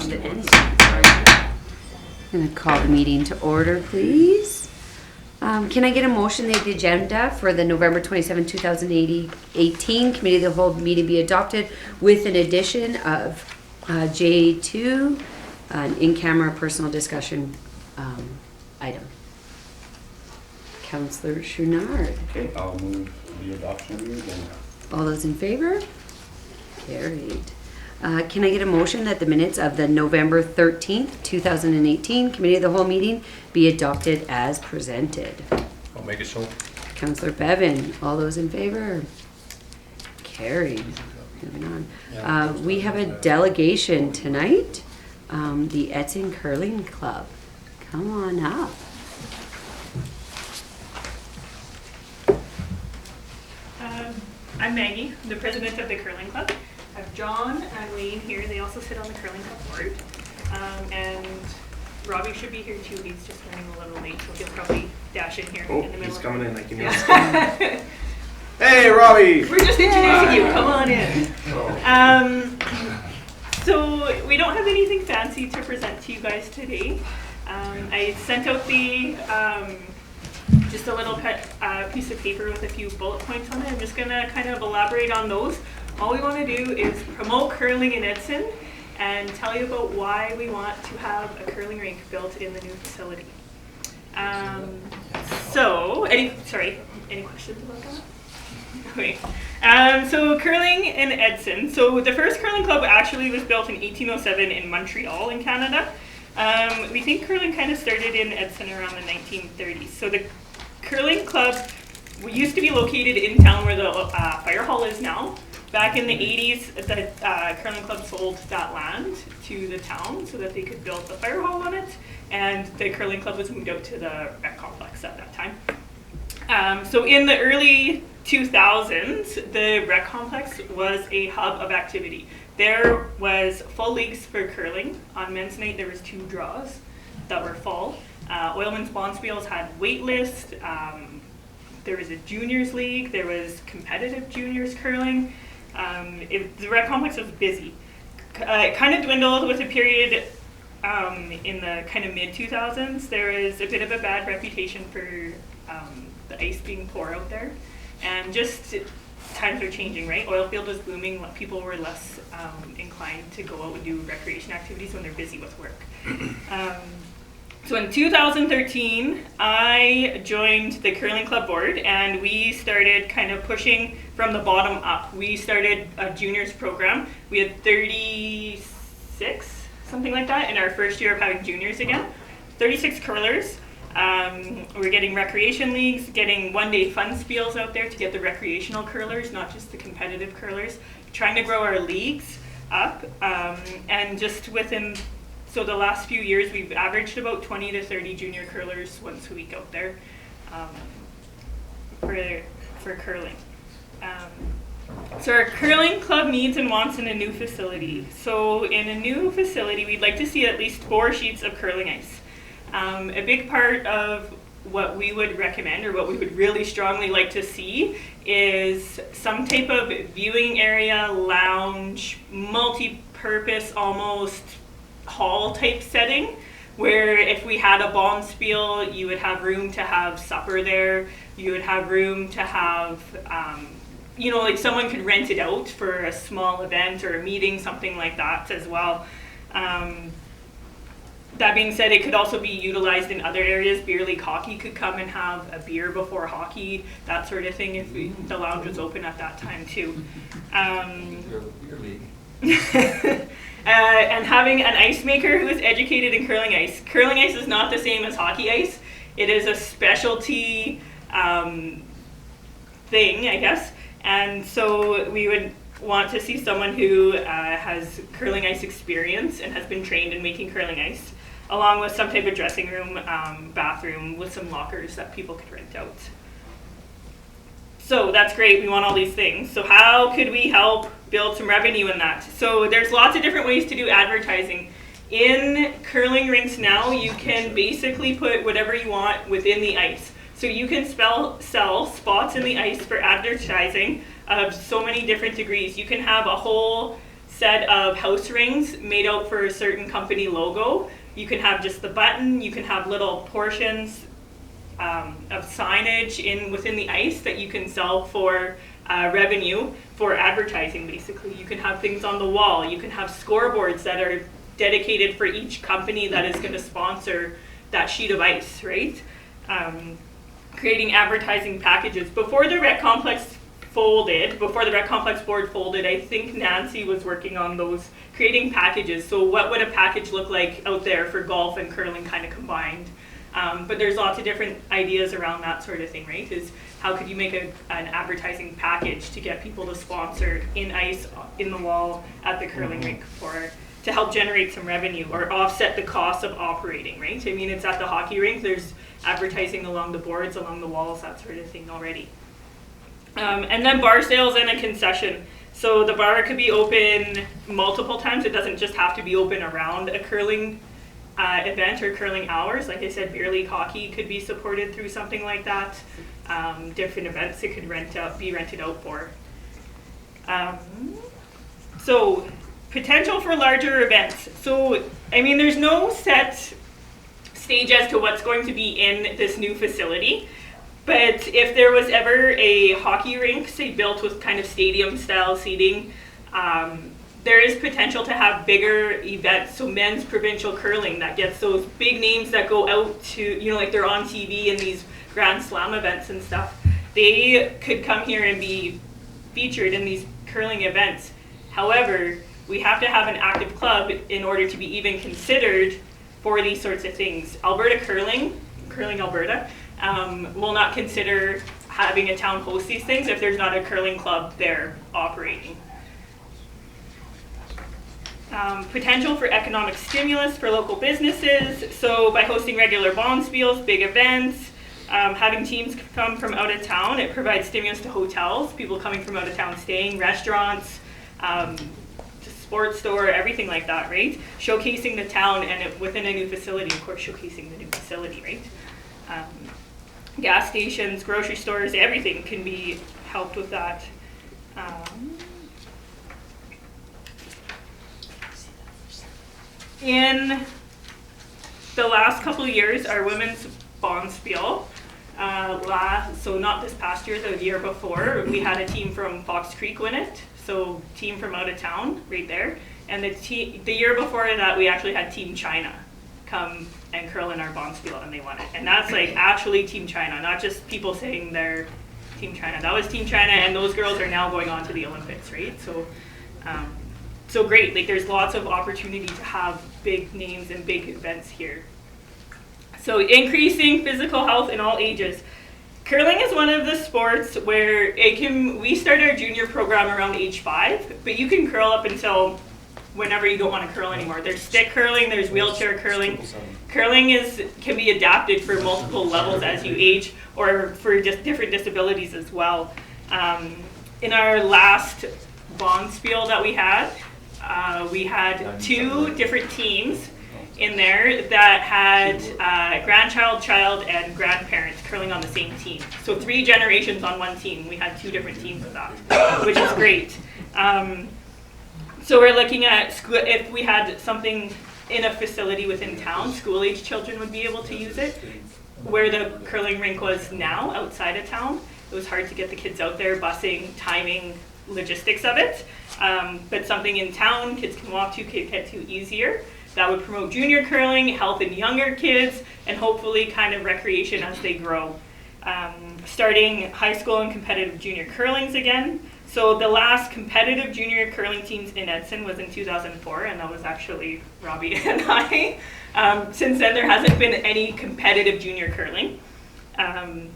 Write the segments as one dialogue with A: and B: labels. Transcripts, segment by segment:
A: change to anything. I'm going to call the meeting to order, please. Can I get a motion that the agenda for the November 27, 2018 Committee of the Whole meeting be adopted with an addition of J2, an in-camera personal discussion item? Councillor Chouinard.
B: Okay, I'll move the adoption.
A: All those in favor? Carried. Can I get a motion that the minutes of the November 13th, 2018 Committee of the Whole meeting be adopted as presented?
C: I'll make it so.
A: Councillor Bevan, all those in favor? Carried. Moving on. We have a delegation tonight, the Edson Curling Club. Come on up.
D: I'm Maggie, the president of the curling club. I have John and Wayne here. They also sit on the curling club board. And Robbie should be here too. He's just running a little late, so he'll probably dash in here in the middle.
C: He's coming in like you know.
D: Yeah.
C: Hey, Robbie!
D: We're just introducing you. Come on in. So we don't have anything fancy to present to you guys today. I sent out the just a little piece of paper with a few bullet points on it. I'm just going to kind of elaborate on those. All we want to do is promote curling in Edson and tell you about why we want to have a curling rink built in the new facility. Any questions about that? Okay. So curling in Edson. So the first curling club actually was built in 1807 in Montreal in Canada. We think curling kind of started in Edson around the 1930s. So the curling club used to be located in town where the fire hall is now. Back in the 80s, the curling club sold that land to the town so that they could build the fire hall on it, and the curling club was moved out to the rec complex at that time. So in the early 2000s, the rec complex was a hub of activity. There was full leagues for curling. On men's night, there was 2 draws that were full. Oilman's Bonspiels had wait list. There was a juniors league. There was competitive juniors curling. The rec complex was busy. It kind of dwindled with a period in the kind of mid-2000s. There was a bit of a bad reputation for the ice being poor out there. And just times are changing, right? Oilfield was booming. People were less inclined to go out and do recreation activities when they're busy with work. So in 2013, I joined the curling club board, and we started kind of pushing from the bottom up. We started a juniors program. We had 36, something like that, in our first year of having juniors again. 36 curlers. We're getting recreation leagues, getting one-day fun spiels out there to get the recreational curlers, not just the competitive curlers. Trying to grow our leagues up, and just within... So the last few years, we've averaged about 20 to 30 junior curlers once a week out there for curling. So our curling club needs and wants in a new facility. So in a new facility, we'd like to see at least 4 sheets of curling ice. A big part of what we would recommend, or what we would really strongly like to see, is some type of viewing area, lounge, multi-purpose almost, hall type setting, where if we had a bomb spiel, you would have room to have supper there. You would have room to have, like someone could rent it out for a small event or a meeting, something like that as well. That being said, it could also be utilized in other areas. Beer league hockey could come and have a beer before hockey, that sort of thing, if the lounge was open at that time too.
C: Beer league.
D: And having an ice maker who is educated in curling ice. Curling ice is not the same as hockey ice. It is a specialty thing, I guess. And so we would want to see someone who has curling ice experience and has been trained in making curling ice, along with some type of dressing room, bathroom with some lockers that people could rent out. So that's great, we want all these things. So how could we help build some revenue in that? So there's lots of different ways to do advertising. In curling rinks now, you can basically put whatever you want within the ice. So you can sell spots in the ice for advertising of so many different degrees. You can have a whole set of house rings made out for a certain company logo. You can have just the button, you can have little portions of signage within the ice that you can sell for revenue for advertising, basically. You can have things on the wall, you can have scoreboards that are dedicated for each company that is going to sponsor that sheet of ice, right? Creating advertising packages. Before the rec complex board folded, I think Nancy was working on those, creating packages. So what would a package look like out there for golf and curling kind of combined? But there's lots of different ideas around that sort of thing, right? Is how could you make an advertising package to get people to sponsor in ice, in the wall, at the curling rink to help generate some revenue or offset the cost of operating, right? I mean, it's at the hockey rink, there's advertising along the boards, along the walls, that sort of thing already. And then bar sales and a concession. So the bar could be open multiple times. It doesn't just have to be open around a curling event or curling hours. Like I said, beer league hockey could be supported through something like that. Different events it could be rented out for. So potential for larger events. So, I mean, there's no set stage as to what's going to be in this new facility. But if there was ever a hockey rink, say, built with kind of stadium-style seating, there is potential to have bigger events. So men's provincial curling, that gets those big names that go out to, like they're on TV in these Grand Slam events and stuff. They could come here and be featured in these curling events. However, we have to have an active club in order to be even considered for these sorts of things. Alberta Curling Alberta, will not consider having a town host these things if there's not a curling club there operating. Potential for economic stimulus for local businesses. So by hosting regular bonspiels, big events, having teams come from out of town, it provides stimulus to hotels, people coming from out of town staying, restaurants, sports store, everything like that, right? Showcasing the town and within a new facility, of course, showcasing the new facility, right? Gas stations, grocery stores, everything can be helped with that. In the last couple of years, our women's bonspiel, so not this past year, the year before, we had a team from Fox Creek win it, so team from out of town, right there. And the year before that, we actually had Team China come and curl in our bonspiel, and they won it. And that's like actually Team China, not just people saying they're Team China. That was Team China, and those girls are now going on to the Olympics, right? So great, like there's lots of opportunity to have big names and big events here. So increasing physical health in all ages. Curling is one of the sports where we start our junior program around age 5, but you can curl up until whenever you don't want to curl anymore. There's stick curling, there's wheelchair curling. Curling can be adapted for multiple levels as you age or for just different disabilities as well. In our last bonspiel that we had 2 different teams in there that had grandchild, child, and grandparents curling on the same team. So 3 generations on one team. We had 2 different teams of that, which is great. So we're looking at if we had something in a facility within town, school-age children would be able to use it. Where the curling rink was now, outside of town, it was hard to get the kids out there, busing, timing, logistics of it. But something in town, kids can walk to, kids get to easier. That would promote junior curling, help in younger kids, and hopefully kind of recreation as they grow. Starting high school and competitive junior curlings again. So the last competitive junior curling teams in Edson was in 2004, and that was actually Robbie and I. Since then, there hasn't been any competitive junior curling. And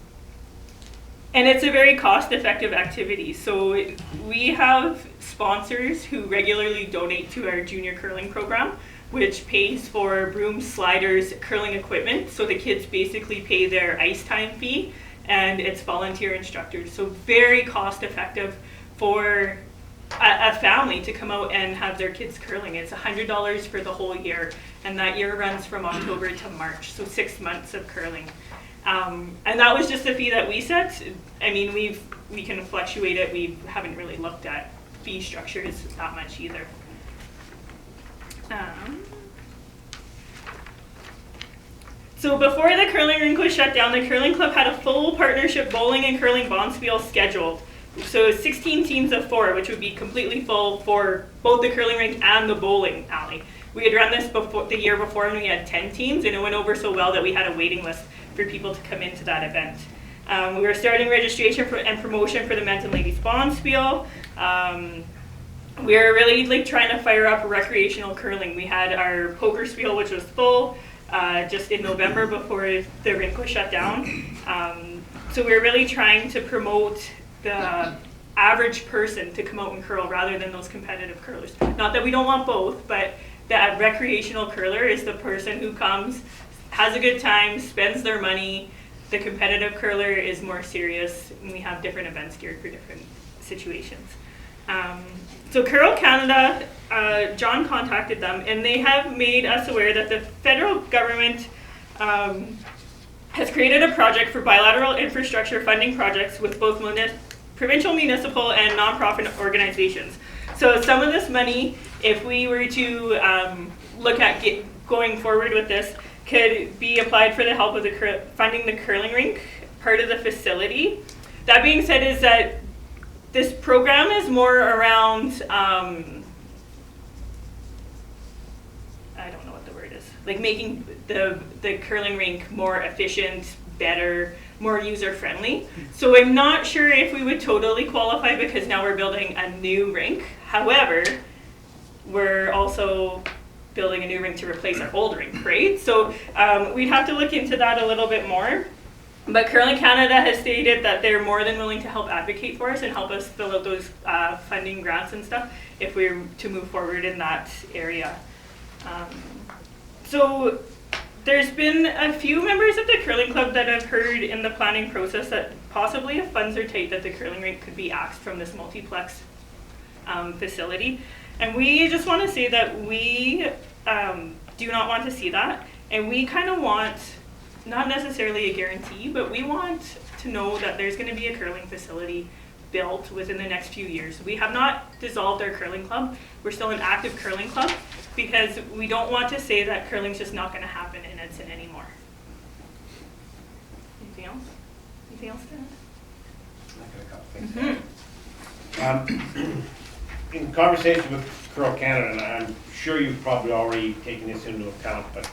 D: it's a very cost-effective activity. So we have sponsors who regularly donate to our junior curling program, which pays for brooms, sliders, curling equipment. So the kids basically pay their ice time fee, and it's volunteer instructors. So very cost-effective for a family to come out and have their kids curling. It's $100 for the whole year, and that year runs from October to March, so 6 months of curling. And that was just a fee that we set. I mean, we can fluctuate it. We haven't really looked at fee structures that much either. So before the curling rink was shut down, the curling club had a full partnership bowling and curling bonspiel scheduled. So 16 teams of 4, which would be completely full for both the curling rink and the bowling alley. We had run this before the year before, and we had 10 teams, and it went over so well that we had a waiting list for people to come into that event. We were starting registration and promotion for the men's and ladies bonspiel. We were really trying to fire up recreational curling. We had our poker spiel, which was full, just in November before the rink was shut down. So we were really trying to promote the average person to come out and curl rather than those competitive curlers. Not that we don't want both, but that recreational curler is the person who comes, has a good time, spends their money. The competitive curler is more serious, and we have different events geared for different situations. So Curl Canada, John contacted them, and they have made us aware that the federal government has created a project for bilateral infrastructure funding projects with both provincial, municipal, and nonprofit organizations. So some of this money, if we were to look at going forward with this, could be applied for the help of funding the curling rink, part of the facility. That being said, is that this program is more around, I don't know what the word is, like making the curling rink more efficient, better, more user-friendly. So I'm not sure if we would totally qualify because now we're building a new rink. However, we're also building a new rink to replace our old rink, right? So we'd have to look into that a little bit more. But Curling Canada has stated that they're more than willing to help advocate for us and help us fill out those funding grants and stuff if we're to move forward in that area. So there's been a few members of the curling club that have heard in the planning process that possibly if funds are tight that the curling rink could be axed from this multiplex facility. And we just want to say that we do not want to see that. And we kind of want, not necessarily a guarantee, but we want to know that there's going to be a curling facility built within the next few years. We have not dissolved our curling club. We're still an active curling club because we don't want to say that curling's just not going to happen in Edson anymore. Anything else? Anything else to add?
B: I got a couple things. In conversation with Curl Canada, and I'm sure you've probably already taken this into account, but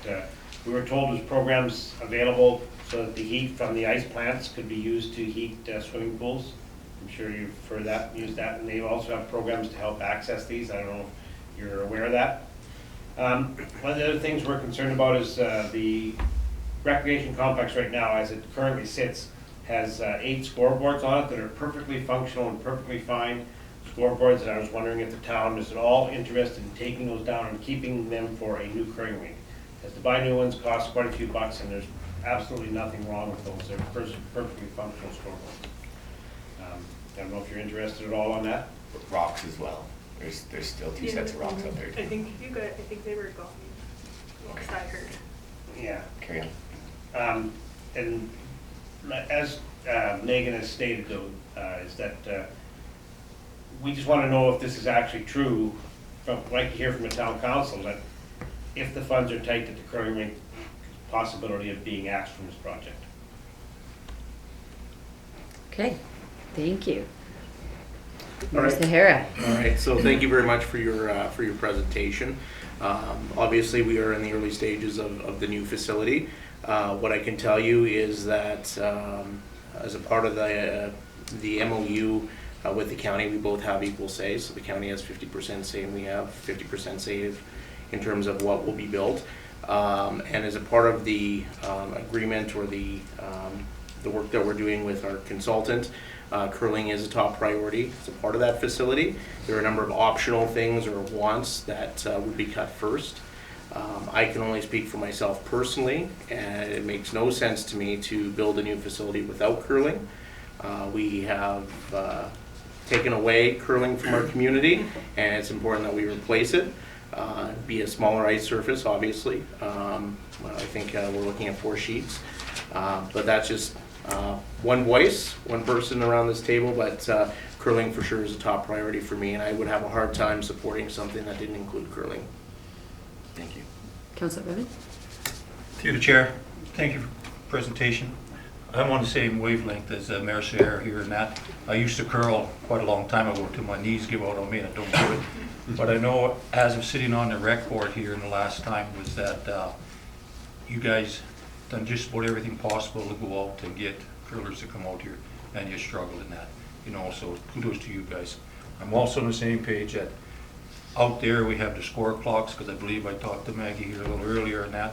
B: we were told there's programs available so that the heat from the ice plants could be used to heat swimming pools. I'm sure you've heard that, used that, and they also have programs to help access these. I don't know if you're aware of that. One of the other things we're concerned about is the recreation complex right now, as it currently sits, has 8 scoreboards on it that are perfectly functional and perfectly fine scoreboards, and I was wondering if the town is at all interested in taking those down and keeping them for a new curling rink. Because to buy new ones costs quite a few bucks, and there's absolutely nothing wrong with those. They're perfectly functional scoreboards. I don't know if you're interested at all on that.
E: Rocks as well. There's still 2 sets of rocks out there.
D: I think they were gone. Yes, I heard.
B: Yeah.
E: Carry on.
B: And as Megan has stated, though, is that we just want to know if this is actually true, from what I hear from the town council, that if the funds are tight, that the curling rink possibility of being axed from this project.
A: Okay, thank you.
C: All right.
A: Mr. Sahara.
C: All right, so thank you very much for your presentation. Obviously, we are in the early stages of the new facility. What I can tell you is that as a part of the MOU with the county, we both have equal say. So the county has 50% say, and we have 50% say in terms of what will be built. And as a part of the agreement or the work that we're doing with our consultant, curling is a top priority. It's a part of that facility. There are a number of optional things or wants that would be cut first. I can only speak for myself personally, and it makes no sense to me to build a new facility without curling. We have taken away curling from our community, and it's important that we replace it. Be a smaller ice surface, obviously. I think we're looking at 4 sheets, but that's just one voice, one person around this table, but curling for sure is a top priority for me, and I would have a hard time supporting something that didn't include curling.
E: Thank you.
A: Councillor Bevan?
F: Through the chair, thank you for the presentation. I'm on the same wavelength as Mayor Sayre here in that. I used to curl quite a long time ago till my knees give out on me and I don't do it. But I know as of sitting on the rec board here in the last time was that you guys done just about everything possible to go out and get curlers to come out here, and you struggle in that. You know, so kudos to you guys. I'm also on the same page that out there we have the score clocks, because I believe I talked to Maggie here a little earlier and I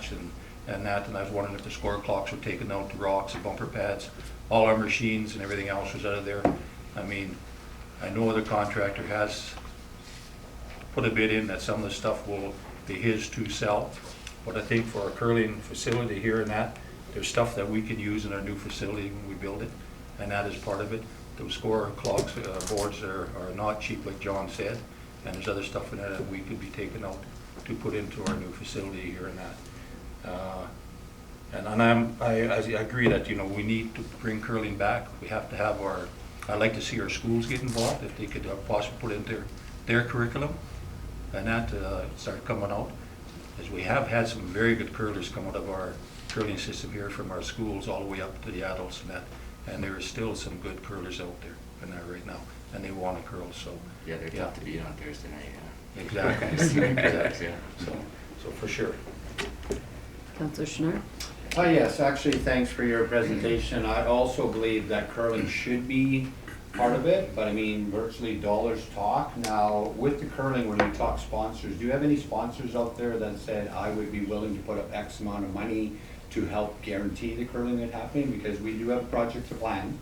F: was wondering if the score clocks were taking out the rocks, the bumper pads, all our machines and everything else was out of there. I mean, I know the contractor has put a bid in that some of the stuff will be his to sell, but I think for our curling facility here and that, there's stuff that we can use in our new facility when we build it, and that is part of it. Those score clocks, boards are not cheap, like John said, and there's other stuff in there that we could be taking out to put into our new facility here and that. I agree that, you know, we need to bring curling back. We have to have I'd like to see our schools get involved, if they could possibly put in their curriculum and that start coming out, as we have had some very good curlers come out of our curling system here from our schools all the way up to the adults and that, and there is still some good curlers out there in that right now, and they want to curl, so.
E: Yeah, they're tough to beat on Thursday night, yeah.
F: Exactly. Exactly.
E: Yeah.
F: So for sure.
A: Councillor Schnarr?
G: Yes, actually, thanks for your presentation. I also believe that curling should be part of it, but I mean, virtually dollars talk. Now, with the curling, when you talk sponsors, do you have any sponsors out there that said, I would be willing to put up X amount of money to help guarantee the curling that's happening? Because we do have projects to plan,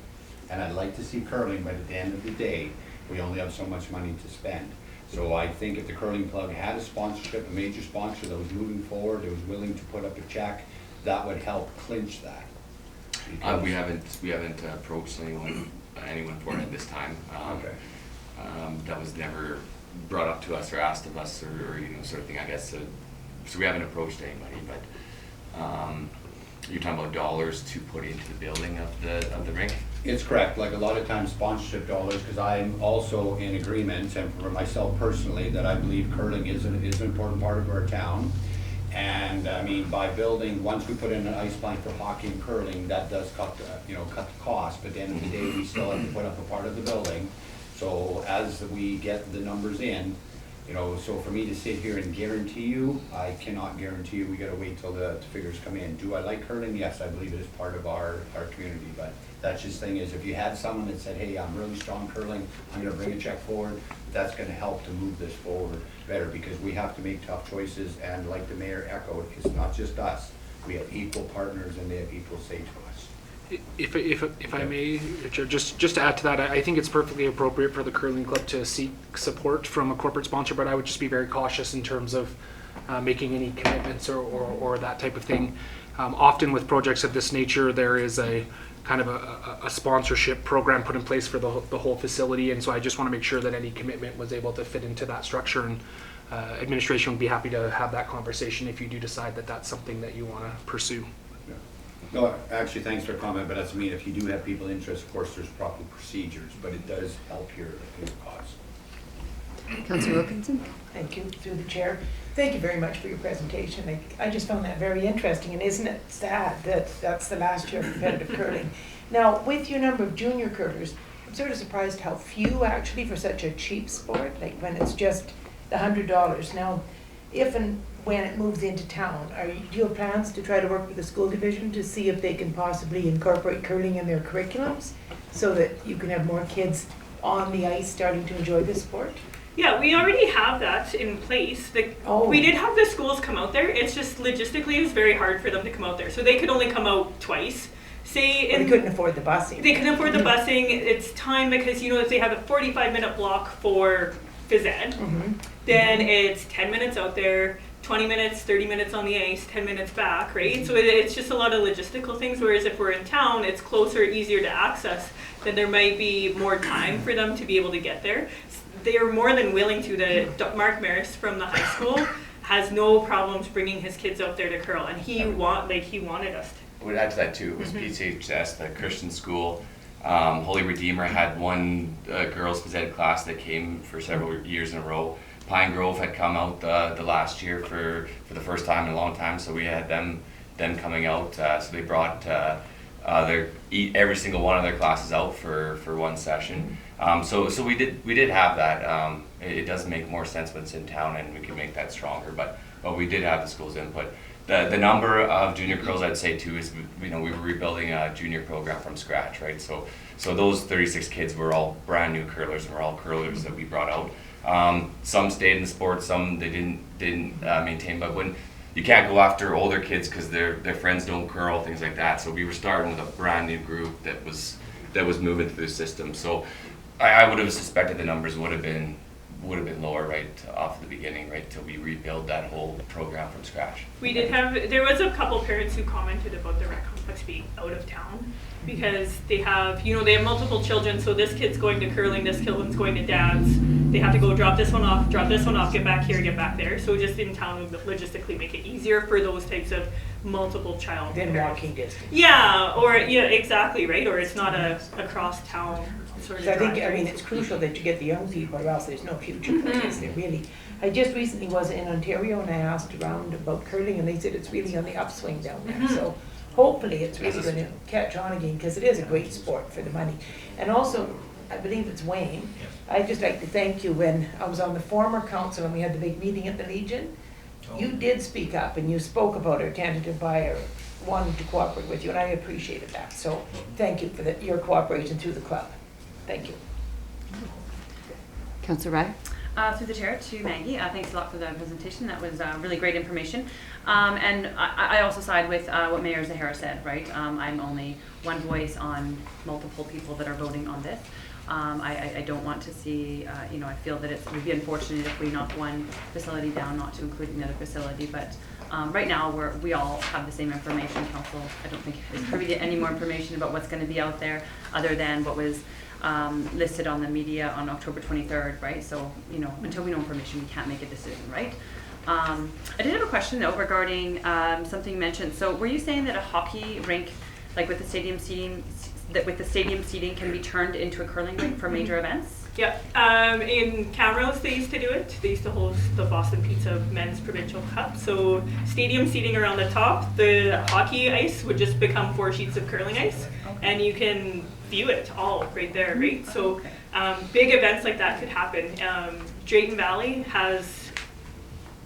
G: and I'd like to see curling, but at the end of the day, we only have so much money to spend. So I think if the curling club had a sponsorship, a major sponsor that was moving forward, that was willing to put up a check, that would help clinch that.
E: We haven't approached anyone for it at this time.
G: Okay.
E: That was never brought up to us or asked of us or you know, sort of thing, I guess. So we haven't approached anybody, but you're talking about dollars to put into the building of the rink?
G: It's correct, like a lot of times sponsorship dollars, because I'm also in agreement, and for myself personally, that I believe curling is an important part of our town. And I mean, by building, once we put in an ice plank for hockey and curling, that does cut the cost, but at the end of the day, we still have to put up a part of the building. So as we get the numbers in, you know, so for me to sit here and guarantee you, I cannot guarantee you. We gotta wait till the figures come in. Do I like curling? Yes, I believe it is part of our community, but that's just thing is, if you had someone that said, hey, I'm really strong curling, I'm gonna bring a check forward, that's gonna help to move this forward better, because we have to make tough choices, and like the mayor echoed, it's not just us. We have equal partners and they have equal say to us.
H: If I may, Richard, just to add to that, I think it's perfectly appropriate for the curling club to seek support from a corporate sponsor, but I would just be very cautious in terms of making any commitments or that type of thing. Often with projects of this nature, there is a kind of a sponsorship program put in place for the whole facility, and so I just want to make sure that any commitment was able to fit into that structure, and administration would be happy to have that conversation if you do decide that that's something that you want to pursue.
G: No, actually, thanks for the comment, but that's mean, if you do have people interested, of course, there's proper procedures, but it does help your cause.
A: Councillor Wilkinson?
I: Thank you, through the chair. Thank you very much for your presentation. I just found that very interesting, and isn't it sad that that's the last year of competitive curling? Now, with your number of junior curlers, I'm sort of surprised how few actually for such a cheap sport, like when it's just the $100. Now, if and when it moves into town, do you have plans to try to work with the school division to see if they can possibly incorporate curling in their curriculums so that you can have more kids on the ice starting to enjoy this sport?
D: Yeah, we already have that in place. We did have the schools come out there. It's just logistically it was very hard for them to come out there. So they could only come out twice. They
I: couldn't afford the busing.
D: They couldn't afford the busing. It's time because, you know, if they have a 45-minute block for phys ed, then it's 10 minutes out there, 20 minutes, 30 minutes on the ice, 10 minutes back, right? So it's just a lot of logistical things, whereas if we're in town, it's closer, easier to access, then there might be more time for them to be able to get there. They are more than willing to. Mark Maris from the high school has no problems bringing his kids out there to curl, and he wanted us to.
E: I would add to that too. It was PCHS, the Christian school. Holy Redeemer had one girls' phys ed class that came for several years in a row. Pine Grove had come out the last year for the first time in a long time, so we had them coming out. So they brought every single one of their classes out for one session. So we did have that. It does make more sense when it's in town, and we can make that stronger. But we did have the school's input. The number of junior curls, I'd say too, is we were rebuilding a junior program from scratch, right? So those 36 kids were all brand new curlers, and were all curlers that we brought out. Some stayed in the sport, some they didn't maintain. But when you can't go after older kids because their friends don't curl, things like that. So we were starting with a brand new group that was moving through the system. So I would have suspected the numbers would have been lower right off the beginning, right, till we rebuild that whole program from scratch.
D: There was a couple parents who commented about the rec complex being out of town because they have multiple children, so this kid's going to curling, this kid's going to dance, they have to go drop this one off, get back here, get back there. So just in town would logistically make it easier for those types of multiple child
I: Then
D: parents.
I: walking distance.
D: Yeah, exactly, right? Or it's not a across town sort of
I: So I think,
D: drive.
I: it's crucial that you get the young people or else there's no future for this, there really. I just recently was in Ontario and I asked around about curling and they said it's really on the upswing down there. So hopefully it's really going to catch on again because it is a great sport for the money. And also, I believe it's Wayne, I'd just like to thank you when I was on the former council and we had the big meeting at the Legion. You did speak up and you spoke about our tentative buyer wanting to cooperate with you and I appreciated that. So thank you for your cooperation through the club. Thank you.
A: Councillor Rye?
J: Through the chair to Maggie, thanks a lot for the presentation. That was really great information. And I also side with what Mayor Zahara said, right? I'm only one voice on multiple people that are voting on this. I don't want to see, I feel that it would be unfortunate if we knock one facility down, not to include another facility. But right now, we all have the same information. Council, I don't think is privy to any more information about what's going to be out there other than what was listed on the media on October 23rd, right? So, until we know information, we can't make a decision, right? I did have a question though regarding something mentioned. So were you saying that a hockey rink, like with the stadium seating, can be turned into a curling rink for major events?
D: Yeah, in Camrose they used to do it. They used to host the Boston Pizza Men's Provincial Cup. So stadium seating around the top, the hockey ice would just become 4 sheets of curling ice, and you can view it all right there, right? So big events like that could happen. Drayton Valley has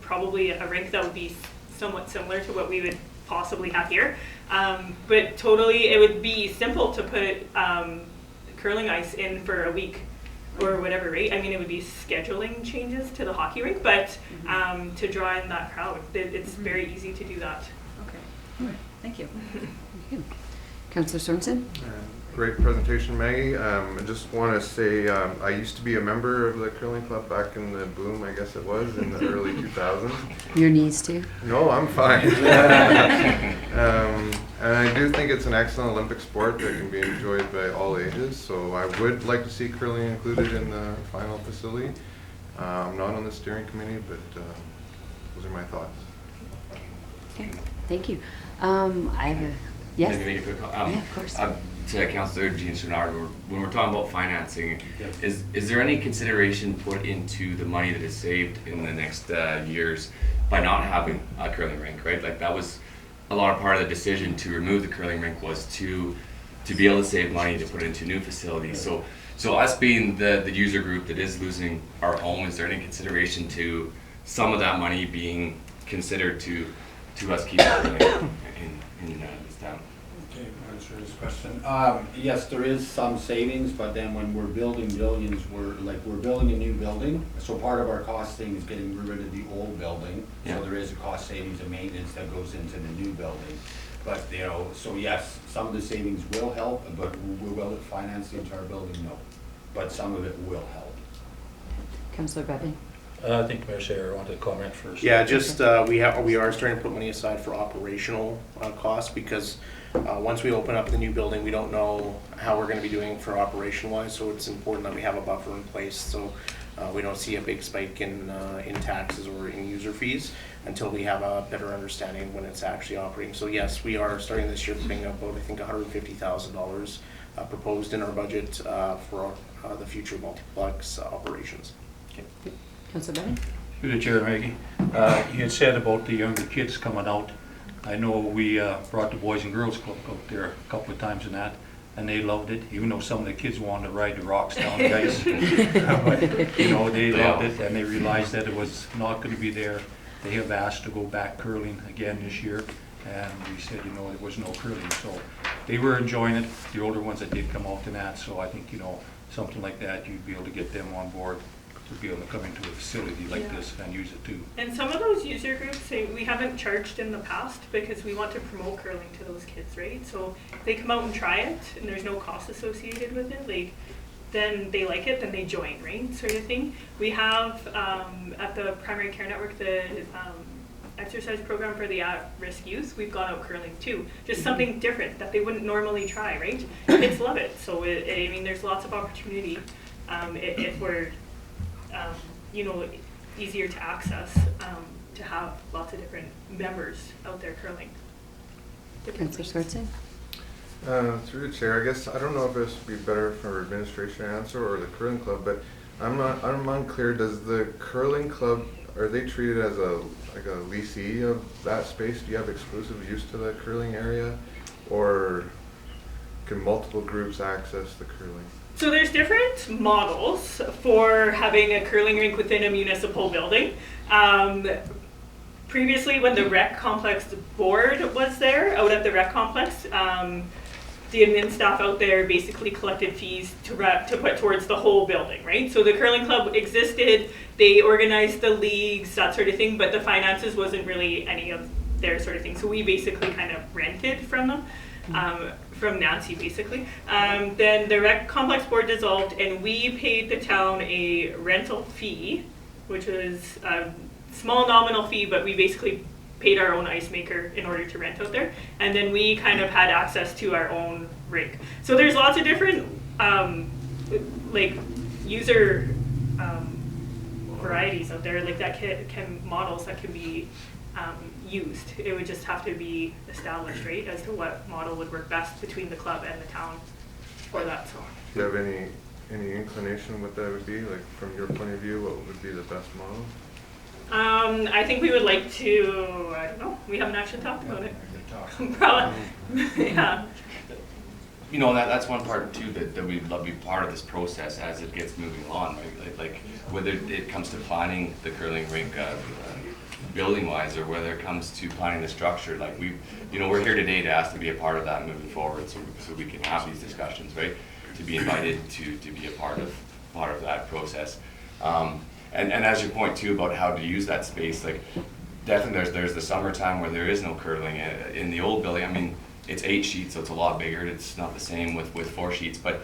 D: probably a rink that would be somewhat similar to what we would possibly have here. But totally, it would be simple to put curling ice in for a week or whatever, right? I mean, it would be scheduling changes to the hockey rink, but to draw in that crowd, it's very easy to do that.
J: Okay, all right, thank you.
A: Councillor Sorensen?
K: Great presentation, Maggie. I just want to say I used to be a member of the curling club back in the boom, I guess it was, in the early 2000s.
A: Your knees too?
K: No, I'm fine. And I do think it's an excellent Olympic sport that can be enjoyed by all ages. So I would like to see curling included in the final facility. I'm not on the steering committee, but those are my thoughts.
A: Okay, thank you. I have a, yes?
E: Maybe make a quick
A: Yeah, of course.
E: To Councillor Jean Chouinard, when we're talking about financing, is there any consideration put into the money that is saved in the next years by not having a curling rink, right? Like that was a lot of part of the decision to remove the curling rink was to be able to save money to put it into new facilities. So us being the user group that is losing our home, is there any consideration to some of that money being considered to us keeping curling in this town?
G: Okay, answer this question. Yes, there is some savings, but then when we're building buildings, we're building a new building. So part of our cost thing is getting rid of the old building.
E: Yeah.
G: So there is a cost savings and maintenance that goes into the new building. But, so yes, some of the savings will help, but will it finance the entire building? No. But some of it will help.
A: Councillor Bevin?
F: I think Mayor Sarah wanted to comment first.
C: Yeah, just we are starting to put money aside for operational costs because once we open up the new building, we don't know how we're going to be doing for operation wise. So it's important that we have a buffer in place so we don't see a big spike in taxes or in user fees until we have a better understanding when it's actually operating. So yes, we are starting this year putting about I think $150,000 proposed in our budget for the future multiplex operations.
A: Councillor Bevin?
F: Through the chair, Maggie. You had said about the younger kids coming out. I know we brought the Boys and Girls Club out there a couple of times and that, and they loved it, even though some of the kids wanted to ride the rocks down the ice. But, you know, they loved it, and they realized that it was not going to be there. They have asked to go back curling again this year, and we said, you know, there was no curling. So they were enjoying it, the older ones that did come out and that. So I think, you know, something like that, you'd be able to get them on board to be able to come into a facility like this and use it too.
D: And some of those user groups, we haven't charged in the past because we want to promote curling to those kids, right? So if they come out and try it and there's no cost associated with it, like, then they like it, then they join, right? Sort of thing. We have at the Primary Care Network the exercise program for the at-risk youth. We've gone out curling too. Just something different that they wouldn't normally try, right? Kids love it. So I mean, there's lots of opportunity if we're you know, easier to access, to have lots of different members out there curling.
A: Councillor Swartzen?
K: Through the chair, I guess, I don't know if this would be better for administration to answer or the curling club, but I'm unclear, does the curling club, are they treated as like a leasee of that space? Do you have exclusive use to the curling area? Or can multiple groups access the curling?
D: So there's different models for having a curling rink within a municipal building. Previously, when the rec complex board was there, out at the rec complex, the admin staff out there basically collected fees to put towards the whole building, right? So the curling club existed, they organized the leagues, that sort of thing, but the finances wasn't really any of their sort of thing. So we basically kind of rented from them. From Nancy, basically. Then the rec complex board dissolved, and we paid the town a rental fee, which was a small nominal fee, but we basically paid our own ice maker in order to rent out there. And then we kind of had access to our own rink. So there's lots of different like user varieties out there, like that can models that can be used. It would just have to be established, right, as to what model would work best between the club and the town for that. So.
K: Do you have any inclination what that would be? Like from your point of view, what would be the best model?
D: I think we would like to, I don't know, we haven't actually talked about it. Probably, yeah.
E: You know, that's one part too that we'd love to be part of this process as it gets moving on, right? Like whether it comes to planning the curling rink building wise, or whether it comes to planning the structure, like we're here today to ask to be a part of that moving forward, so we can have these discussions, right? To be invited to be a part of that process. And as you point too about how to use that space, like definitely there's the summertime where there is no curling in the old building. I mean, it's 8 sheets, so it's a lot bigger. It's not the same with 4 sheets, but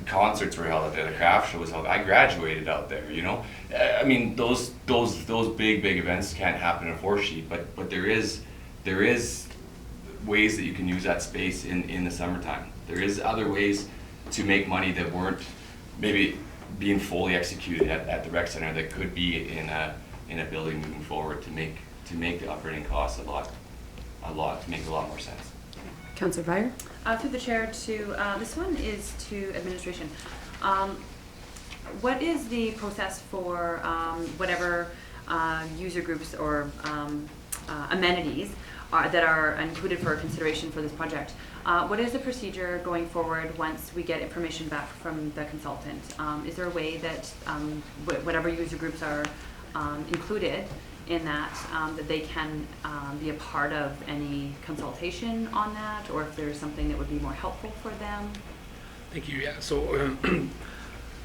E: concerts were held out there, the craft show was held. I graduated out there, you know. I mean, those big events can't happen in a 4 sheet, but there is ways that you can use that space in the summertime. There is other ways to make money that weren't maybe being fully executed at the rec center that could be in a building moving forward to make the operating costs make a lot more sense.
A: Councillor Fire?
J: Through the chair this one is to administration. What is the process for whatever user groups or amenities that are included for consideration for this project? What is the procedure going forward once we get information back from the consultant? Is there a way that whatever user groups are included in that, that they can be a part of any consultation on that, or if there's something that would be more helpful for them?
H: Thank you. Yeah. So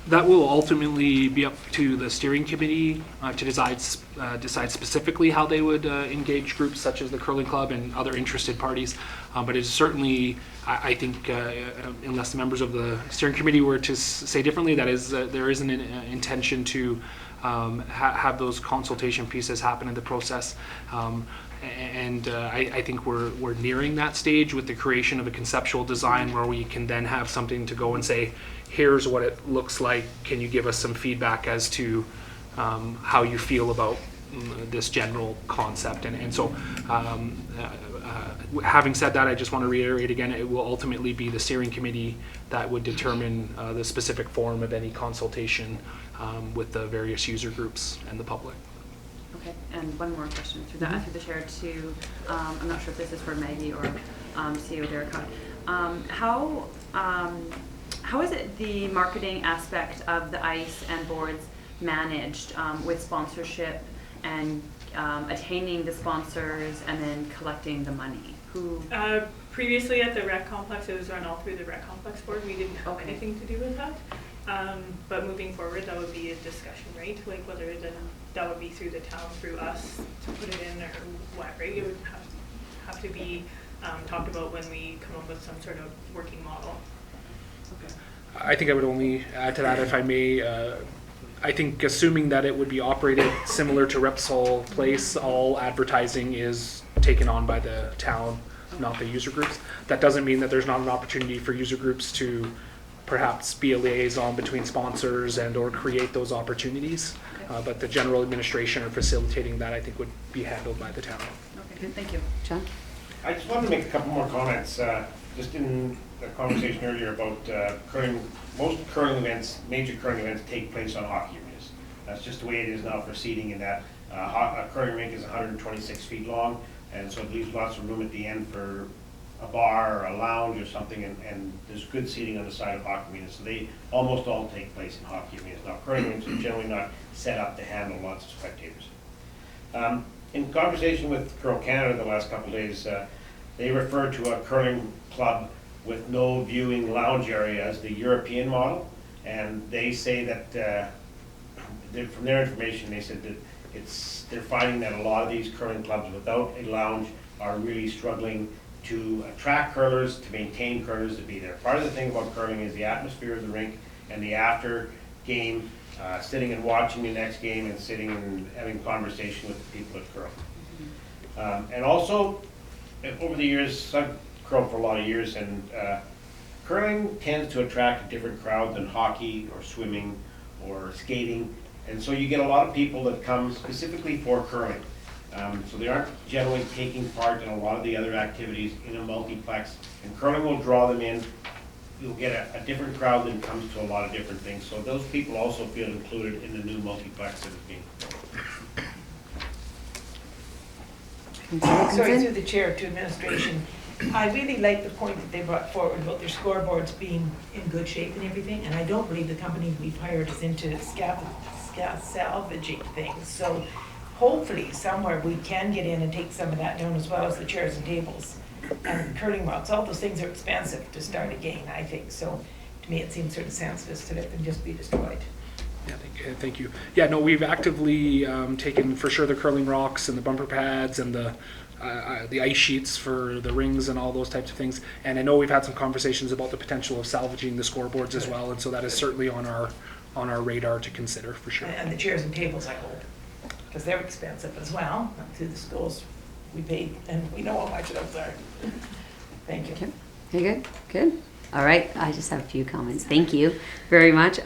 H: that will ultimately be up to the steering committee to decide specifically how they would engage groups such as the curling club and other interested parties. But it's certainly, I think, unless the members of the steering committee were to say differently, that is, there is an intention to have those consultation pieces happen in the process. I think we're nearing that stage with the creation of a conceptual design where we can then have something to go and say, here's what it looks like. Can you give us some feedback as to how you feel about this general concept? And so having said that, I just want to reiterate again, it will ultimately be the steering committee that would determine the specific form of any consultation with the various user groups and the public.
J: Okay, and one more question through that, through the chair to, I'm not sure if this is for Maggie or CEO Derek Hunt. How is it the marketing aspect of the ice and boards managed with sponsorship and attaining the sponsors and then collecting the money? Who?
D: Previously at the rec complex, it was run all through the rec complex board. We didn't have anything to do with that. But moving forward, that would be a discussion, right? Like whether that would be through the town, through us to put it in, or what, right? It would have to be talked about when we come up with some sort of working model.
J: Okay.
H: I think I would only add to that, if I may. I think assuming that it would be operated similar to Repsol Place, all advertising is taken on by the town, not the user groups. That doesn't mean that there's not an opportunity for user groups to perhaps be a liaison between sponsors and or create those opportunities.
J: Okay.
H: But the general administration or facilitating that, I think, would be handled by the town.
J: Okay, good, thank you.
A: John?
B: I just wanted to make a couple more comments, just in the conversation earlier about curling. Most curling events, major curling events, take place on hockey arenas. That's just the way it is now for seating, in that a curling rink is 126 feet long, and so it leaves lots of room at the end for a bar or a lounge or something, and there's good seating on the side of hockey arenas. So they almost all take place in hockey arenas. Now, curling rinks are generally not set up to handle lots of spectators. In conversation with Curl Canada the last couple of days, they refer to a curling club with no viewing lounge area as the European model, and they say that from their information, they said that they're finding that a lot of these curling clubs without a lounge are really struggling to attract curlers, to maintain curlers to be there. Part of the thing about curling is the atmosphere of the rink and the after game, sitting and watching the next game and sitting and having conversation with the people that curl. And also, over the years, I've curled for a lot of years, and curling tends to attract a different crowd than hockey or swimming or skating. And so you get a lot of people that come specifically for curling. So they aren't generally taking part in a lot of the other activities in a multiplex, and curling will draw them in. You'll get a different crowd that comes to a lot of different things. So those people also feel included in the new multiplex that is being proposed.
I: Sorry, through the chair to administration. I really like the point that they brought forward about their scoreboards being in good shape and everything, and I don't believe the company we've hired is into salvaging things. So hopefully somewhere we can get in and take some of that down, as well as the chairs and tables and curling rods. All those things are expensive to start again, I think. So to me, it seems sort of senseless to let them just be destroyed.
H: Yeah, thank you. Yeah, no, we've actively taken for sure the curling rocks and the bumper pads and the ice sheets for the rings and all those types of things. And I know we've had some conversations about the potential of salvaging the scoreboards as well. And so that is certainly on our radar to consider for sure.
I: And the chairs and tables, I hope, because they're expensive as well. Through the schools, we paid, and we know how much those are. Thank you.
A: Okay. You good? Good. All right. I just have a few comments. Thank you very much.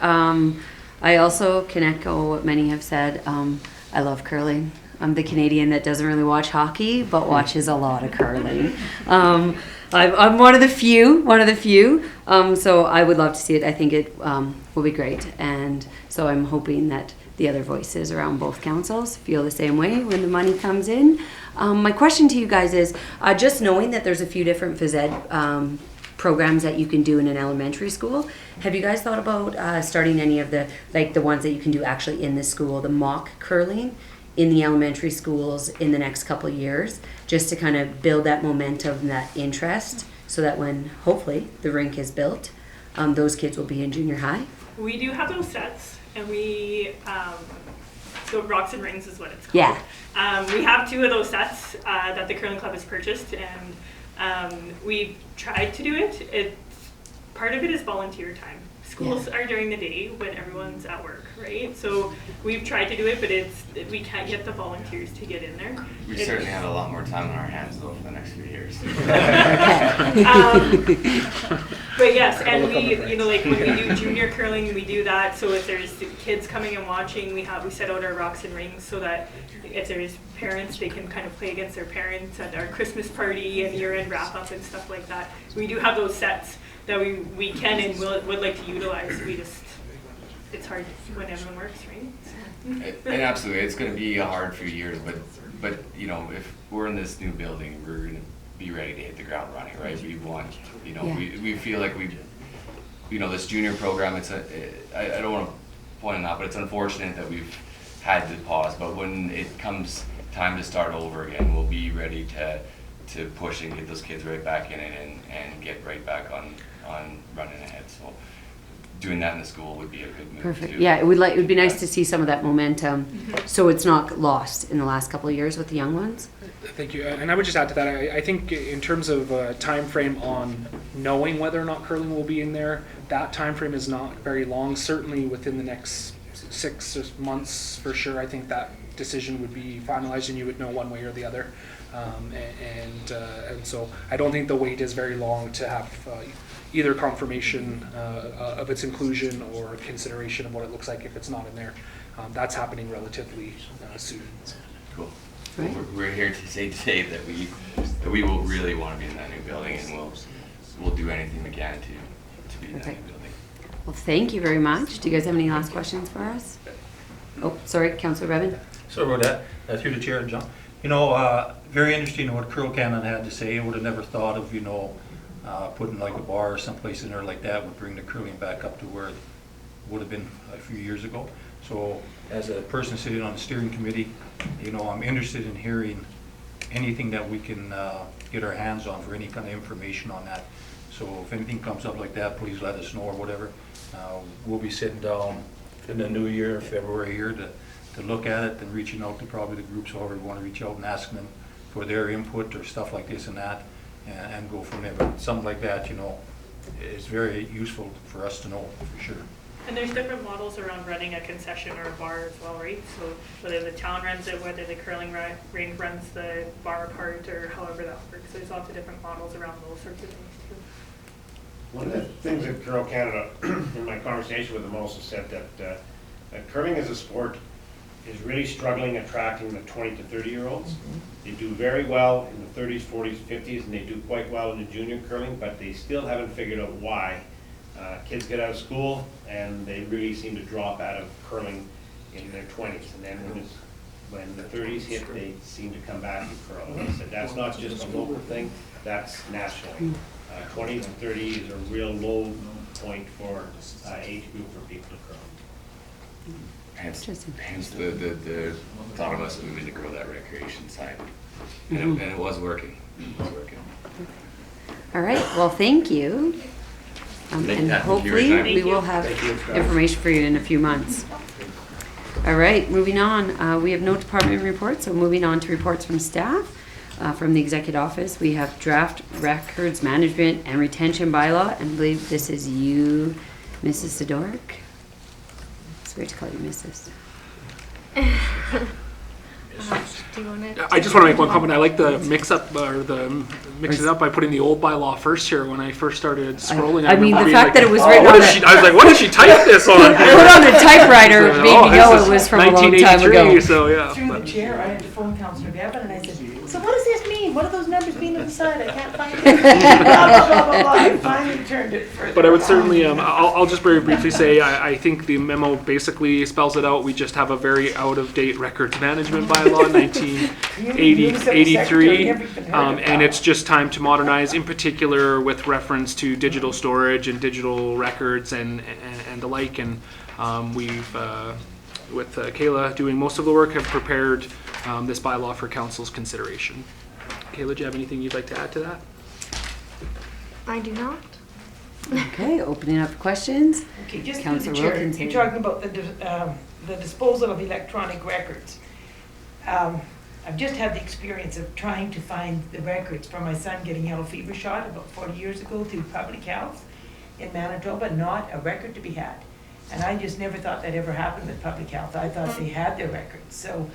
A: I also can echo what many have said. I love curling. I'm the Canadian that doesn't really watch hockey, but watches a lot of curling. I'm one of the few. So I would love to see it. I think it will be great. And so I'm hoping that the other voices around both councils feel the same way when the money comes in. My question to you guys is, just knowing that there's a few different phys ed programs that you can do in an elementary school, have you guys thought about starting any of the ones that you can do actually in the school, the mock curling in the elementary schools in the next couple of years, just to kind of build that momentum and that interest, so that when hopefully the rink is built, those kids will be in junior high?
D: We do have those sets, and we so Rocks and Rings is what it's called.
A: Yeah.
D: We have 2 of those sets that the curling club has purchased, and we've tried to do it. Part of it is volunteer time. Schools are during the day when everyone's at work, right? So we've tried to do it, but we can't get the volunteers to get in there.
E: We certainly have a lot more time on our hands though for the next few years.
D: But yes, and we, when we do junior curling, we do that. So if there's kids coming and watching, we set out our Rocks and Rings so that if there's parents, they can kind of play against their parents at our Christmas party and year-end wrap-up and stuff like that. So we do have those sets that we can and would like to utilize. It's hard when everyone works, right?
E: And absolutely, it's gonna be a hard few years, but, you know, if we're in this new building, we're gonna be ready to hit the ground running, right? We want, you know,
A: Yeah.
E: we feel like you know, this junior program, I don't wanna point on that, but it's unfortunate that we've had to pause, but when it comes time to start over again, we'll be ready to push and get those kids right back in it and get right back on running ahead, so doing that in the school would be a good move
A: Perfect.
E: too.
A: Yeah, it would be nice to see some of that momentum, so it's not lost in the last couple of years with the young ones.
H: Thank you. And I would just add to that, I think in terms of time frame on knowing whether or not curling will be in there, that time frame is not very long. Certainly within the next 6 months for sure, I think that decision would be finalized and you would know one way or the other. And so I don't think the wait is very long to have either confirmation of its inclusion or consideration of what it looks like if it's not in there. That's happening relatively soon.
E: Cool.
A: Right.
E: We're here to say today that we will really want to be in that new building, and we'll do anything we can to be in that new
A: Perfect.
E: building.
A: Well, thank you very much. Do you guys have any last questions for us? Oh, sorry, Councillor Bevan.
F: Sorry about that, through the chair, John. You know, very interesting what Curl Cannon had to say. I would have never thought of, you know, putting like a bar or someplace in there like that would bring the curling back up to where it would have been a few years ago. So as a person sitting on the steering committee, you know, I'm interested in hearing anything that we can get our hands on for any kind of information on that. So if anything comes up like that, please let us know or whatever. We'll be sitting down in the new year, February here, to look at it and reaching out to probably the groups, however we want to reach out and asking them for their input or stuff like this and that, and go from there. But something like that, you know, is very useful for us to know for sure.
D: And there's different models around running a concession or a bar as well, right? So whether the town runs it, whether the curling ring runs the bar part, or however that works. There's lots of different models around those sorts of things too.
B: One of the things that Curl Canada, in my conversation with them, also said that curling as a sport is really struggling attracting the 20 to 30-year-olds. They do very well in the 30s, 40s, 50s, and they do quite well in the junior curling, but they still haven't figured out why. Kids get out of school and they really seem to drop out of curling in their 20s, and then when the 30s hit, they seem to come back to curl. And they said that's not just a local thing, that's national. 20s and 30s is a real low point for age group for people to curl.
E: Hence the thought of us moving to grow that recreation side. And it was working. It was working.
A: All right, well, thank you. And
E: Thank you for your
A: hopefully
E: time.
A: we will have information for you in a few months. All right, moving on. We have no department reports, so moving on to reports from staff. From the executive office, we have draft records management and retention bylaw, and I believe this is you, Mrs. Sidoric. It's weird to call you Mrs.
L: Do you want to?
H: I just want to make one comment. I like the mix up or the mix it up by putting the old bylaw first here. When I first started scrolling,
A: I mean,
H: remember
A: the
H: being
A: fact
H: like,
A: that it was
H: "Oh,
A: written
H: what
A: on
H: did
A: a-
H: she?" I was like, "What did she type this on?"
A: Put on a typewriter, made
H: Oh,
A: me
H: this
A: know
H: is
A: it was from a long time
H: 1983,
A: ago.
H: So yeah.
I: Through the
H: but-
I: chair, I had to phone Councillor Bevan and I said, so what does this mean? What do those numbers mean on the side? I can't find it. Blah, blah, blah, blah, blah. I finally turned it further.
H: But I would certainly, I'll just very briefly say, I think the memo basically spells it out. We just have a very out-of-date records management bylaw, 1983, and it's just time to modernize, in particular with reference to digital storage and digital records and the like. And we've, with Kayla doing most of the work, have prepared this bylaw for council's consideration. Kayla, do you have anything you'd like to add to that?
L: I do not.
A: Okay, opening up for questions.
I: Okay, just through the
A: Councillor
I: chair,
A: Wilkinson.
I: you're talking about the disposal of electronic records. I've just had the experience of trying to find the records for my son getting yellow fever shot about 40 years ago through public health in Manitoba, not a record to be had. And I just never thought that ever happened with public health. I thought they had their records. So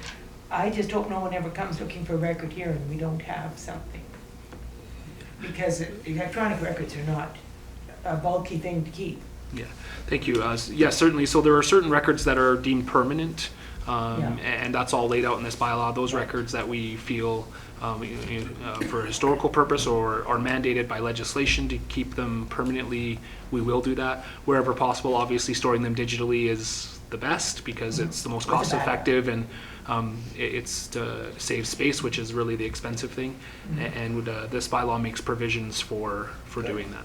I: I just hope no one ever comes looking for a record here and we don't have something. Because electronic records are not a bulky thing to keep.
H: Yeah, thank you. Yes, certainly. So there are certain records that are deemed permanent And that's all laid out in this bylaw. Those records that we feel for a historical purpose or are mandated by legislation to keep them permanently, we will do that. Wherever possible, obviously storing them digitally is the best because it's the most cost effective, and it's to save space, which is really the expensive thing. And this bylaw makes provisions for doing that.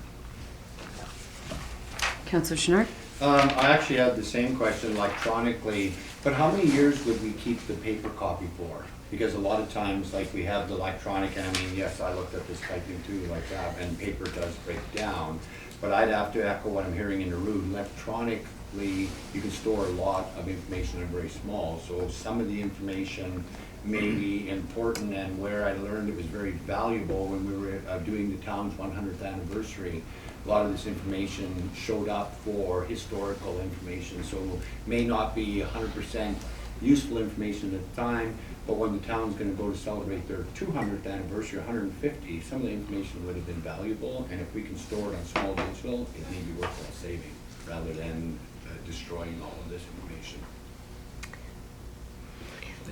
A: Councillor Schnarr?
G: I actually had the same question electronically, but how many years would we keep the paper copy for? Because a lot of times, like, we have the electronic, and I mean, yes, I looked at this typing too, like that, and paper does break down. But I'd have to echo what I'm hearing in the room. Electronically, you can store a lot of information and very small. So some of the information may be important, and where I learned it was very valuable when we were doing the town's 100th anniversary. A lot of this information showed up for historical information, so may not be 100% useful information at the time, but when the town's going to go to celebrate their 200th anniversary, 150, some of the information would have been valuable, and if we can store it on small digital, it may be worthwhile saving rather than destroying all of this information.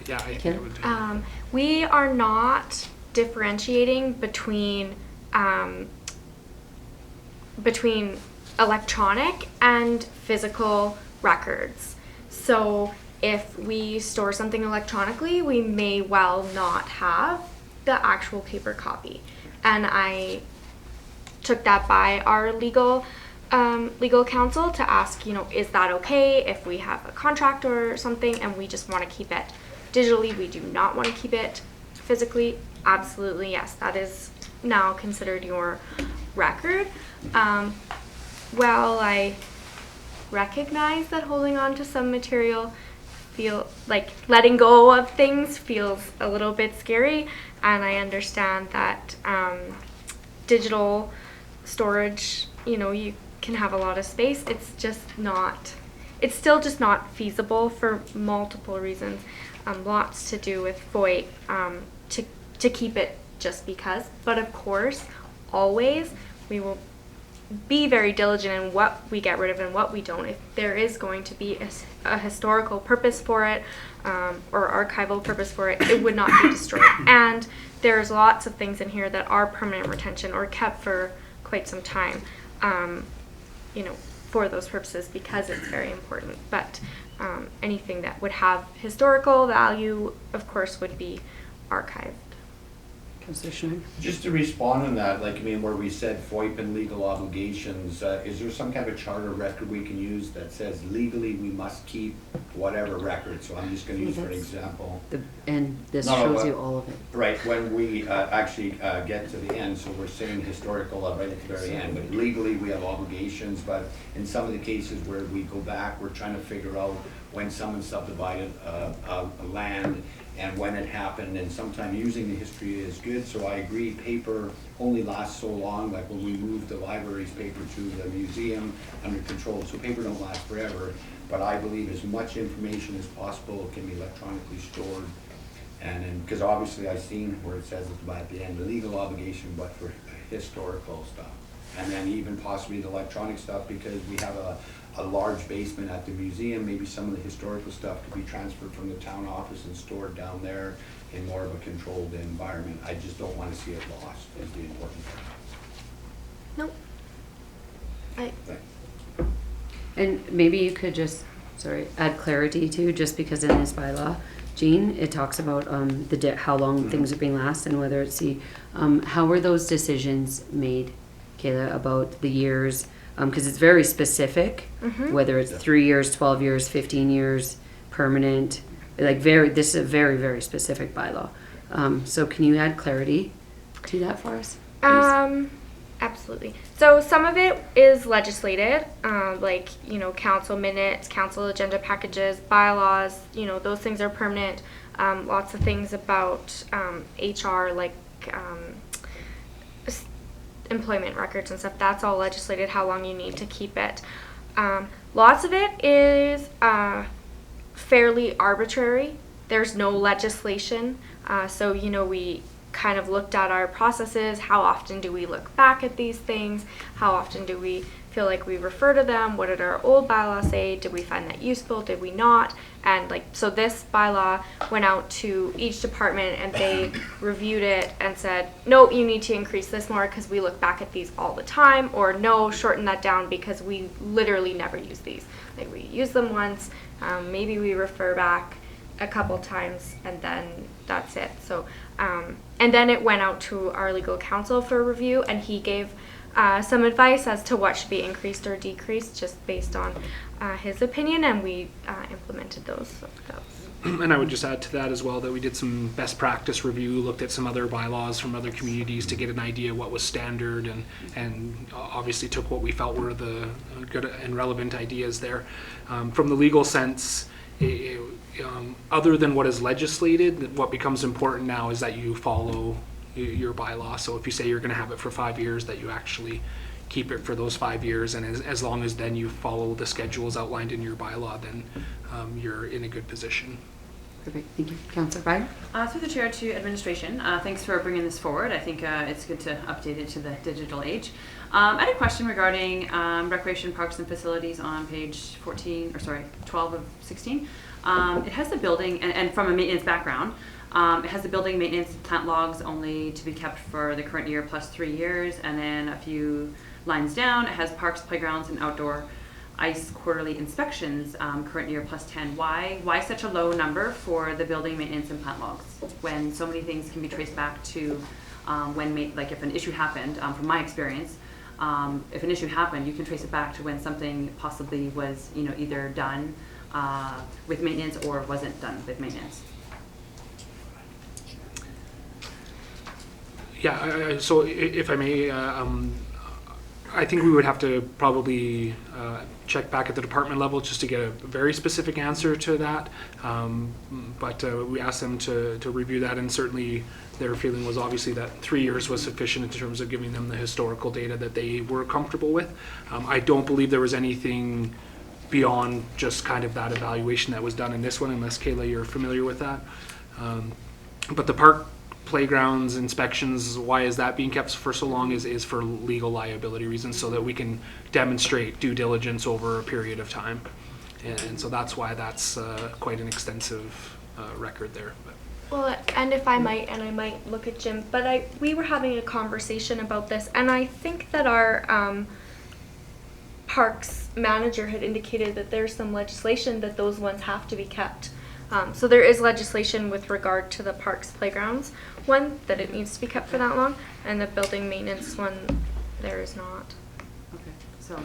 H: Yeah, I think I would.
L: We are not differentiating between electronic and physical records. So if we store something electronically, we may well not have the actual paper copy. And I took that by our legal counsel to ask, is that okay if we have a contract or something and we just want to keep it digitally, we do not want to keep it physically? Absolutely, yes. That is now considered your record. Well, I recognize that holding on to some material feel like letting go of things feels a little bit scary, and I understand that digital storage, you can have a lot of space. It's still just not feasible for multiple reasons. Lots to do with FOIP, to keep it just because, but of course always we will be very diligent in what we get rid of and what we don't. If there is going to be a historical purpose for it, or archival purpose for it, it would not be destroyed. And there's lots of things in here that are permanent retention or kept for quite some time, for those purposes because it's very important. But anything that would have historical value, of course, would be archived.
G: Just to respond on that, where we said FOIP and legal obligations, is there some kind of charter record we can use that says legally we must keep whatever record? So I'm just going to use for an example.
A: And this shows you all of it.
G: Right, when we actually get to the end, so we're saying historical right at the very end, but legally we have obligations, but in some of the cases where we go back, we're trying to figure out when someone subdivided a land and when it happened, and sometimes using the history is good. So I agree, paper only lasts so long, like when we moved the library's paper to the museum under control, so paper don't last forever, but I believe as much information as possible can be electronically stored. And then, because obviously I've seen where it says at the end, the legal obligation, but for historical stuff. And then even possibly the electronic stuff, because we have a large basement at the museum, maybe some of the historical stuff could be transferred from the town office and stored down there in more of a controlled environment. I just don't want to see it lost, is the important part.
L: Nope.
A: And maybe you could just, add clarity too, just because in this bylaw, Jean, it talks about how long things are being last and whether it's how were those decisions made, Kayla, about the years? Because it's very specific, whether it's 3 years, 12 years, 15 years, permanent. This is a very, very specific bylaw. So can you add clarity to that for us, please?
L: Absolutely. So some of it is legislated, council minutes, council agenda packages, bylaws, those things are permanent. Lots of things about HR, employment records and stuff, that's all legislated, how long you need to keep it. Lots of it is fairly arbitrary. There's no legislation. So we kind of looked at our processes. How often do we look back at these things? How often do we feel like we refer to them? What did our old bylaw say? Did we find that useful? Did we not? And like, so this bylaw went out to each department and they reviewed it and said, no, you need to increase this more because we look back at these all the time, or no, shorten that down because we literally never use these. Like, we use them once, maybe we refer back a couple times, and then that's it. So, and then it went out to our legal counsel for review, and he gave some advice as to what should be increased or decreased just based on his opinion, and we implemented those. So that was
H: And I would just add to that as well that we did some best practice review, looked at some other bylaws from other communities to get an idea what was standard, and obviously took what we felt were the good and relevant ideas there. From the legal sense, other than what is legislated, what becomes important now is that you follow your bylaw. So if you say you're going to have it for 5 years, that you actually keep it for those 5 years, and as long as then you follow the schedules outlined in your bylaw, then you're in a good position.
A: Perfect, thank you. Councillor Byer?
J: Through the chair to administration, thanks for bringing this forward. I think it's good to update it to the digital age. I had a question regarding recreation parks and facilities on page 12 of 16. It has the building, and from a maintenance background, it has the building maintenance plant logs only to be kept for the current year plus 3 years, and then a few lines down, it has parks, playgrounds, and outdoor ice quarterly inspections, current year plus 10. Why such a low number for the building maintenance and plant logs when so many things can be traced back to like if an issue happened, from my experience, if an issue happened, you can trace it back to when something possibly was, either done with maintenance or wasn't done with maintenance.
H: Yeah, so if I may, I think we would have to probably check back at the department level just to get a very specific answer to that. But we asked them to review that, and certainly their feeling was obviously that 3 years was sufficient in terms of giving them the historical data that they were comfortable with. I don't believe there was anything beyond just kind of that evaluation that was done in this one, unless Kayla, you're familiar with that. But the park playgrounds inspections, why is that being kept for so long is for legal liability reasons, so that we can demonstrate due diligence over a period of time. And so that's why that's quite an extensive record there.
L: Well, and if I might, and I might look at Jim, but we were having a conversation about this, and I think that our parks manager had indicated that there's some legislation that those ones have to be kept. So there is legislation with regard to the parks playgrounds one, that it needs to be kept for that long, and the building maintenance one, there is not.
J: Okay, so.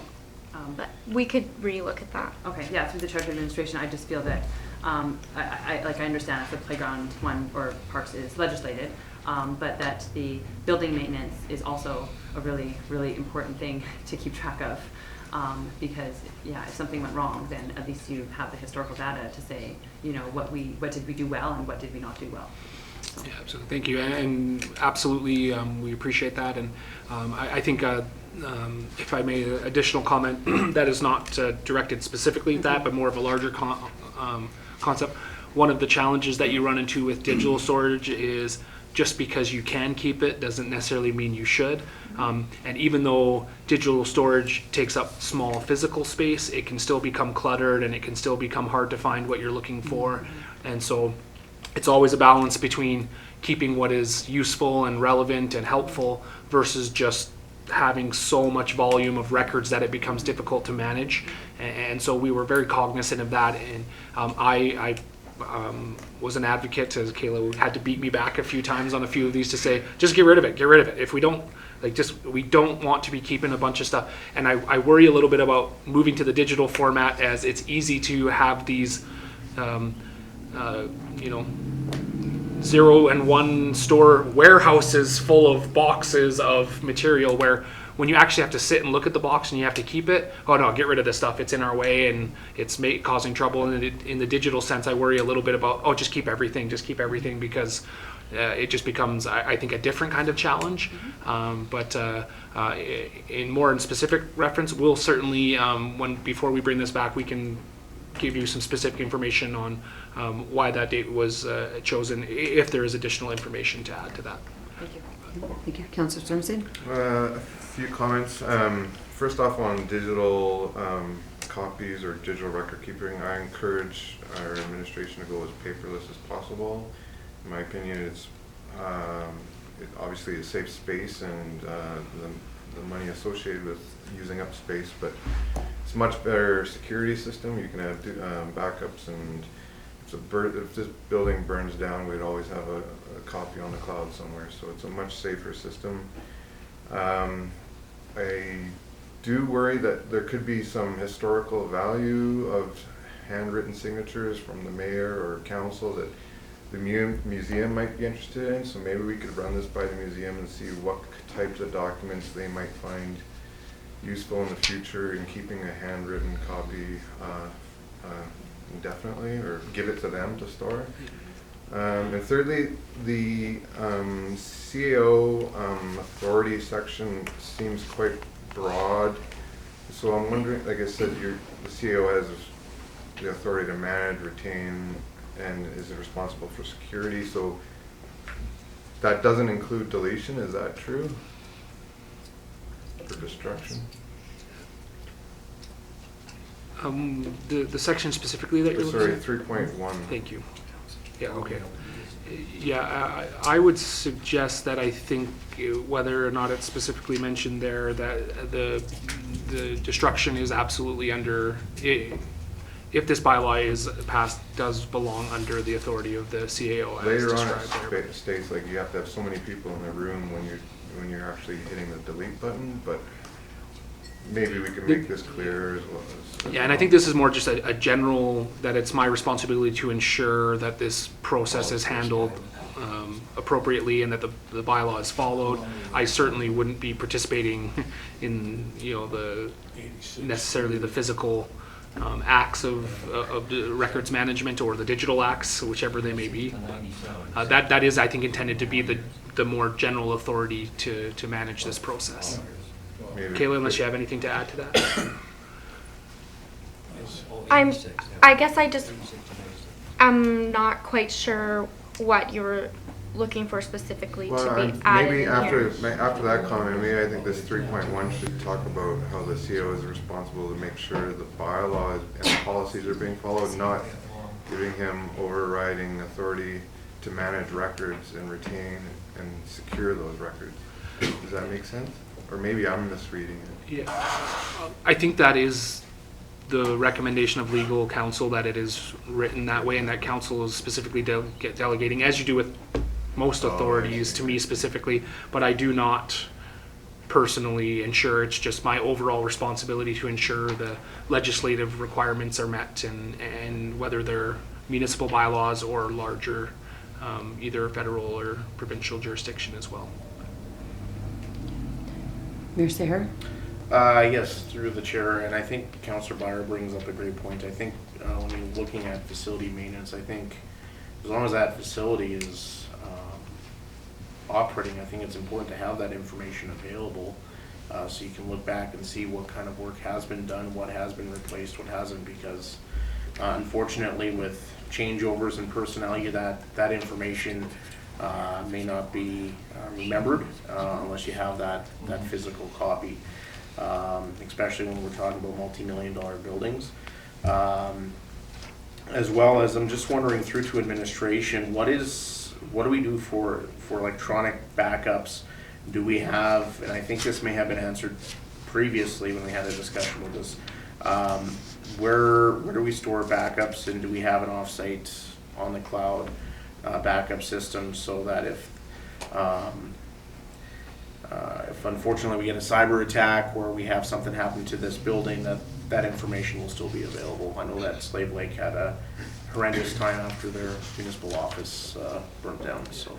L: But we could re-look at that.
J: Okay, yeah, through the charge of administration, I just feel that, I understand if the playground one or parks is legislated, but that the building maintenance is also a really, really important thing to keep track of. Because if something went wrong, then at least you have the historical data to say, what did we do well and what did we not do well. So.
H: Yeah, absolutely. Thank you, and absolutely, we appreciate that. And I think, if I made an additional comment that is not directed specifically at that, but more of a larger concept. One of the challenges that you run into with digital storage is just because you can keep it doesn't necessarily mean you should. And even though digital storage takes up small physical space, it can still become cluttered and it can still become hard to find what you're looking for. And so it's always a balance between keeping what is useful and relevant and helpful versus just having so much volume of records that it becomes difficult to manage. And so we were very cognizant of that. And I was an advocate, as Kayla had to beat me back a few times on a few of these to say, just get rid of it. If we don't, we don't want to be keeping a bunch of stuff. And I worry a little bit about moving to the digital format, as it's easy to have these, 0 and 1 store warehouses full of boxes of material, where when you actually have to sit and look at the box and you have to keep it, oh no, get rid of this stuff, it's in our way and it's causing trouble. And in the digital sense, I worry a little bit about, just keep everything, because it just becomes, I think, a different kind of challenge. But in specific reference, we'll certainly, before we bring this back, we can give you some specific information on why that date was chosen, if there is additional information to add to that.
J: Thank you.
A: Thank you. Councillor Sorensen?
K: A few comments. First off, on digital copies or digital record keeping, I encourage our administration to go as paperless as possible. In my opinion, it obviously it saves space and the money associated with using up space, but it's a much better security system. You can have backups, and if this building burns down, we'd always have a copy on the cloud somewhere, so it's a much safer system. I do worry that there could be some historical value of handwritten signatures from the mayor or council that the museum might be interested in, so maybe we could run this by the museum and see what types of documents they might find useful in the future in keeping a handwritten copy indefinitely, or give it to them to store. And thirdly, the CAO authority section seems quite broad. So I'm wondering, like I said, the CAO has the authority to manage, retain, and is responsible for security. So that doesn't include deletion, is that true? Or destruction?
H: The section specifically that you're
K: Sorry,
H: looking at?
K: 3.1.
H: Thank you. Yeah, okay. Yeah, I would suggest that I think whether or not it's specifically mentioned there, that the destruction is absolutely under, if this bylaw is passed, does belong under the authority of the CAO as
K: Later on,
H: described there.
K: it states like you have to have so many people in the room when you're actually hitting the delete button, but maybe we can make this clear as well.
H: Yeah, and I think this is more just a general, that it's my responsibility to ensure that this process is handled appropriately and that the bylaw is followed. I certainly wouldn't be participating in, necessarily the physical acts of the records management or the digital acts, whichever they may be. That is, I think, intended to be the more general authority to manage this process. Kayla, unless you have anything to add to that?
L: I guess I'm not quite sure what you're looking for specifically to be added
K: Maybe
L: in
K: after
L: here.
K: that comment, maybe I think this 3.1 should talk about how the CO is responsible to make sure the bylaws and the policies are being followed, not giving him overriding authority to manage records and retain and secure those records. Does that make sense? Or maybe I'm misreading it.
H: Yeah, I think that is the recommendation of legal counsel, that it is written that way, and that counsel is specifically delegating, as you do with most authorities, to me specifically, but I do not personally ensure. It's just my overall responsibility to ensure the legislative requirements are met, and whether they're municipal bylaws or larger, either federal or provincial jurisdiction as well.
A: Mayor Saher?
C: Yes, through the chair, and I think Councillor Byer brings up a great point. I think when you're looking at facility maintenance, I think as long as that facility is operating, I think it's important to have that information available, so you can look back and see what kind of work has been done, what has been replaced, what hasn't, because unfortunately with changeovers in personnel, that information may not be remembered unless you have that physical copy, especially when we're talking about multi-million-dollar buildings. As well as, I'm just wondering through to administration, what do we do for electronic backups? Do we have, and I think this may have been answered previously when we had a discussion with this, where do we store backups, and do we have an offsite on the cloud backup system, so that if unfortunately we get a cyber attack or we have something happen to this building, that information will still be available? I know that Slave Lake had a horrendous time after their municipal office burnt down. So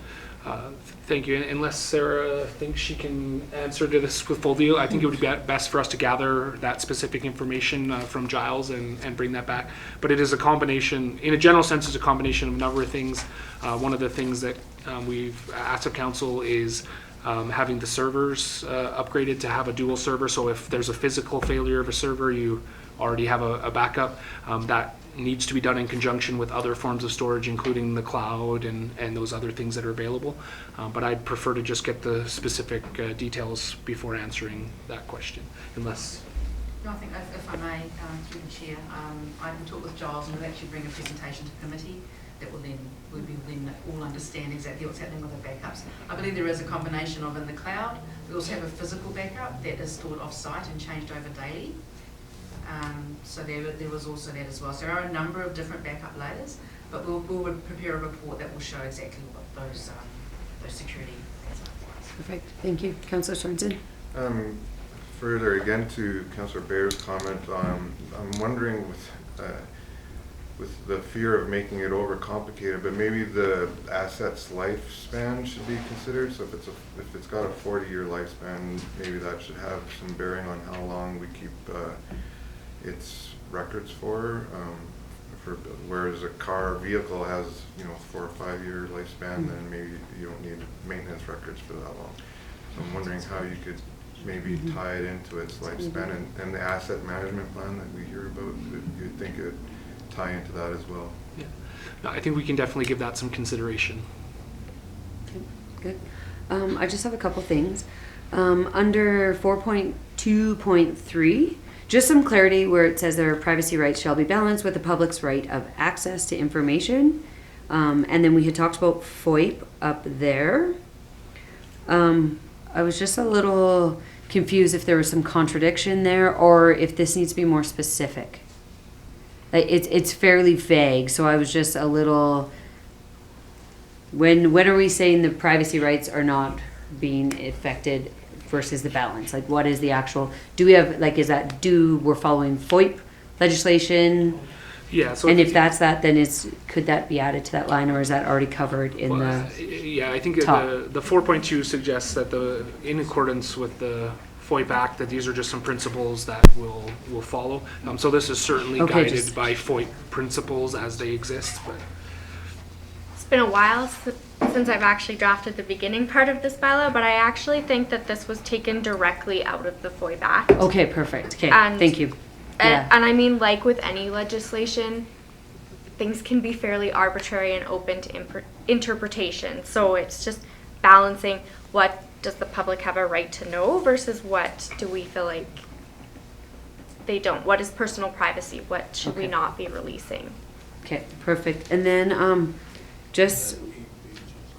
H: thank you. Unless Sarah thinks she can answer to this with full deal, I think it would be best for us to gather that specific information from Giles and bring that back. But it is a combination, in a general sense, it's a combination of a number of things. One of the things that we've asked of council is having the servers upgraded to have a dual server, so if there's a physical failure of a server, you already have a backup. That needs to be done in conjunction with other forms of storage, including the cloud and those other things that are available. But I'd prefer to just get the specific details before answering that question, unless.
M: No, I think if I may, through the chair, I can talk with Giles and we'll actually bring a presentation to committee that will then, we will then all understand exactly what's happening with the backups. I believe there is a combination of in the cloud. We also have a physical backup that is stored off-site and changed over daily. So there was also that as well. So there are a number of different backup layers, but we'll prepare a report that will show exactly what those security.
A: Perfect. Thank you. Councillor Sorensen.
K: Further again to Councillor Baer's comment, I'm wondering with the fear of making it overcomplicated, but maybe the asset's lifespan should be considered. So if it's got a 40-year lifespan, maybe that should have some bearing on how long we keep its records for. Whereas a vehicle has 4 or 5 year lifespan, then maybe you don't need maintenance records for that long. So I'm wondering how you could maybe tie it into its lifespan and the asset management plan that we hear about. You'd think it would tie into that as well.
H: Yeah, no, I think we can definitely give that some consideration.
A: Okay, good. I just have a couple things. Under 4.2.3, just some clarity where it says their privacy rights shall be balanced with the public's right of access to information. And then we had talked about FOIP up there. I was just a little confused if there was some contradiction there or if this needs to be more specific. Like it's fairly vague, so I was just a little. When are we saying the privacy rights are not being affected versus the balance? Like, what is the actual? Do we have we're following FOIP legislation?
H: Yeah. So
A: and if that's that, then could that be added to that line, or is that already covered in the?
H: Yeah, I think the 4.2 suggests that in accordance with the FOIP Act, that these are just some principles that will follow. So this is certainly guided by FOIP principles as they exist. But
L: it's been a while since I've actually drafted the beginning part of this bylaw, but I actually think that this was taken directly out of the FOIP Act.
A: Okay, perfect. Okay, thank you.
L: And I mean, like with any legislation, things can be fairly arbitrary and open to interpretation. So it's just balancing what does the public have a right to know versus what do we feel like they don't. What is personal privacy? What should we not be releasing?
A: Okay, perfect. And then just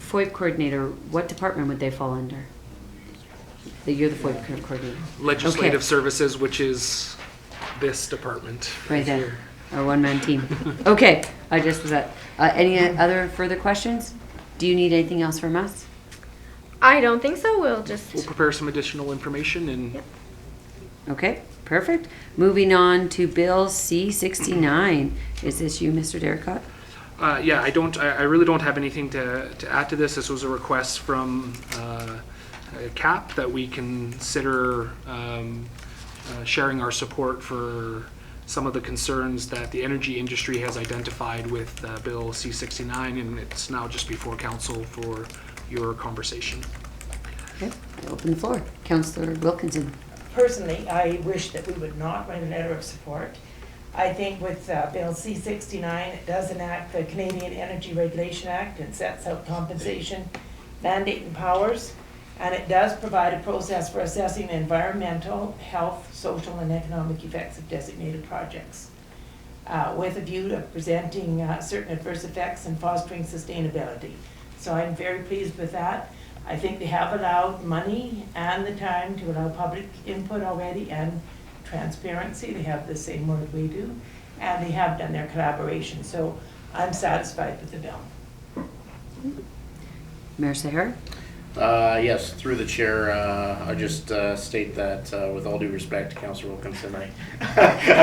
A: FOIP coordinator, what department would they fall under? You're the FOIP coordinator.
H: Legislative Services, which is this department.
A: Right there, our one-man team. Okay, I just was at. Any other further questions? Do you need anything else from us?
L: I don't think so. We'll
H: prepare some additional information and.
L: Yep.
A: Okay, perfect. Moving on to Bill C-69. Is this you, Mr. Derricott?
H: Yeah, I really don't have anything to add to this. This was a request from CAP that we consider sharing our support for some of the concerns that the energy industry has identified with Bill C-69, and it's now just before council for your conversation.
A: Okay, I open the floor. Councillor Wilkinson.
I: Personally, I wish that we would not write a letter of support. I think with Bill C-69, it does enact the Canadian Energy Regulation Act and sets out compensation, mandate and powers, and it does provide a process for assessing the environmental, health, social, and economic effects of designated projects, with a view to presenting certain adverse effects and fostering sustainability. So I'm very pleased with that. I think they have allowed money and the time to allow public input already and transparency. They have the same word we do, and they have done their collaboration. So I'm satisfied with the bill.
A: Mayor Sahara?
C: Yes, through the chair, I just state that with all due respect to Councillor Wilkinson, I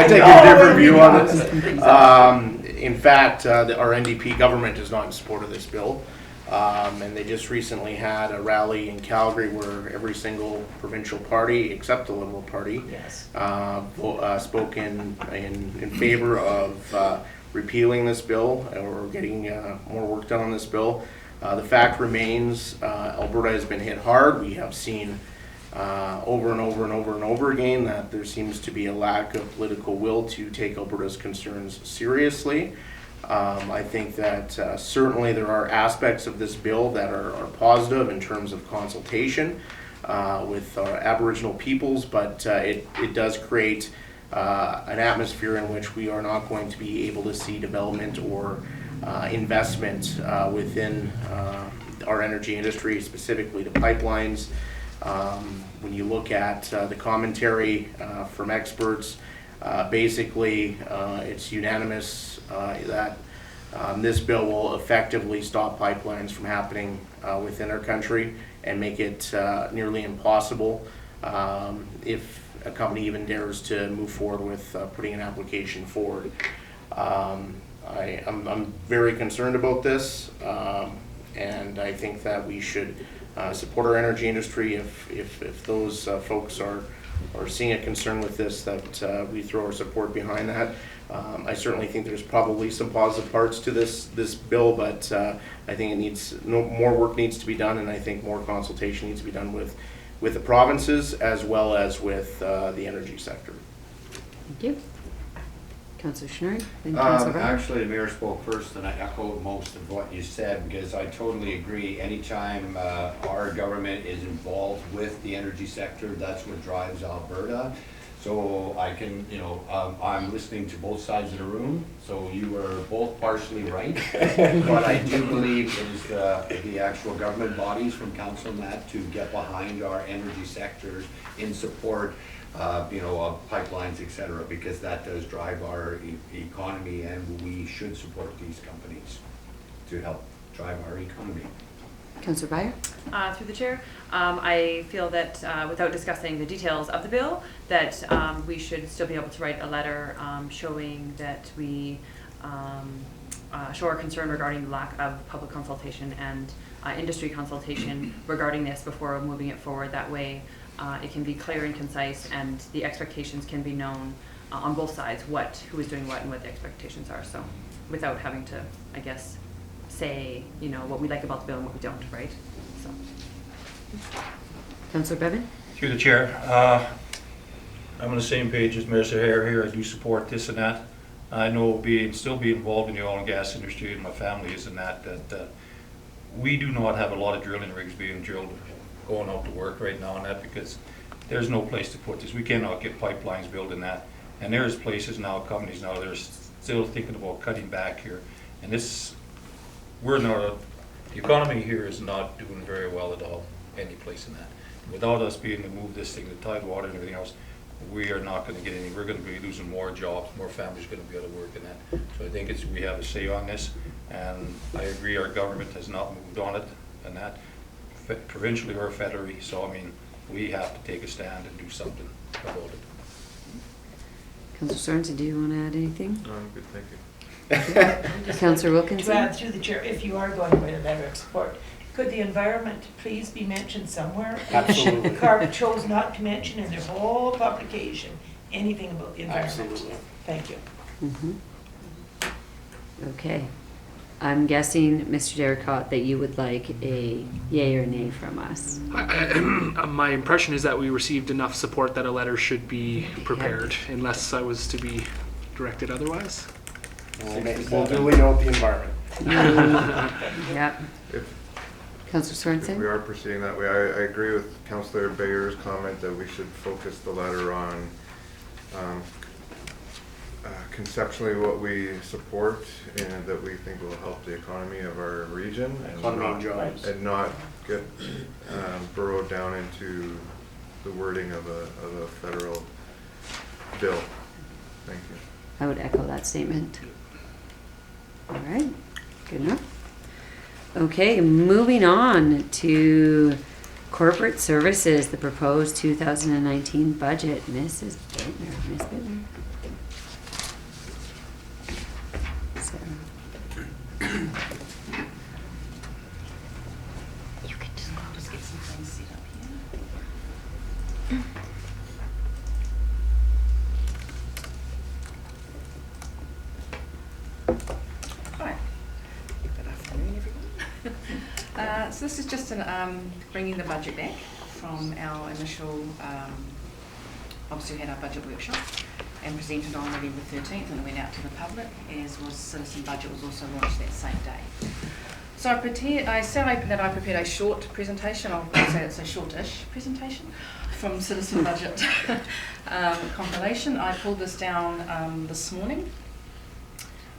C: take a different view on this. In fact, our NDP government is not in support of this bill. And they just recently had a rally in Calgary where every single provincial party, except the Liberal Party, spoke in favor of repealing this bill or getting more work done on this bill. The fact remains, Alberta has been hit hard. We have seen over and over and over and over again that there seems to be a lack of political will to take Alberta's concerns seriously. I think that certainly there are aspects of this bill that are positive in terms of consultation with Aboriginal peoples, but it does create an atmosphere in which we are not going to be able to see development or investment within our energy industry, specifically the pipelines. When you look at the commentary from experts, basically it's unanimous that this bill will effectively stop pipelines from happening within our country and make it nearly impossible if a company even dares to move forward with putting an application forward. I'm very concerned about this, and I think that we should support our energy industry if those folks are seeing a concern with this, that we throw our support behind that. I certainly think there's probably some positive parts to this bill, but I think it needs more work needs to be done, and I think more consultation needs to be done with the provinces as well as with the energy sector.
A: Thank you. Councillor Schnurr, then Councillor Brown.
G: Actually, the mayor spoke first, and I echoed most of what you said, because I totally agree. Anytime our government is involved with the energy sector, that's what drives Alberta. So I can, I'm listening to both sides of the room, so you were both partially right. But I do believe it is the actual government bodies from council and that to get behind our energy sectors in support of pipelines, et cetera, because that does drive our economy, and we should support these companies to help drive our economy.
A: Councillor Beyer.
J: Through the chair, I feel that without discussing the details of the bill, that we should still be able to write a letter showing that we show our concern regarding the lack of public consultation and industry consultation regarding this before moving it forward. That way it can be clear and concise, and the expectations can be known on both sides, who is doing what and what the expectations are. So without having to, I guess, say, what we like about the bill and what we don't, right? So.
A: Councillor Bevan.
F: Through the chair, I'm on the same page as Mayor Sahar here. I do support this and that. I know still be involved in the oil and gas industry, and my family is in that we do not have a lot of drilling rigs being drilled, going out to work right now on that, because there's no place to put this. We cannot get pipelines built in that. And there's places now, companies now, they're still thinking about cutting back here. And this, the economy here is not doing very well at all, any place in that. Without us being to move this thing to Tidewater and everything else, we are not going to get any. We're going to be losing more jobs, more families are going to be out of work in that. So I think we have a say on this, and I agree our government has not moved on it and that, provincially or federally. So I mean, we have to take a stand and do something about it.
A: Councillor Sorensen, do you want to add anything?
K: No, I'm good, thank you.
A: Councillor Wilkinson.
I: To add through the chair, if you are going to write a letter of support, could the environment please be mentioned somewhere?
C: Absolutely.
I: CARB chose not to mention in their whole publication anything about the environment.
C: Absolutely.
I: Thank you.
A: Okay. I'm guessing, Mr. Derricott, that you would like a yay or nay from us.
H: My impression is that we received enough support that a letter should be prepared, unless I was to be directed otherwise.
C: We'll duly note the environment.
A: Yep. Councillor
K: If we
A: Sorensen.
K: are proceeding that way, I agree with Councillor Bayer's comment that we should focus the letter on conceptually what we support and that we think will help the economy of our region, and not get burrowed down into the wording of a federal bill. Thank you.
A: I would echo that statement. All right, good enough. Okay, moving on to corporate services, the proposed 2019 budget. Mrs. Bittner, Ms. Bittner.
M: You could just get some things set up here. Hi. Good afternoon, everyone. So this is just bringing the budget back from our initial, obviously we had our budget workshop and presented on November 13th and it went out to the public, as was Citizen Budget was also launched that same day. So I said that I prepared a short presentation, I'll say it's a shortish presentation from Citizen Budget compilation. I pulled this down this morning.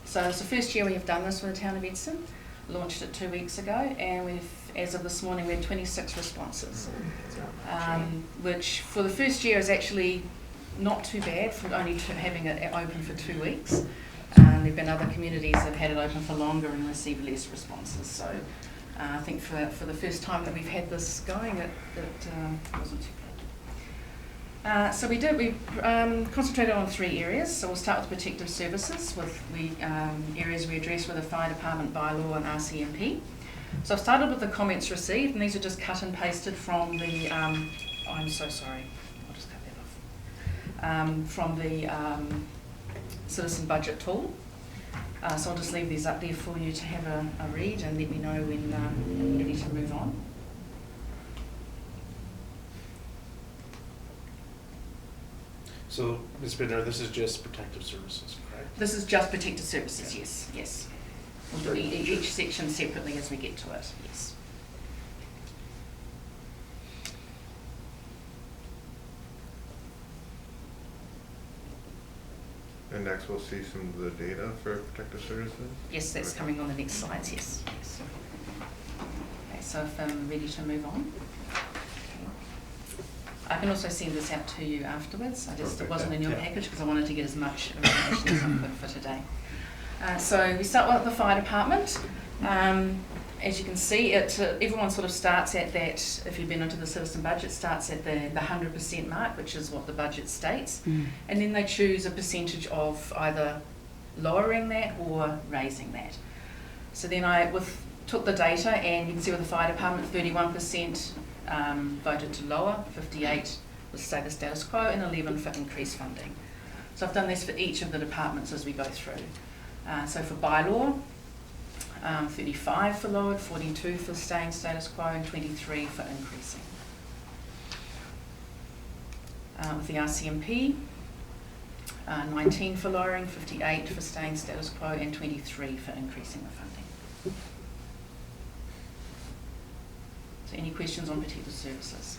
M: So it's the first year we have done this for the town of Edson. Launched it 2 weeks ago, and as of this morning, we had 26 responses, which for the first year is actually not too bad for only having it open for 2 weeks. There've been other communities that have had it open for longer and received less responses. So I think for the first time that we've had this going, it wasn't too bad. So we concentrated on 3 areas. So we'll start with protective services, with areas we address with the fire department bylaw and RCMP. So I've started with the comments received, and these are just cut and pasted from the, I'm so sorry, I'll just cut that off, from the Citizen Budget tool. So I'll just leave these up there for you to have a read and let me know when you're ready to move on.
C: So, Ms. Bittner, this is just protective services, correct?
M: This is just protective services, yes. We'll do each section separately as we get to it, yes.
K: And next we'll see some of the data for protective services?
M: Yes, that's coming on the next slides, yes. Okay, so if I'm ready to move on. I can also send this out to you afterwards. It wasn't in your package because I wanted to get as much information as I could for today. So we start with the fire department. As you can see, everyone sort of starts at that, if you've been into the citizen budget, starts at the 100% mark, which is what the budget states. And then they choose a percentage of either lowering that or raising that. So then I took the data, and you can see with the fire department, 31% voted to lower, 58 was stay the status quo, and 11 for increased funding. So I've done this for each of the departments as we go through. So for bylaw, 35 for lowered, 42 for staying status quo, and 23 for increasing. With the RCMP, 19 for lowering, 58 for staying status quo, and 23 for increasing the funding. So any questions on protective services?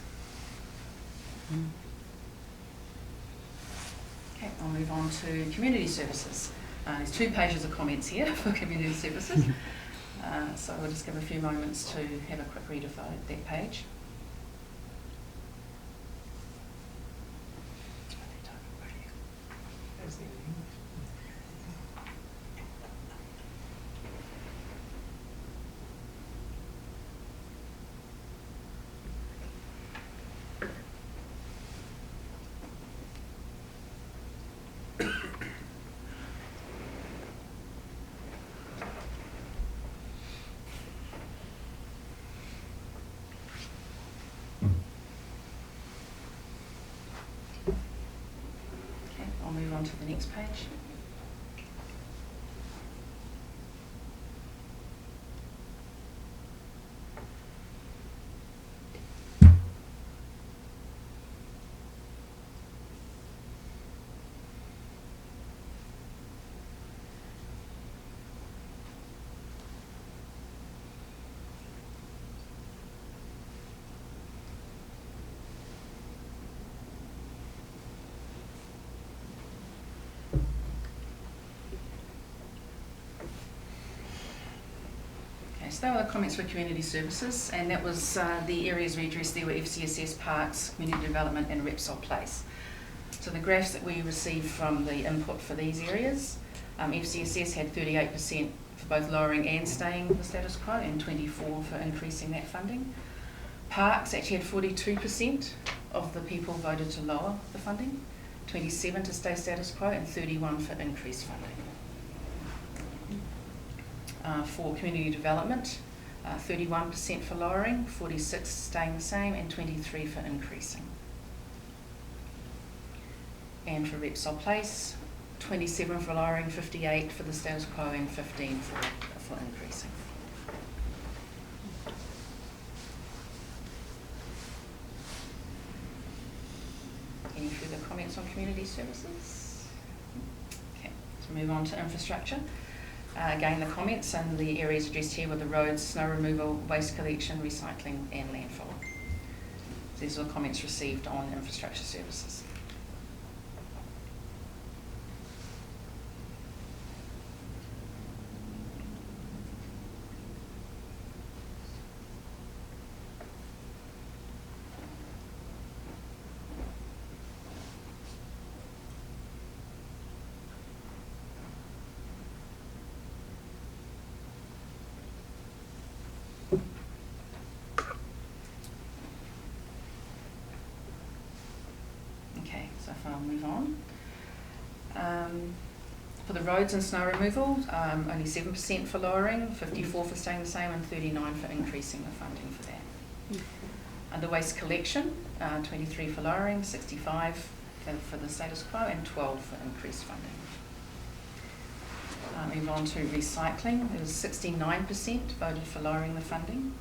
M: Okay, I'll move on to community services. There's 2 pages of comments here for community services. So we'll just give a few moments to have a quick read of that page. I'll move on to the next page. So that were the comments for community services, and that was the areas we addressed there were FCSS, parks, community development, and Repsol Place. So the graphs that we received from the input for these areas, FCSS had 38% for both lowering and staying the status quo, and 24% for increasing that funding. Parks actually had 42% of the people voted to lower the funding, 27% to stay status quo, and 31% for increased funding. For community development, 31% for lowering, 46% staying the same, and 23% for increasing. And for Repsol Place, 27% for lowering, 58% for the status quo, and 15% for increasing. comments on community services? Okay, so move on to infrastructure. Again, the comments and the areas addressed here were the roads, snow removal, waste collection, recycling and landfill. These are the comments received on infrastructure services. Okay, so if I'll move on. For the roads and snow removal, only 7% for lowering, 54 for staying the same, and 39 for increasing the funding for that. Under waste collection, 23 for lowering, 65 for the status quo, and 12 for increased funding. Move on to recycling. There was 69% voted for lowering the funding,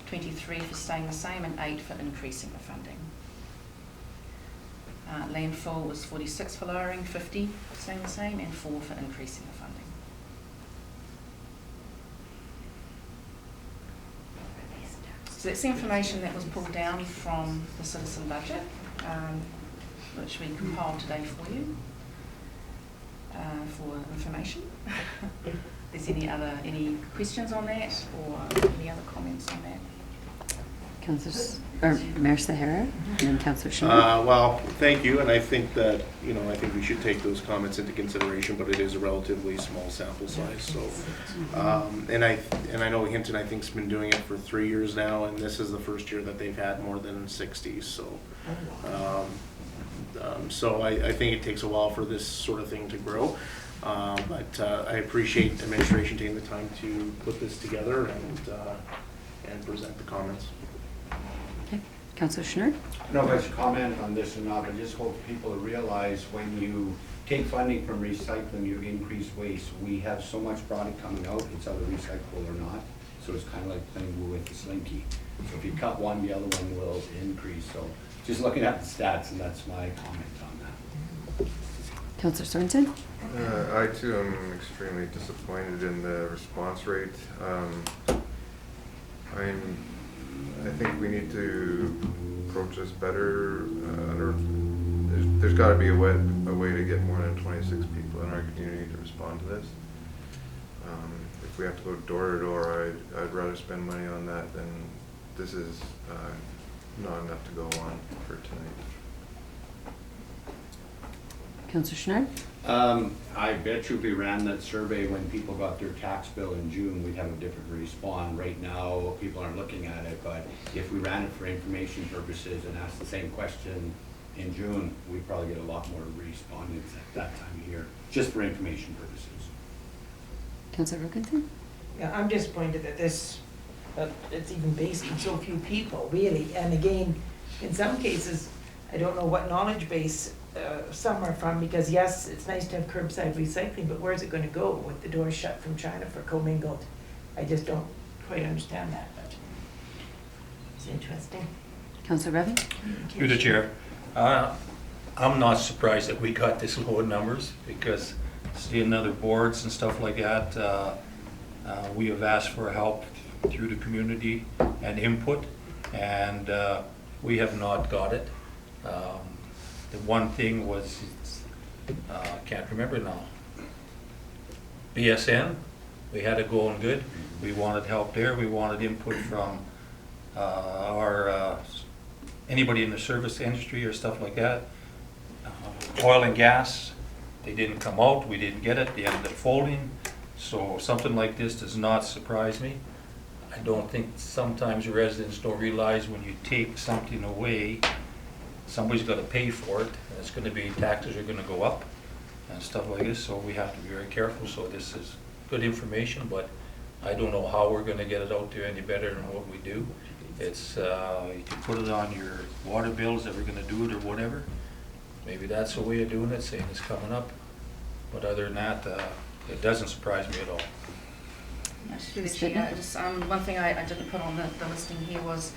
M: 23 for staying the same, and 8 for increasing the funding. Landfill was 46 for lowering, 50 for staying the same, and 4 for increasing the funding. So that's the information that was pulled down from the citizen budget, which we compiled today for you for information. Is there any questions on that, or any other comments on that?
A: Mayor Sahara, and then Councillor Schmidt.
C: Well, thank you, and I think that, I think we should take those comments into consideration, but it is a relatively small sample size, so. And I know Hinton, I think, has been doing it for 3 years now, and this is the first year that they've had more than 60, so. So I think it takes a while for this sort of thing to grow. But I appreciate the administration taking the time to put this together and present the comments.
A: Councillor Schnurr?
G: I don't know if I should comment on this or not, but I just hope people realize when you take funding from recycling, you increase waste. We have so much product coming out, it's either recyclable or not. So it's kind of like playing with the slinky. So if you cut one, the other one will increase. So just looking at the stats, and that's my comment on that.
A: Councillor Sorensen?
K: I too am extremely disappointed in the response rate. I think we need to approach this better. There's got to be a way to get more than 26 people in our community to respond to this. If we have to go door to door, I'd rather spend money on that than this is not enough to go on for tonight.
A: Councillor Schnurr?
G: I bet you if we ran that survey when people got their tax bill in June, we'd have a different response. Right now, people aren't looking at it, but if we ran it for information purposes and asked the same question in June, we'd probably get a lot more respondents at that time of year, just for information purposes.
A: Councillor Wilkinson?
I: Yeah, I'm disappointed that it's even based on so few people, really. And again, in some cases, I don't know what knowledge base some are from, because yes, it's nice to have curbside recycling, but where's it going to go with the doors shut from China for commingled? I just don't quite understand that, but it's interesting.
A: Councillor Revy?
F: Through the chair. I'm not surprised that we got this low in numbers, because seeing other boards and stuff like that, we have asked for help through the community and input, and we have not got it. The one thing was, I can't remember now, BSN, we had it going good. We wanted help there. We wanted input from anybody in the service industry or stuff like that. Oil and gas, they didn't come out. We didn't get it. They ended up folding. So something like this does not surprise me. I don't think sometimes residents don't realize when you take something away, somebody's got to pay for it, and it's going to be, taxes are going to go up and stuff like this, so we have to be very careful. So this is good information, but I don't know how we're going to get it out there any better than what we do. It's, you can put it on your water bills that we're going to do it or whatever. Maybe that's a way of doing it, saying it's coming up. But other than that, it doesn't surprise me at all.
M: Through the chair, just one thing I didn't put on the listing here was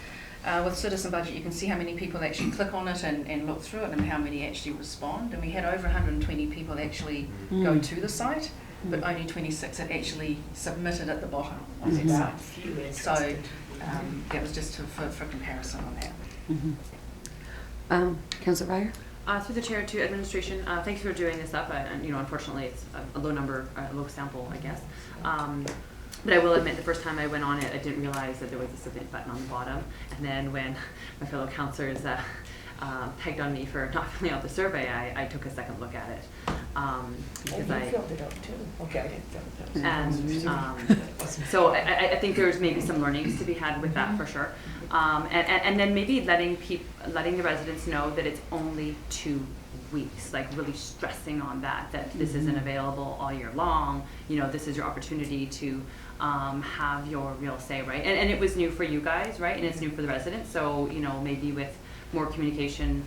M: with Citizen Budget, you can see how many people actually click on it and look through it and how many actually respond. And we had over 120 people actually go to the site, but only 26 had actually submitted at the bottom of the site. So that was just for comparison on that.
A: Councillor Breyer?
J: Through the chair to administration, thanks for doing this up. And unfortunately, it's a low number, a low sample, I guess. But I will admit, the first time I went on it, I didn't realize that there was a submit button on the bottom. And then when my fellow councillors pegged on me for not filling out the survey, I took a second look at it. Because
I: I filled it out too. Okay, I didn't fill it out.
J: And so I think there's maybe some learnings to be had with that for sure. And then maybe letting the residents know that it's only 2 weeks, like really stressing on that this isn't available all year long. This is your opportunity to have your real say, right? And it was new for you guys, right? And it's new for the residents. So, maybe with more communication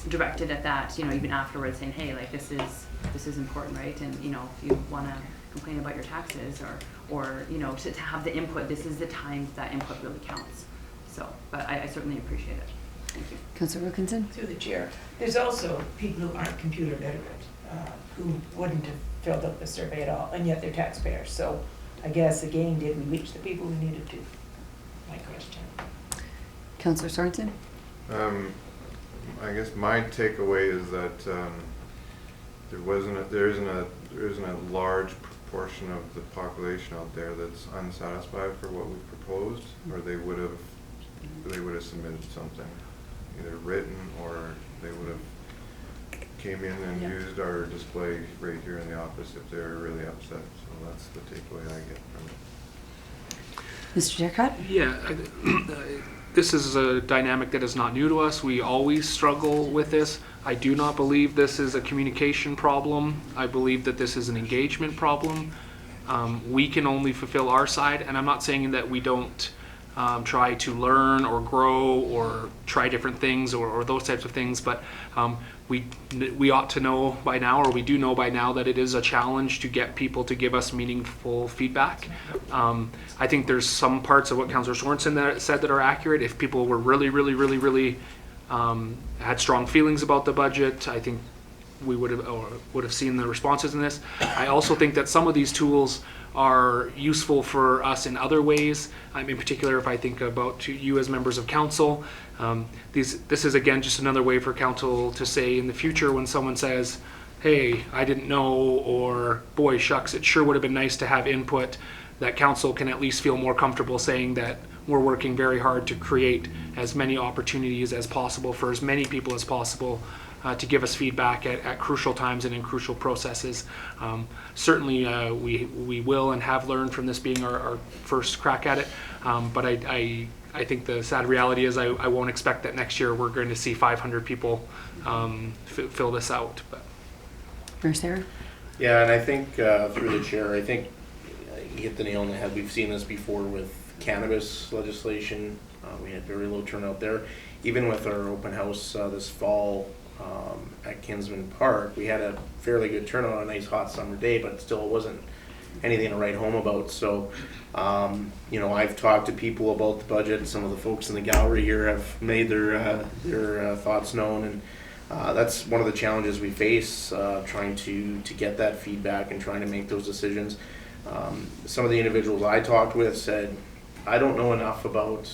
J: directed at that, even afterwards saying, hey, like this is important, right? And, if you want to complain about your taxes or to have the input, this is the time that input really counts. So, but I certainly appreciate it. Thank you.
A: Councillor Wilkinson?
I: Through the chair, there's also people who aren't computer literate, who wouldn't have filled out the survey at all, and yet they're taxpayers. So I guess, again, did we reach the people we needed to? My question.
A: Councillor Sorensen?
K: I guess my takeaway is that there isn't a large proportion of the population out there that's unsatisfied for what we've proposed, or they would have submitted something, either written or they would have came in and used our display right here in the office if they're really upset. So that's the takeaway I get from it.
A: Mr. Jacott?
H: Yeah, this is a dynamic that is not new to us. We always struggle with this. I do not believe this is a communication problem. I believe that this is an engagement problem. We can only fulfill our side, and I'm not saying that we don't try to learn or grow or try different things or those types of things, but we ought to know by now, or we do know by now, that it is a challenge to get people to give us meaningful feedback. I think there's some parts of what Councillor Sorensen said that are accurate. If people were really had strong feelings about the budget, I think we would have seen the responses in this. I also think that some of these tools are useful for us in other ways. In particular, if I think about you as members of council, this is again just another way for council to say in the future when someone says, hey, I didn't know, or boy, shucks, it sure would have been nice to have input, that council can at least feel more comfortable saying that we're working very hard to create as many opportunities as possible for as many people as possible to give us feedback at crucial times and in crucial processes. Certainly we will and have learned from this being our first crack at it, but I think the sad reality is I won't expect that next year we're going to see 500 people fill this out. But.
A: Mayor Sarah?
C: Yeah, and I think through the chair, I think you hit the nail on the head. We've seen this before with cannabis legislation. We had very low turnout there. Even with our open house this fall at Kinsman Park, we had a fairly good turnout on a nice hot summer day, but still it wasn't anything to write home about. So, I've talked to people about the budget. Some of the folks in the gallery here have made their thoughts known, and that's one of the challenges we face, trying to get that feedback and trying to make those decisions. Some of the individuals I talked with said, I don't know enough about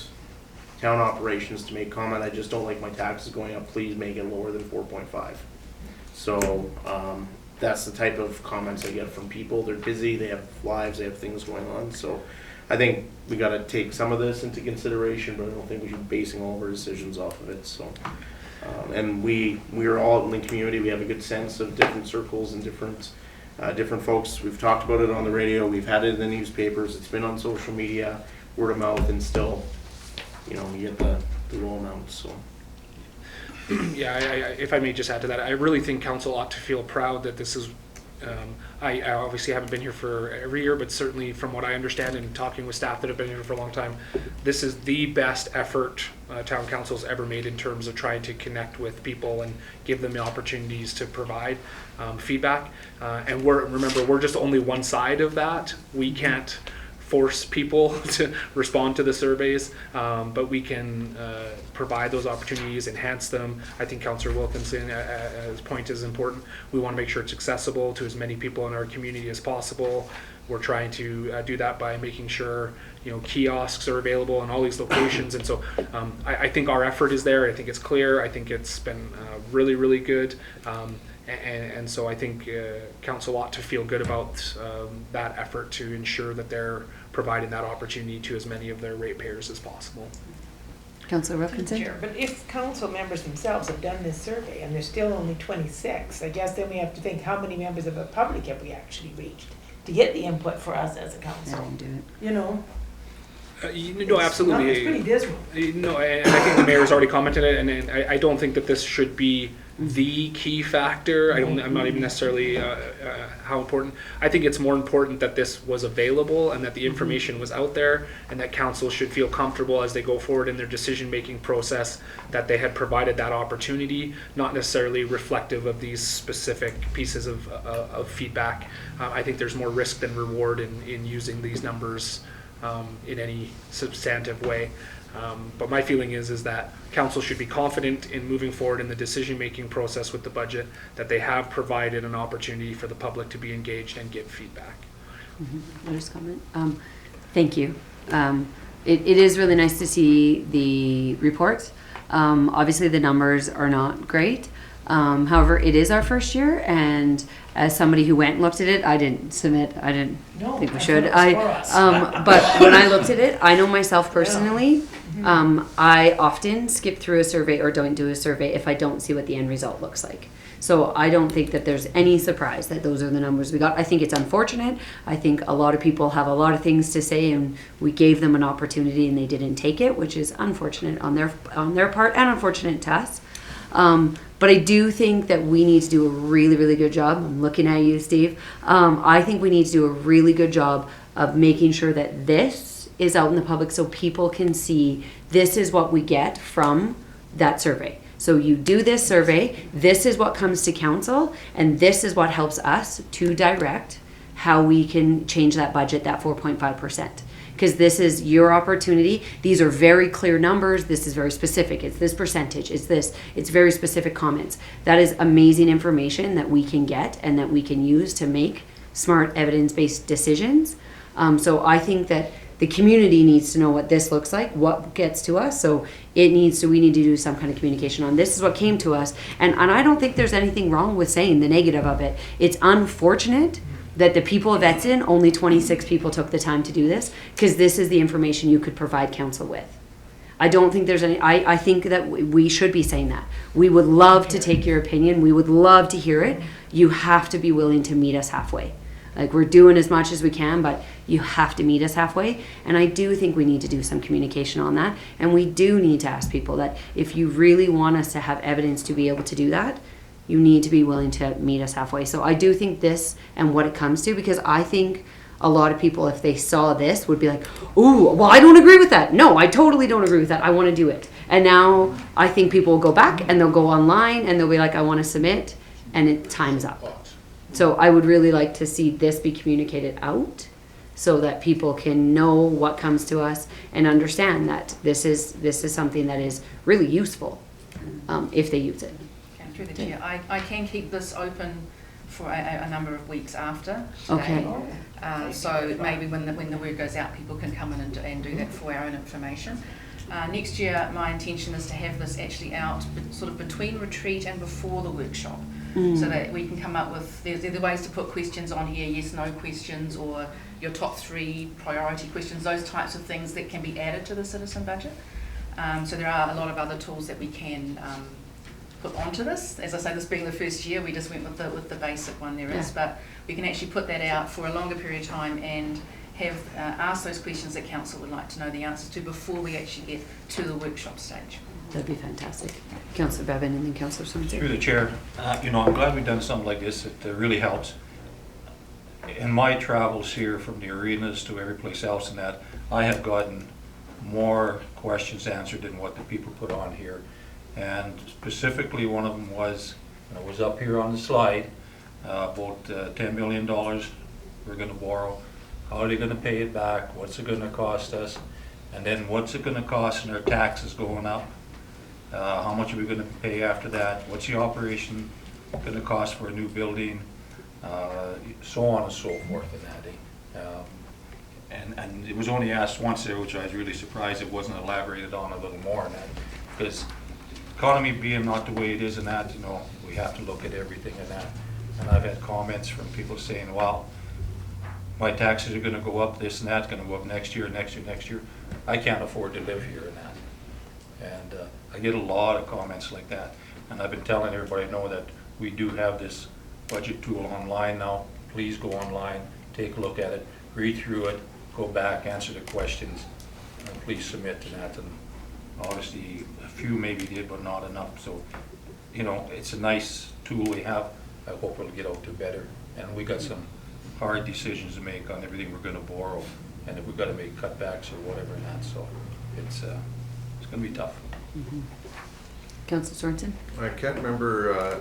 C: town operations to make comment. I just don't like my taxes going up. Please make it lower than 4.5. So that's the type of comments I get from people. They're busy, they have lives, they have things going on. So I think we got to take some of this into consideration, but I don't think we should be basing all of our decisions off of it. So, and we are all in the community. We have a good sense of different circles and different folks. We've talked about it on the radio. We've had it in the newspapers. It's been on social media, word of mouth, and still, you get the low amounts. So.
H: Yeah, if I may just add to that, I really think council ought to feel proud that this is, I obviously haven't been here for every year, but certainly from what I understand and talking with staff that have been here for a long time, this is the best effort town council's ever made in terms of trying to connect with people and give them the opportunities to provide feedback. And we're just only one side of that. We can't force people to respond to the surveys, but we can provide those opportunities, enhance them. I think Councillor Wilkinson's point is important. We want to make sure it's accessible to as many people in our community as possible. We're trying to do that by making sure kiosks are available in all these locations, and so I think our effort is there. I think it's clear. I think it's been really, really good. And so I think council ought to feel good about that effort to ensure that they're providing that opportunity to as many of their ratepayers as possible.
A: Councillor Wilkinson?
I: Chair, but if council members themselves have done this survey and there's still only 26, I guess then we have to think how many members of the public have we actually reached to get the input for us as a
A: I
I: council?
A: didn't do it.
I: You know?
H: No, absolutely.
I: It's pretty dismal.
H: No, and I think the mayor's already commented it, and I don't think that this should be the key factor. I'm not even necessarily how important. I think it's more important that this was available and that the information was out there, and that council should feel comfortable as they go forward in their decision-making process that they had provided that opportunity, not necessarily reflective of these specific pieces of feedback. I think there's more risk than reward in using these numbers in any substantive way. But my feeling is that council should be confident in moving forward in the decision-making process with the budget, that they have provided an opportunity for the public to be engaged and give feedback.
A: Others comment? Thank you. It is really nice to see the reports. Obviously the numbers are not great. However, it is our first year, and as somebody who went and looked at it, I didn't submit. I didn't think we should. But when I looked at it, I know myself personally. I often skip through a survey or don't do a survey if I don't see what the end result looks like. So I don't think that there's any surprise that those are the numbers we got. I think it's unfortunate. I think a lot of people have a lot of things to say, and we gave them an opportunity and they didn't take it, which is unfortunate on their part and unfortunate to us. But I do think that we need to do a really, really good job. I'm looking at you, Steve. I think we need to do a really good job of making sure that this is out in the public so people can see this is what we get from that survey. So you do this survey, this is what comes to council, and this is what helps us to direct how we can change that budget, that 4.5%. Because this is your opportunity. These are very clear numbers. This is very specific. It's this percentage. It's very specific comments. That is amazing information that we can get and that we can use to make smart evidence-based decisions. So I think that the community needs to know what this looks like, what gets to us. So we need to do some kind of communication on this is what came to us. And I don't think there's anything wrong with saying the negative of it. It's unfortunate that the people of Edson, only 26 people took the time to do this, because this is the information you could provide council with. I don't think there's any, I think that we should be saying that. We would love to take your opinion. We would love to hear it. You have to be willing to meet us halfway. Like, we're doing as much as we can, but you have to meet us halfway. And I do think we need to do some communication on that. And we do need to ask people that if you really want us to have evidence to be able to do that, you need to be willing to meet us halfway. So I do think this and what it comes to, because I think a lot of people, if they saw this, would be like, ooh, well, I don't agree with that. No, I totally don't agree with that. I want to do it. And now I think people will go back and they'll go online and they'll be like, I want to submit, and time's up. So I would really like to see this be communicated out so that people can know what comes to us and understand that this is something that is really useful if they use it.
M: Through the chair, I can keep this open for a number of weeks after today.
A: Okay.
M: So maybe when the word goes out, people can come in and do that for our own information. Next year, my intention is to have this actually out sort of between retreat and before the workshop, so that we can come up with, there's the ways to put questions on here, yes, no questions, or your top 3 priority questions, those types of things that can be added to the citizen budget. So there are a lot of other tools that we can put onto this. As I say, this being the first year, we just went with the basic one there is, but we can actually put that out for a longer period of time and have asked those questions that council would like to know the answers to before we actually get to the workshop stage.
A: That'd be fantastic. Councillor Bevan and then Councillor Swansea.
F: Through the chair, I'm glad we've done something like this. It really helps. In my travels here from the arenas to every place else and that, I have gotten more questions answered than what the people put on here. And specifically one of them was, and it was up here on the slide, about $10 million we're going to borrow. how are they gonna pay it back, what's it gonna cost us, and then what's it gonna cost and our taxes going up? How much are we gonna pay after that? What's the operation gonna cost for a new building? So on and so forth and that. And it was only asked once there, which I was really surprised it wasn't elaborated on a little more on that. Because economy being not the way it is and that, we have to look at everything and that. And I've had comments from people saying, well, my taxes are gonna go up, this and that's gonna go up next year. I can't afford to live here and that. And I get a lot of comments like that. And I've been telling everybody I know that we do have this budget tool online now. Please go online, take a look at it, read through it, go back, answer the questions, and please submit to that. And obviously, a few maybe did, but not enough. So, it's a nice tool we have. I hope it'll get out to better. And we got some hard decisions to make on everything we're gonna borrow, and if we've gotta make cutbacks or whatever and that. So it's gonna be tough.
A: Councillor Sorensen?
K: I can't remember,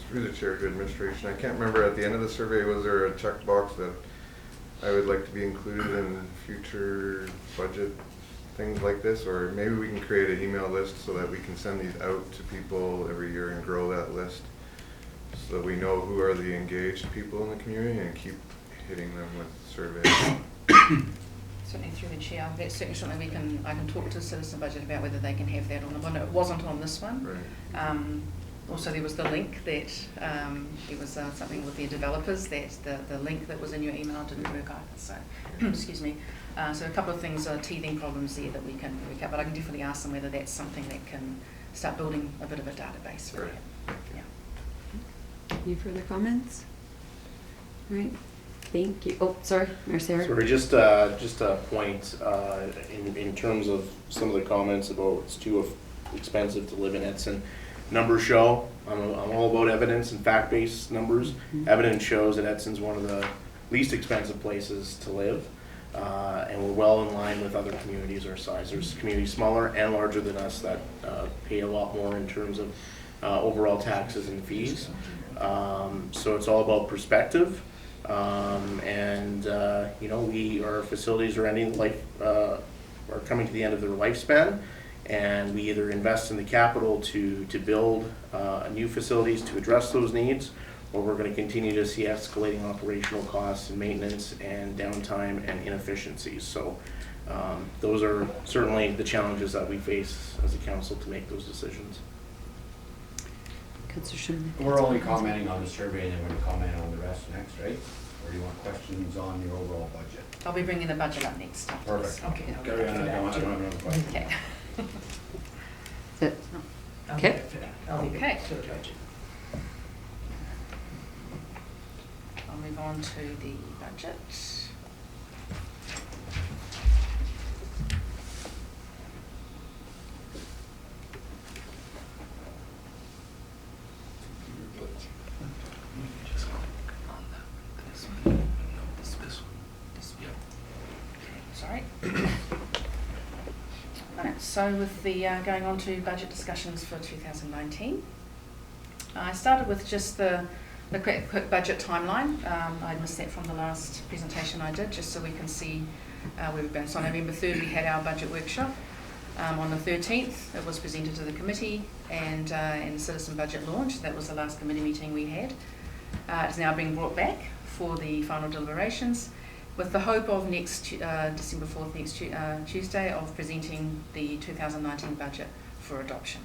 K: through the chair to administration, I can't remember at the end of the survey, was there a checkbox that I would like to be included in future budget things like this? Or maybe we can create an email list so that we can send these out to people every year and grow that list so that we know who are the engaged people in the community and keep hitting them with surveys.
M: Certainly through the chair, that's certainly something I can talk to Citizen Budget about whether they can have that on the one. It wasn't on this one.
K: Right.
M: Also, there was the link that it was something with their developers that the link that was in your email didn't work either. So, excuse me. So a couple of things are teething problems there that we can work out, but I can definitely ask them whether that's something that can start building a bit of a database for
K: Right.
M: you. Yeah.
A: Any further comments? All right. Thank you. Oh, sorry, Mayor Sarah.
C: Sorry, just a point in terms of some of the comments about it's too expensive to live in Edson. Numbers show, I'm all about evidence and fact-based numbers. Evidence shows that Edson's one of the least expensive places to live, and we're well in line with other communities our size. There's communities smaller and larger than us that pay a lot more in terms of overall taxes and fees. So it's all about perspective. Our facilities are are coming to the end of their lifespan, and we either invest in the capital to build new facilities to address those needs, or we're going to continue to see escalating operational costs and maintenance and downtime and inefficiencies. So those are certainly the challenges that we face as a council to make those decisions.
A: Councillor Sherman.
G: We're only commenting on the survey and then we're going to comment on the rest next, right? Or do you want questions on your overall budget?
M: I'll be bringing the budget up next.
G: Perfect.
M: Okay.
G: Carry on, I don't have another question.
M: Okay.
A: Okay.
M: Okay. I'll move on to the budget. Sorry. Right, so with the going on to budget discussions for 2019, I started with just the quick budget timeline. I missed that from the last presentation I did, just so we can see where we've been. So on November 3rd, we had our budget workshop. On the 13th, it was presented to the committee and the citizen budget launch. That was the last committee meeting we had. It's now being brought back for the final deliberations, with the hope of next December 4th, next Tuesday, of presenting the 2019 budget for adoption.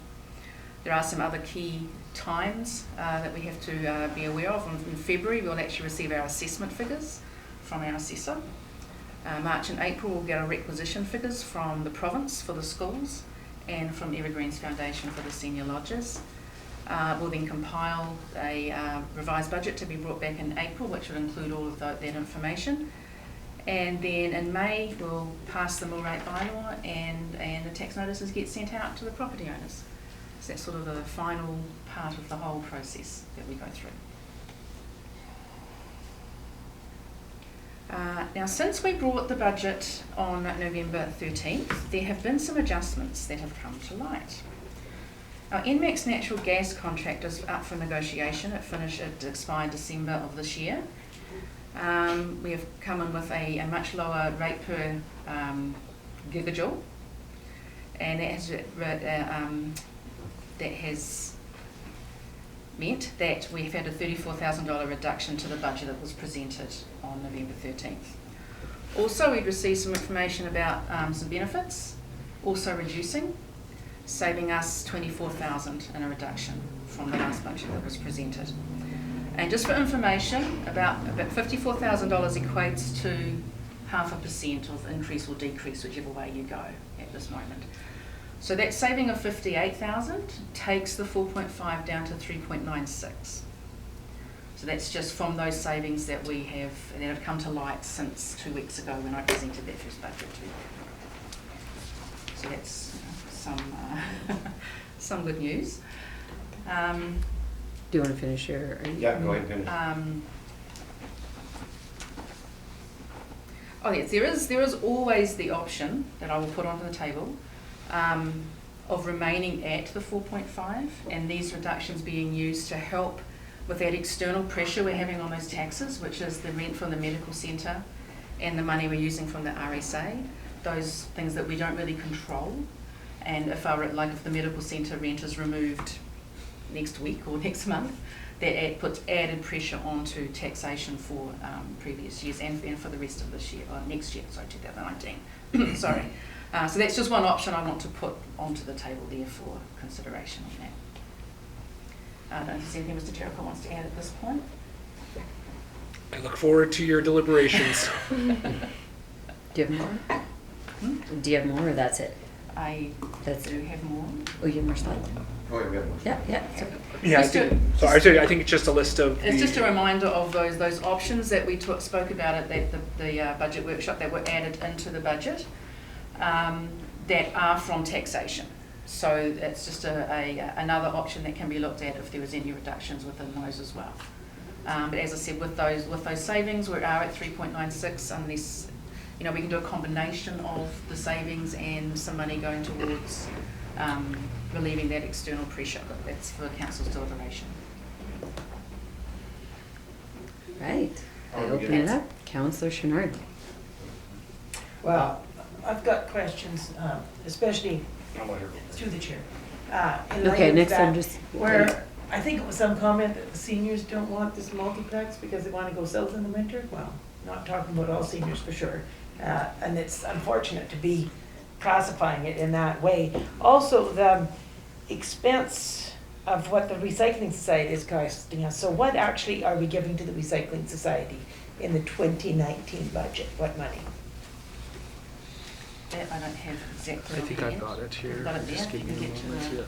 M: There are some other key times that we have to be aware of. In February, we'll actually receive our assessment figures from our assessor. March and April, we'll get our requisition figures from the province for the schools and from Evergreens Foundation for the senior lodges. We'll then compile a revised budget to be brought back in April, which will include all of that information. And then in May, we'll pass the mill rate bylaw and the tax notices get sent out to the property owners. So that's sort of the final part of the whole process that we go through. Now, since we brought the budget on November 13th, there have been some adjustments that have come to light. Our NMAX natural gas contract is up for negotiation. It expired December of this year. We have come in with a much lower rate per gigajoule, and that has meant that we've had a $34,000 reduction to the budget that was presented on November 13th. Also, we've received some information about some benefits, also reducing, saving us $24,000 in a reduction from the last budget that was presented. And just for information, about $54,000 equates to 0.5% of increase or decrease, whichever way you go at this moment. So that saving of $58,000 takes the 4.5 down to 3.96. So that's just from those savings that we have, that have come to light since 2 weeks ago when I presented that first budget to you. So that's some good news.
A: Do you want to finish your?
G: Yeah, go ahead and finish.
M: Oh yes, there is always the option that I will put onto the table of remaining at the 4.5, and these reductions being used to help with that external pressure we're having on those taxes, which is the rent from the medical centre and the money we're using from the RSA, those things that we don't really control. And if the medical centre rent is removed next week or next month, that puts added pressure onto taxation for previous years and for the rest of this year, or next year, sorry, 2019. Sorry. So that's just one option I want to put onto the table there for consideration on that. I don't know if there's anything Mr. Jericho wants to add at this point.
H: I look forward to your deliberations.
A: Do you have more? Do you have more, or that's it?
M: I do have more.
A: Oh, you have more slides?
G: Oh, yeah, we have one.
A: Yeah. Sorry.
H: Yeah, I think it's just a list of.
M: It's just a reminder of those options that we spoke about at the budget workshop that were added into the budget that are from taxation. So it's just another option that can be looked at if there was any reductions within those as well. But as I said, with those savings, we are at 3.96 unless we can do a combination of the savings and some money going towards relieving that external pressure. That's for council's deliberation.
A: Right. I open it up. Councillor Chenard.
I: Well, I've got questions, especially through the chair. In light
A: Okay,
I: of
A: next
I: that,
A: I'm just.
I: where I think it was some comment that the seniors don't want this multiplex because they want to go south in the winter. Well, not talking about all seniors for sure. And it's unfortunate to be classifying it in that way. Also, the expense of what the Recycling Society is costing us. So what actually are we giving to the Recycling Society in the 2019 budget? What money?
M: That I don't have exactly.
H: I think I've got it here.
M: Got it there.
H: Just give me a
M: Get to
H: moment,
M: the-
H: yeah.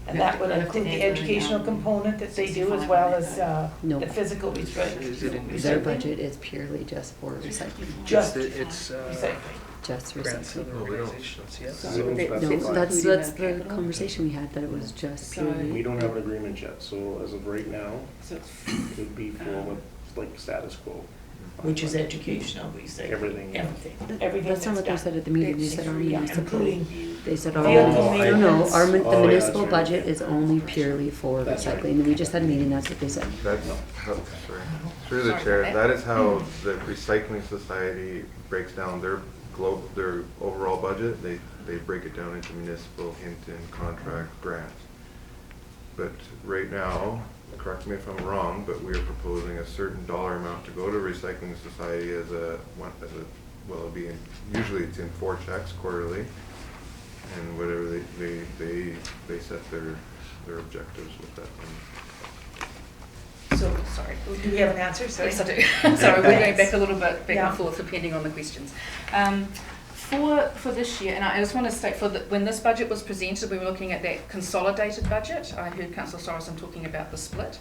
I: And that would include the educational component that they do as well as
A: No.
I: the physical
H: Is it in
A: Their
I: recycling.
A: budget is purely just for recycling.
I: Just
H: It's
I: recycling.
A: Just
H: grants to
A: recycling.
H: other organizations, yeah.
A: No, that's the conversation we had, that it was just purely.
C: We don't have an agreement yet, so as of right now,
M: So
C: it would be for what, like status quo.
I: Which is educational recycling.
C: Everything, yeah.
I: Everything
A: That's not what they
I: done.
A: said at the meeting. They said our
I: Yeah,
A: municipal.
I: including
A: They said
I: vehicle
A: no,
I: maintenance.
A: the
C: Oh, yeah,
A: municipal
C: that's right.
A: budget is only purely for
C: That's right.
A: recycling. And we just had a meeting, that's what they said.
K: That's, sorry, through the chair, that is how the Recycling Society breaks down their overall budget. They break it down into municipal, Hinton, contract, grants. But right now, correct me if I'm wrong, but we are proposing a certain dollar amount to go to Recycling Society it'll be usually it's in 4 checks quarterly, and whatever they set their objectives with that.
I: So, sorry, do we have an answer? Sorry.
M: yes, I do. Sorry, we're going back a little bit back
I: Yeah.
M: and forth depending on the questions. For this year, and I just want to state, when this budget was presented, we were looking at that consolidated budget. I heard Councillor Sorrison talking about the split.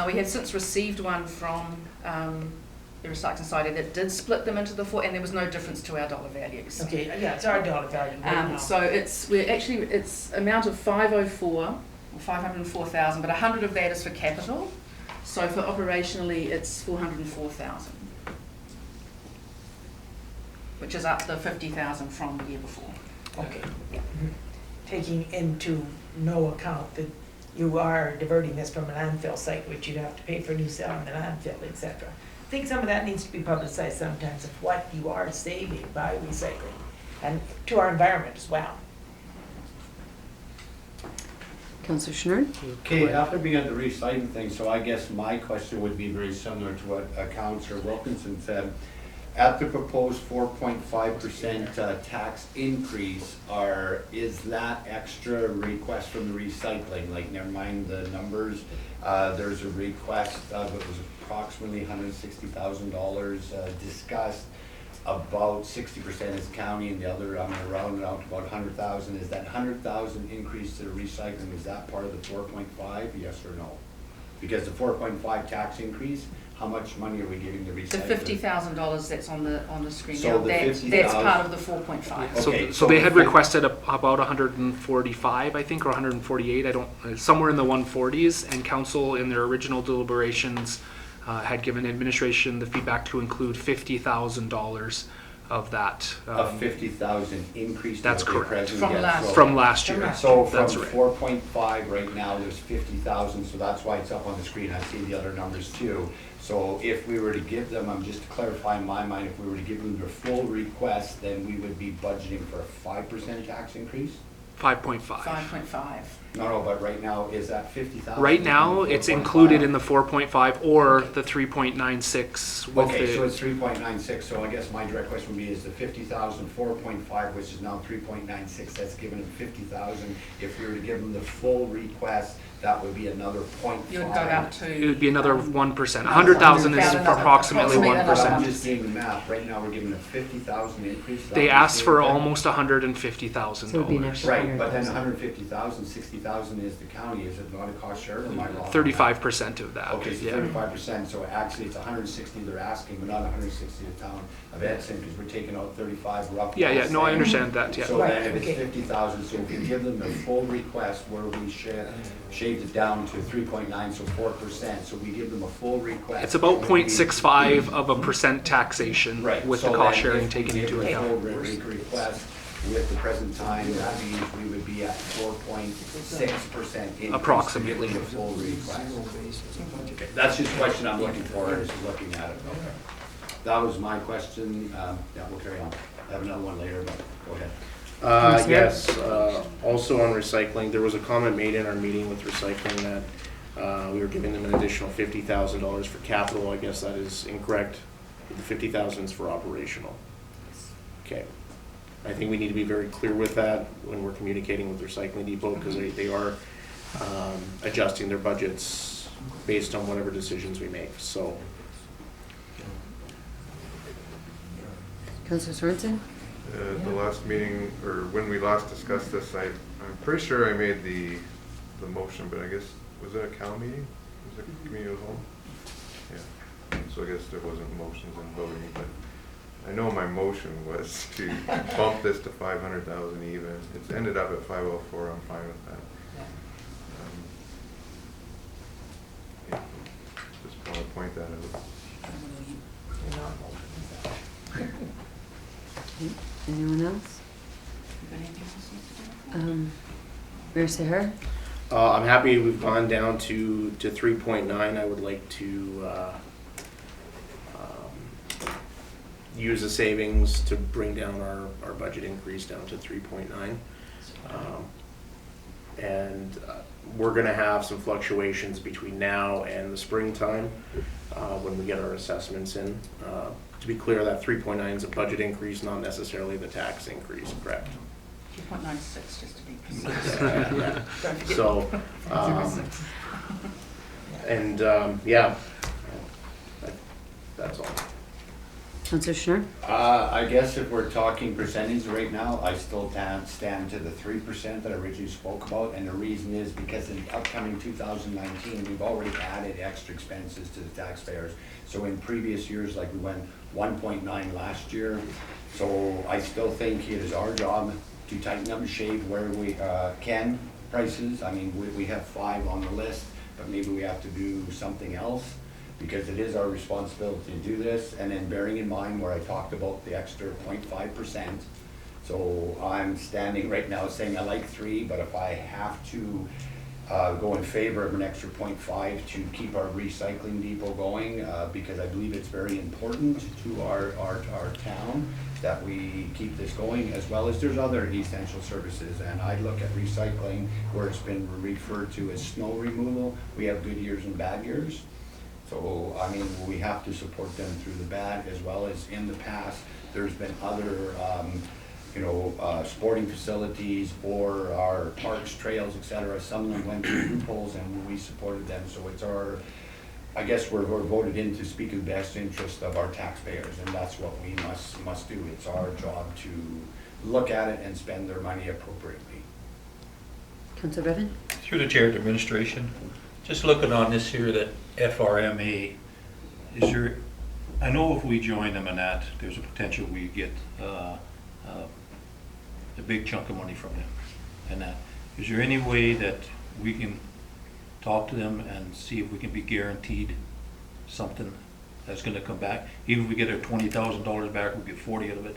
M: We have since received one from the Recycling Society that did split them into the 4, and there was no difference to our dollar values.
I: Okay, yeah, it's our dollar value right now.
M: So it's amount of 504,000, but 100 of that is for capital. So for operationally, it's 404,000, which is up the 50,000 from the year before.
I: Okay. Taking into no account that you are diverting this from a landfill site, which you'd have to pay for new cell in the landfill, etc. think some of that needs to be publicized sometimes of what you are saving by recycling and to our environment as well.
A: Councillor Schnurr?
G: Okay, after being at the recycling thing, so I guess my question would be very similar to what Councillor Wilkinson said. At the proposed 4.5% tax increase, is that extra request from the recycling, like never mind the numbers, there's a request of, it was approximately $160,000 discussed, about 60% is county and the other, I'm gonna round it out to about 100,000. Is that 100,000 increase to the recycling, is that part of the 4.5, yes or no? Because the 4.5 tax increase, how much money are we giving the recycling?
M: The $50,000 that's on the screen
G: So
M: now,
G: the
M: that's
G: 50,000
M: part of the 4.5.
G: Okay,
H: So they had
G: the
H: requested about 145, I think, or 148, I don't, somewhere in the 140s, and council in their original deliberations had given administration the feedback to include $50,000 of that.
G: A 50,000 increase.
H: That's
G: to what the
H: correct.
G: president
M: From
G: gets.
M: last-
G: So-
H: From last year.
G: So from
H: That's right.
G: 4.5 right now, there's 50,000, so that's why it's up on the screen. I see the other numbers too. So if we were to give them, I'm just to clarify in my mind, if we were to give them their full request, then we would be budgeting for a 5% tax increase?
H: 5.5.
M: 5.5.
G: No, but right now, is that 50,000?
H: Right now, it's included in the 4.5 or the 3.96 with
G: Okay, so
H: the,
G: it's 3.96, so I guess my direct question would be, is the 50,000, 4.5, which is now 3.96, that's given them 50,000. If we were to give them the full request, that would be another 0.5.
M: You would go up to.
H: it would be another 1%. 100,000 is approximately
M: Approximately
H: 1%.
G: I'm just doing the math, right now we're giving a 50,000 increase.
H: They asked for almost $150,000.
A: So it would be an extra
G: Right, but then
A: 100,000.
G: 150,000, 60,000 is the county, is it not a cost share, or am I wrong?
H: 35% of that.
G: Okay, so
H: yeah.
G: 35%, so actually it's 160 they're asking, but not 160 the town of Edson, because we're taking out 35 roughly.
H: Yeah, no, I understand that. Yeah.
G: So then if
I: Right,
G: it's
I: okay.
G: 50,000, so if you give them the full request where we shaved it down to 3.9, so 4%, so we give them a full request.
H: It's about
G: it would be-
H: 0.65 of a percent taxation
G: Right.
H: with
G: so
H: the cost
G: then
H: sharing
G: if we
H: taken
G: give
H: into
G: a
H: account.
G: full request with the present time, that means we would be at 4.6% increase.
H: Approximately.
G: To give them the full request. Okay, that's just a question I'm looking for, is looking at it. That was my question, yeah, we'll carry on. I have another one later, but go ahead.
C: Yes, also on recycling, there was a comment made in our meeting with recycling that we were giving them an additional $50,000 for capital. I guess that is incorrect. The 50,000 is for operational. Okay. I think we need to be very clear with that when we're communicating with Recycling Depot, because they are adjusting their budgets based on whatever decisions we make, so.
A: Councillor Sorensen?
K: The last meeting, or when we last discussed this, I'm pretty sure I made the motion, but I guess, was it a Cal meeting? Was it community of the home? Yeah, so I guess there wasn't motions and voting, but I know my motion was to bump this to 500,000 even. It's ended up at 504, I'm fine with that. Yeah, just want to point that out.
A: Anyone else? Mayor Sahar?
C: I'm happy we've gone down to 3.9. I would like to use the savings to bring down our budget increase down to 3.9. And we're gonna have some fluctuations between now and the springtime when we get our assessments in. To be clear, that 3.9 is a budget increase, not necessarily the tax increase, correct?
M: 2.96, just to be precise.
C: Yeah.
M: Don't forget.
C: So, yeah, that's all.
A: Councillor Schnurr?
G: I guess if we're talking percentage right now, I still stand to the 3% that I originally spoke about, and the reason is because in upcoming 2019, we've already added extra expenses to the taxpayers. So in previous years, like we went 1.9 last year, so I still think it is our job to tighten up and shave where we can prices. I mean, we have 5 on the list, but maybe we have to do something else, because it is our responsibility to do this. And then bearing in mind where I talked about the extra 0.5%, so I'm standing right now saying I like 3, but if I have to go in favor of an extra 0.5 to keep our recycling depot going, because I believe it's very important to our town that we keep this going, as well as there's other essential services. And I look at recycling where it's been referred to as snow removal. We have good years and bad years. So, I mean, we have to support them through the bad, as well as in the past, there's been other, sporting facilities or our parks, trails, et cetera. Some of them went through loopholes and we supported them. So it's I guess we're voted in to speak in the best interest of our taxpayers, and that's what we must do. It's our job to look at it and spend their money appropriately.
A: Councillor Bevan?
F: Through the chair to administration, just looking on this here, that FRMA, is there, I know if we join them in that, there's a potential we get a big chunk of money from them and that. Is there any way that we can talk to them and see if we can be guaranteed something that's gonna come back? Even if we get our $20,000 back, we get 40 out of it,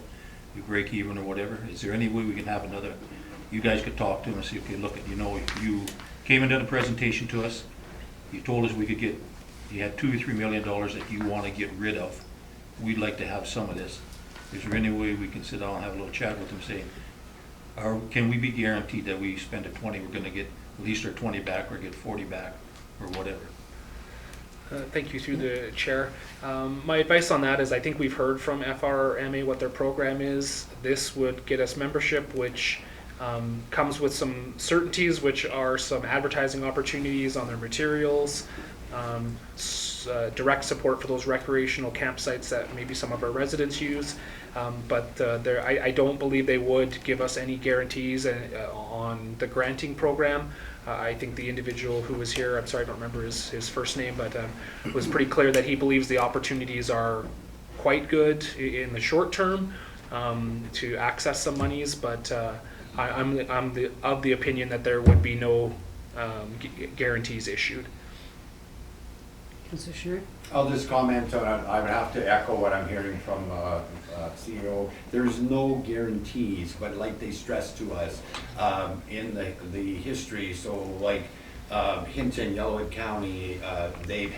F: we break even or whatever. Is there any way we can have another, you guys could talk to them and see, okay, look, you came and done a presentation to us, you told us we could get, you had $2 or $3 million that you wanna get rid of. We'd like to have some of this. Is there any way we can sit down and have a little chat with them saying, can we be guaranteed that we spend a 20, we're gonna get at least our 20 back or get 40 back or whatever?
H: Thank you through the chair. My advice on that is I think we've heard from FRMA what their program is. This would get us membership, which comes with some certainties, which are some advertising opportunities on their materials, direct support for those recreational campsites that maybe some of our residents use. But I don't believe they would give us any guarantees on the granting program. I think the individual who was here, I'm sorry, I don't remember his first name, but was pretty clear that he believes the opportunities are quite good in the short term to access some monies, but I'm of the opinion that there would be no guarantees issued.
A: Councillor Schnurr?
G: I'll just comment on it. I would have to echo what I'm hearing from CEO. There's no guarantees, but like they stressed to us in the history, so like Hinton, Yellowwood County, they've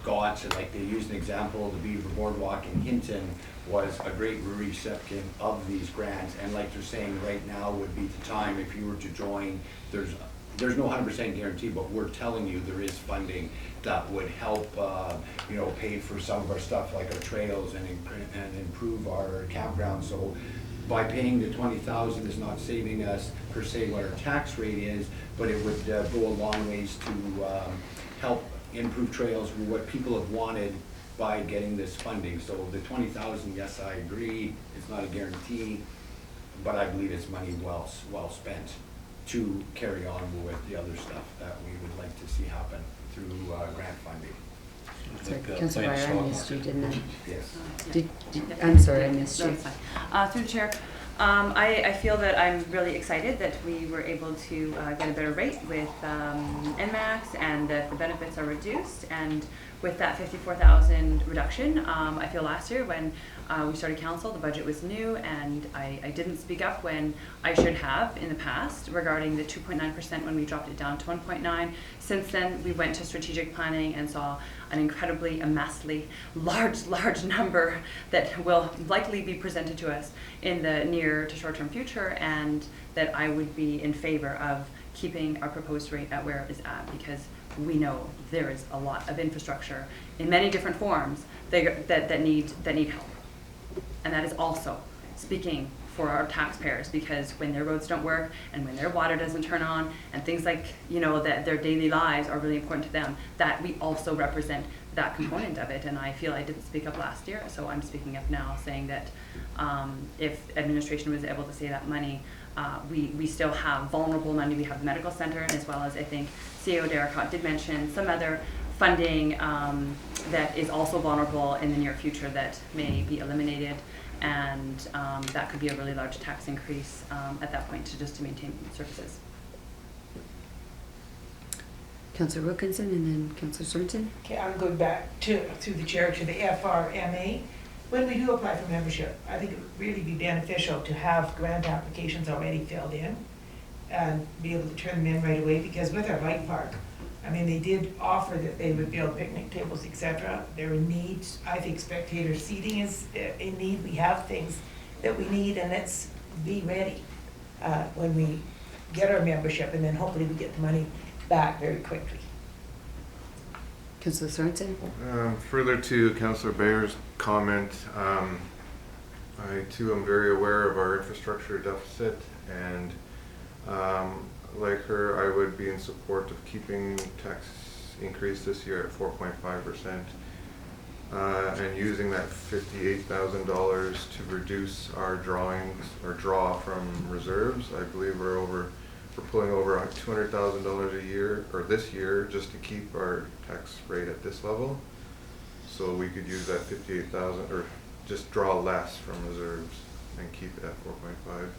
G: got, like they used an example, the Beaver Boardwalk in Hinton was a great recipient of these grants, and like they're saying, right now would be the time if you were to join. There's no 100% guarantee, but we're telling you there is funding that would help, pay for some of our stuff like our trails and improve our campground. So by paying the $20,000 is not saving us per se what our tax rate is, but it would go a long ways to help improve trails, what people have wanted by getting this funding. So the $20,000, yes, I agree, it's not a guarantee, but I believe it's money well spent to carry on with the other stuff that we would like to see happen through grant funding.
A: Sorry, Councillor Breyer, I missed you, didn't I?
G: Yes.
A: I'm sorry, I missed you.
J: No, that's fine. Through the chair, I feel that I'm really excited that we were able to get a better rate with NMAX, and that the benefits are reduced. And with that 54,000 reduction, I feel last year when we started council, the budget was new, and I didn't speak up when I should have in the past regarding the 2.9% when we dropped it down to 1.9. Since then, we went to strategic planning and saw an incredibly, immensely large number that will likely be presented to us in the near to short-term future, and that I would be in favor of keeping our proposed rate at where it is at, because we know there is a lot of infrastructure in many different forms that need help. And that is also speaking for our taxpayers, because when their roads don't work and when their water doesn't turn on and things like, that their daily lives are really important to them, that we also represent that component of it. And I feel I didn't speak up last year, so I'm speaking up now, saying that if administration was able to save that money, we still have vulnerable money. We have the medical center, and as well as I think CEO Derricotte did mention some other funding that is also vulnerable in the near future that may be eliminated, and that could be a really large tax increase at that point to maintain services.
A: Councillor Wilkinson and then Councillor Sorensen.
I: Okay, I'm going back through the chair to the FRMA. When we do apply for membership, I think it would really be beneficial to have grant applications already filled in, and be able to turn them in right away, because with our bike park, I mean, they did offer that they would build picnic tables, etc. They're in need. I think spectator seating is in need. We have things that we need, and let's be ready when we get our membership, and then hopefully we get the money back very quickly.
A: Councillor Sorensen?
K: Further to Councillor Bayer's comment, I too am very aware of our infrastructure deficit, and like her, I would be in support of keeping tax increase this year at 4.5%, and using that $58,000 to reduce our draw from reserves. I believe we're pulling over $200,000 a year, or this year, just to keep our tax rate at this level. So we could use that 58,000, or just draw less from reserves and keep it at 4.5.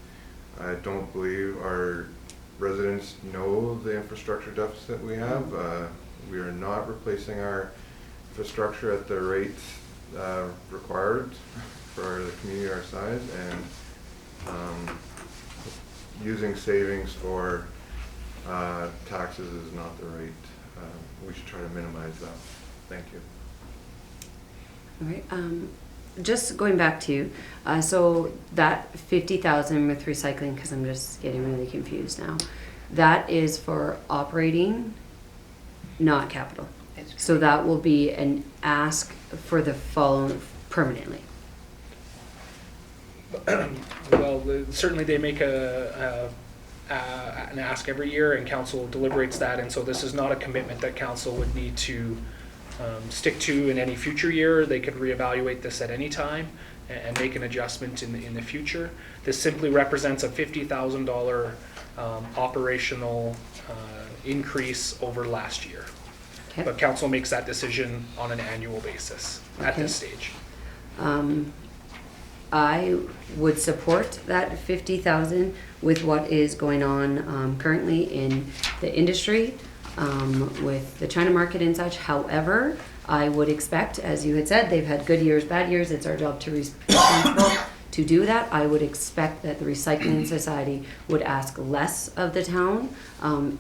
K: I don't believe our residents know the infrastructure deficit we have. We are not replacing our infrastructure at the rate required for the community our size, and using savings for taxes is not the rate. We should try to minimize that. Thank you.
A: All right. Just going back to, so that 50,000 with recycling, because I'm just getting really confused now. That is for operating, not capital. So that will be an ask for the following permanently.
H: Well, certainly they make an ask every year, and council deliberates that, and so this is not a commitment that council would need to stick to in any future year. They could reevaluate this at any time and make an adjustment in the future. This simply represents a $50,000 operational increase over last year.
A: Okay.
H: But council makes that decision on an annual basis at this stage.
A: I would support that 50,000 with what is going on currently in the industry with the China market and such. However, I would expect, as you had said, they've had good years, bad years. It's our job to be responsible to do that. I would expect that the Recycling Society would ask less of the town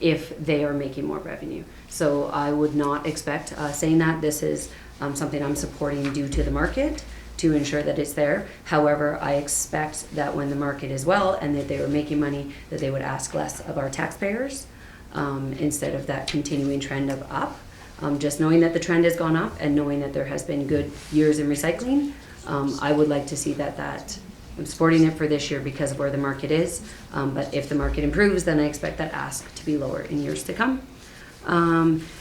A: if they are making more revenue. So I would not expect, saying that this is something I'm supporting due to the market to ensure that it's there. However, I expect that when the market is well and that they were making money, that they would ask less of our taxpayers instead of that continuing trend of up. Just knowing that the trend has gone up and knowing that there has been good years in recycling, I would like to see that I'm supporting it for this year because of where the market is. But if the market improves, then I expect that ask to be lower in years to come.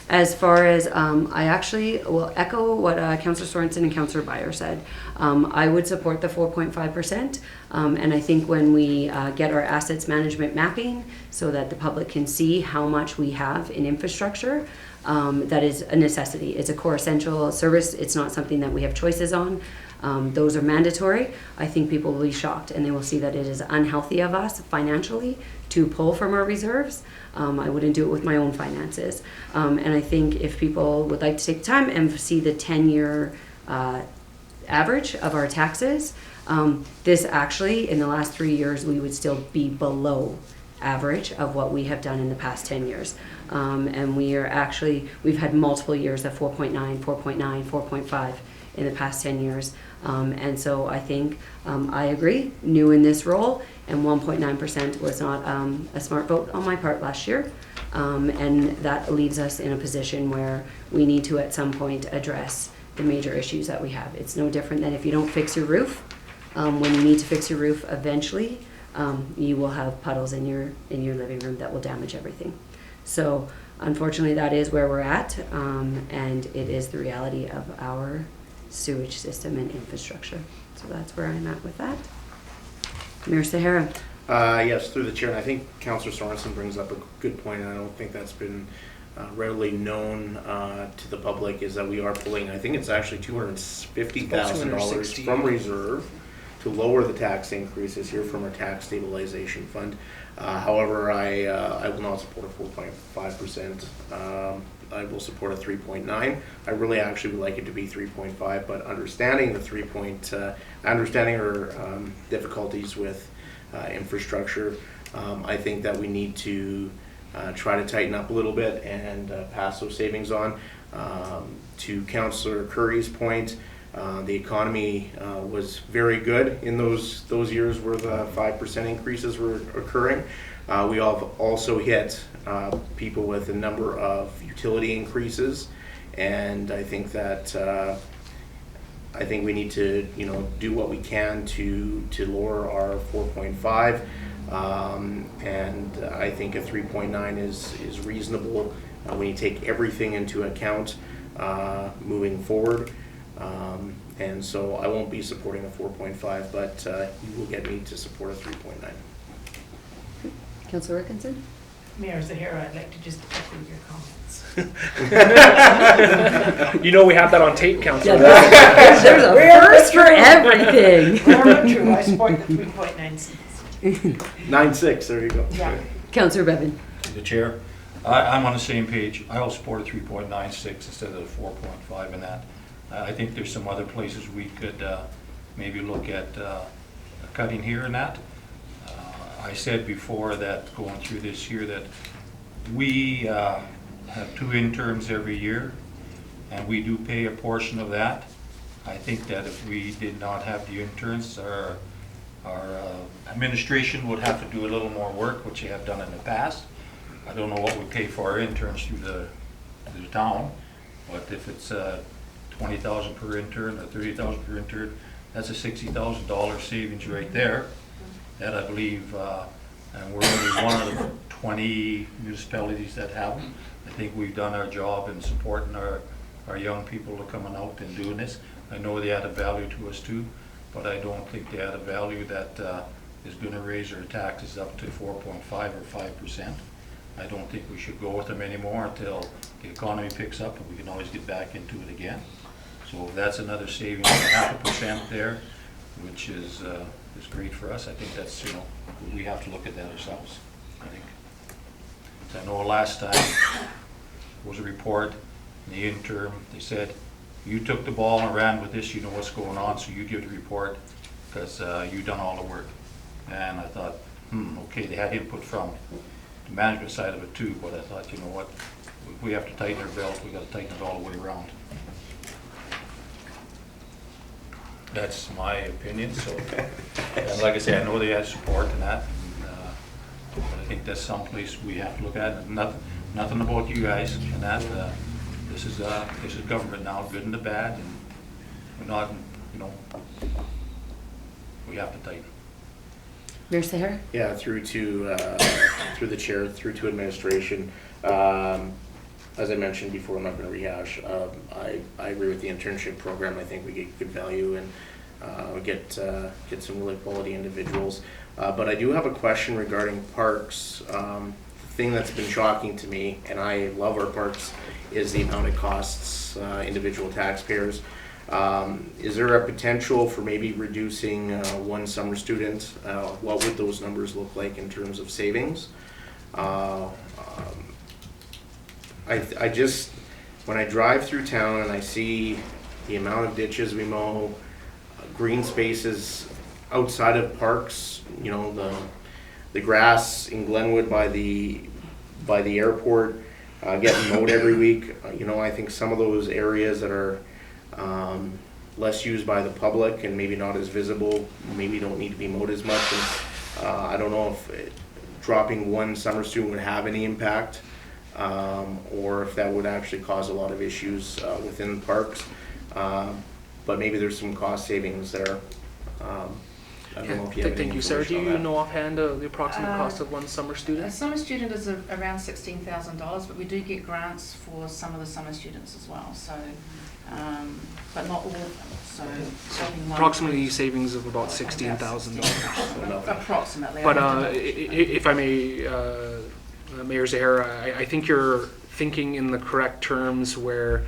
A: As far as, I actually will echo what Councillor Sorensen and Councillor Beyer said. I would support the 4.5%, and I think when we get our assets management mapping so that the public can see how much we have in infrastructure, that is a necessity. It's a core essential service. It's not something that we have choices on. Those are mandatory. I think people will be shocked and they will see that it is unhealthy of us financially to pull from our reserves. I wouldn't do it with my own finances. And I think if people would like to take time and see the 10-year average of our taxes, this actually, in the last 3 years, we would still be below average of what we have done in the past 10 years. And we've had multiple years of 4.9, 4.9, 4.5 in the past 10 years. And so I think I agree, new in this role, and 1.9% was not a smart vote on my part last year. And that leaves us in a position where we need to at some point address the major issues that we have. It's no different than if you don't fix your roof. When you need to fix your roof eventually, you will have puddles in your living room that will damage everything. So unfortunately that is where we're at, and it is the reality of our sewage system and infrastructure. So that's where I'm at with that. Mayor Sahara.
C: Yes, through the chair, and I think Councillor Sorensen brings up a good point, and I don't think that's been readily known to the public, is that we are pulling, I think it's actually $250,000 from reserve to lower the tax increases here from our tax stabilization fund. However, I will not support a 4.5%. I will support a 3.9. I really actually would like it to be 3.5, but understanding the understanding our difficulties with infrastructure, I think that we need to try to tighten up a little bit and pass those savings on. To Councillor Curry's point, the economy was very good in those years where the 5% increases were occurring. We have also hit people with a number of utility increases, and I think that I think we need to, do what we can to lower our 4.5, and I think a 3.9 is reasonable when you take everything into account moving forward. And so I won't be supporting a 4.5, but you will get me to support a 3.9.
A: Councillor Wilkinson?
I: Mayor Zahara, I'd like to just echo your comments.
H: We have that on tape, Councillor.
A: There's a first for everything.
I: Very true, I support the 3.9 cents.
C: 9.6, there you go.
I: Yeah.
A: Councillor Bevan?
F: To the chair, I'm on the same page. I will support a 3.96 instead of the 4.5 in that. I think there's some other places we could maybe look at cutting here and that. I said before that going through this year that we have 2 interns every year, and we do pay a portion of that. I think that if we did not have the interns, our administration would have to do a little more work, which they have done in the past. I don't know what we pay for our interns through the town, but if it's $20,000 per intern or $30,000 per intern, that's a $60,000 savings right there. That I believe, and we're only one of the 20 municipalities that have them. I think we've done our job in supporting our young people who are coming out and doing this. I know they add a value to us too, but I don't think they add a value that is going to raise our taxes up to 4.5 or 5%. I don't think we should go with them anymore until the economy picks up and we can always get back into it again. So that's another savings of 0.5% there, which is great for us. I think that's, we have to look at that ourselves, I think. I know last time there was a report in the interim, they said, you took the ball and ran with this, you know what's going on, so you give the report because you've done all the work. And I thought, okay, they had input from the management side of it too, but I thought, you know what, if we have to tighten our belt, we got to tighten it all the way around. That's my opinion. So, and like I say, I know they had support in that, but I think that's someplace we have to look at. Nothing about you guys and that. This is government now, good and the bad, and we're not, we have to tighten.
A: Mayor Sahar?
C: Yeah, through the chair, through to administration. As I mentioned before, I'm not going to rehash. I agree with the internship program. I think we get good value and get some really quality individuals. But I do have a question regarding parks. The thing that's been shocking to me, and I love our parks, is the amount it costs individual taxpayers. Is there a potential for maybe reducing one summer student? What would those numbers look like in terms of savings? I just, when I drive through town and I see the amount of ditches we mow, green spaces outside of parks, the grass in Glenwood by the airport getting mowed every week. I think some of those areas that are less used by the public and maybe not as visible, maybe don't need to be mowed as much. And, I don't know if dropping one summer student would have any impact, or if that would actually cause a lot of issues within parks. But maybe there's some cost savings there. I don't know if you have any
H: Thank you, Sarah. Do
C: information on
H: you
C: that.
H: know offhand the approximate cost of one summer
M: A
H: student?
M: summer student is around $16,000, but we do get grants for some of the summer students as well. So, but not all of them. So
H: Approximately savings of about $16,000.
M: Approximately.
H: But if I may, Mayor Zahara, I think you're thinking in the correct terms where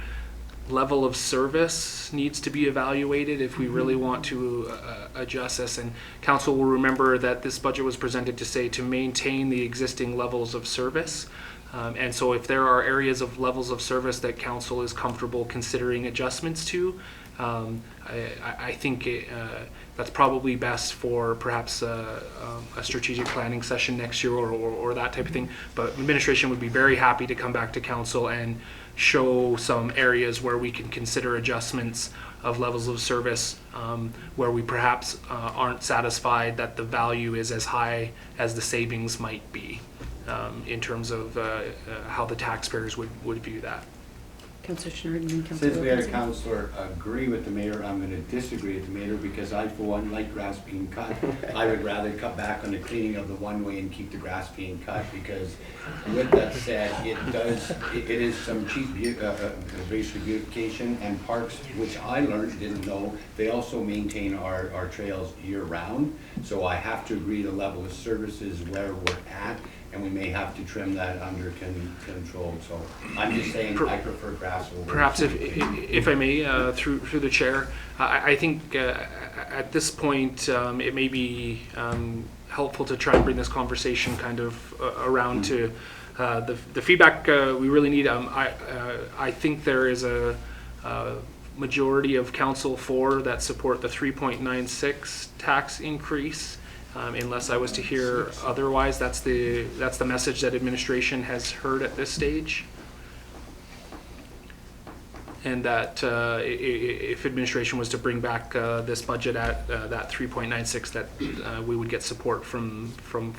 H: level of service needs to be evaluated if we really want to adjust this. And council will remember that this budget was presented to say to maintain the existing levels of service. And so if there are areas of levels of service that council is comfortable considering adjustments to, I think that's probably best for perhaps a strategic planning session next year or that type of thing. But administration would be very happy to come back to council and show some areas where we can consider adjustments of levels of service where we perhaps aren't satisfied that the value is as high as the savings might be in terms of how the taxpayers would view that.
A: Councillor Schnurr and then Councillor
G: Since we had a
A: Wilkinson.
G: councillor agree with the mayor, I'm gonna disagree with the mayor because I, for one, like grass being cut. I would rather cut back on the cleaning of the one-way and keep the grass being cut because with that said, it is some cheap racial beautification and parks, which I learned, didn't know, they also maintain our trails year-round. So I have to agree to level of services where we're at, and we may have to trim that under control. So I'm just saying I prefer grass over.
H: Perhaps if I may, through the chair, I think at this point it may be helpful to try and bring this conversation kind of around to the feedback we really need. I think there is a majority of council that support the 3.96 tax increase. Unless I was to hear otherwise, that's the message that administration has heard at this stage. And that if administration was to bring back this budget at that 3.96, that we would get support from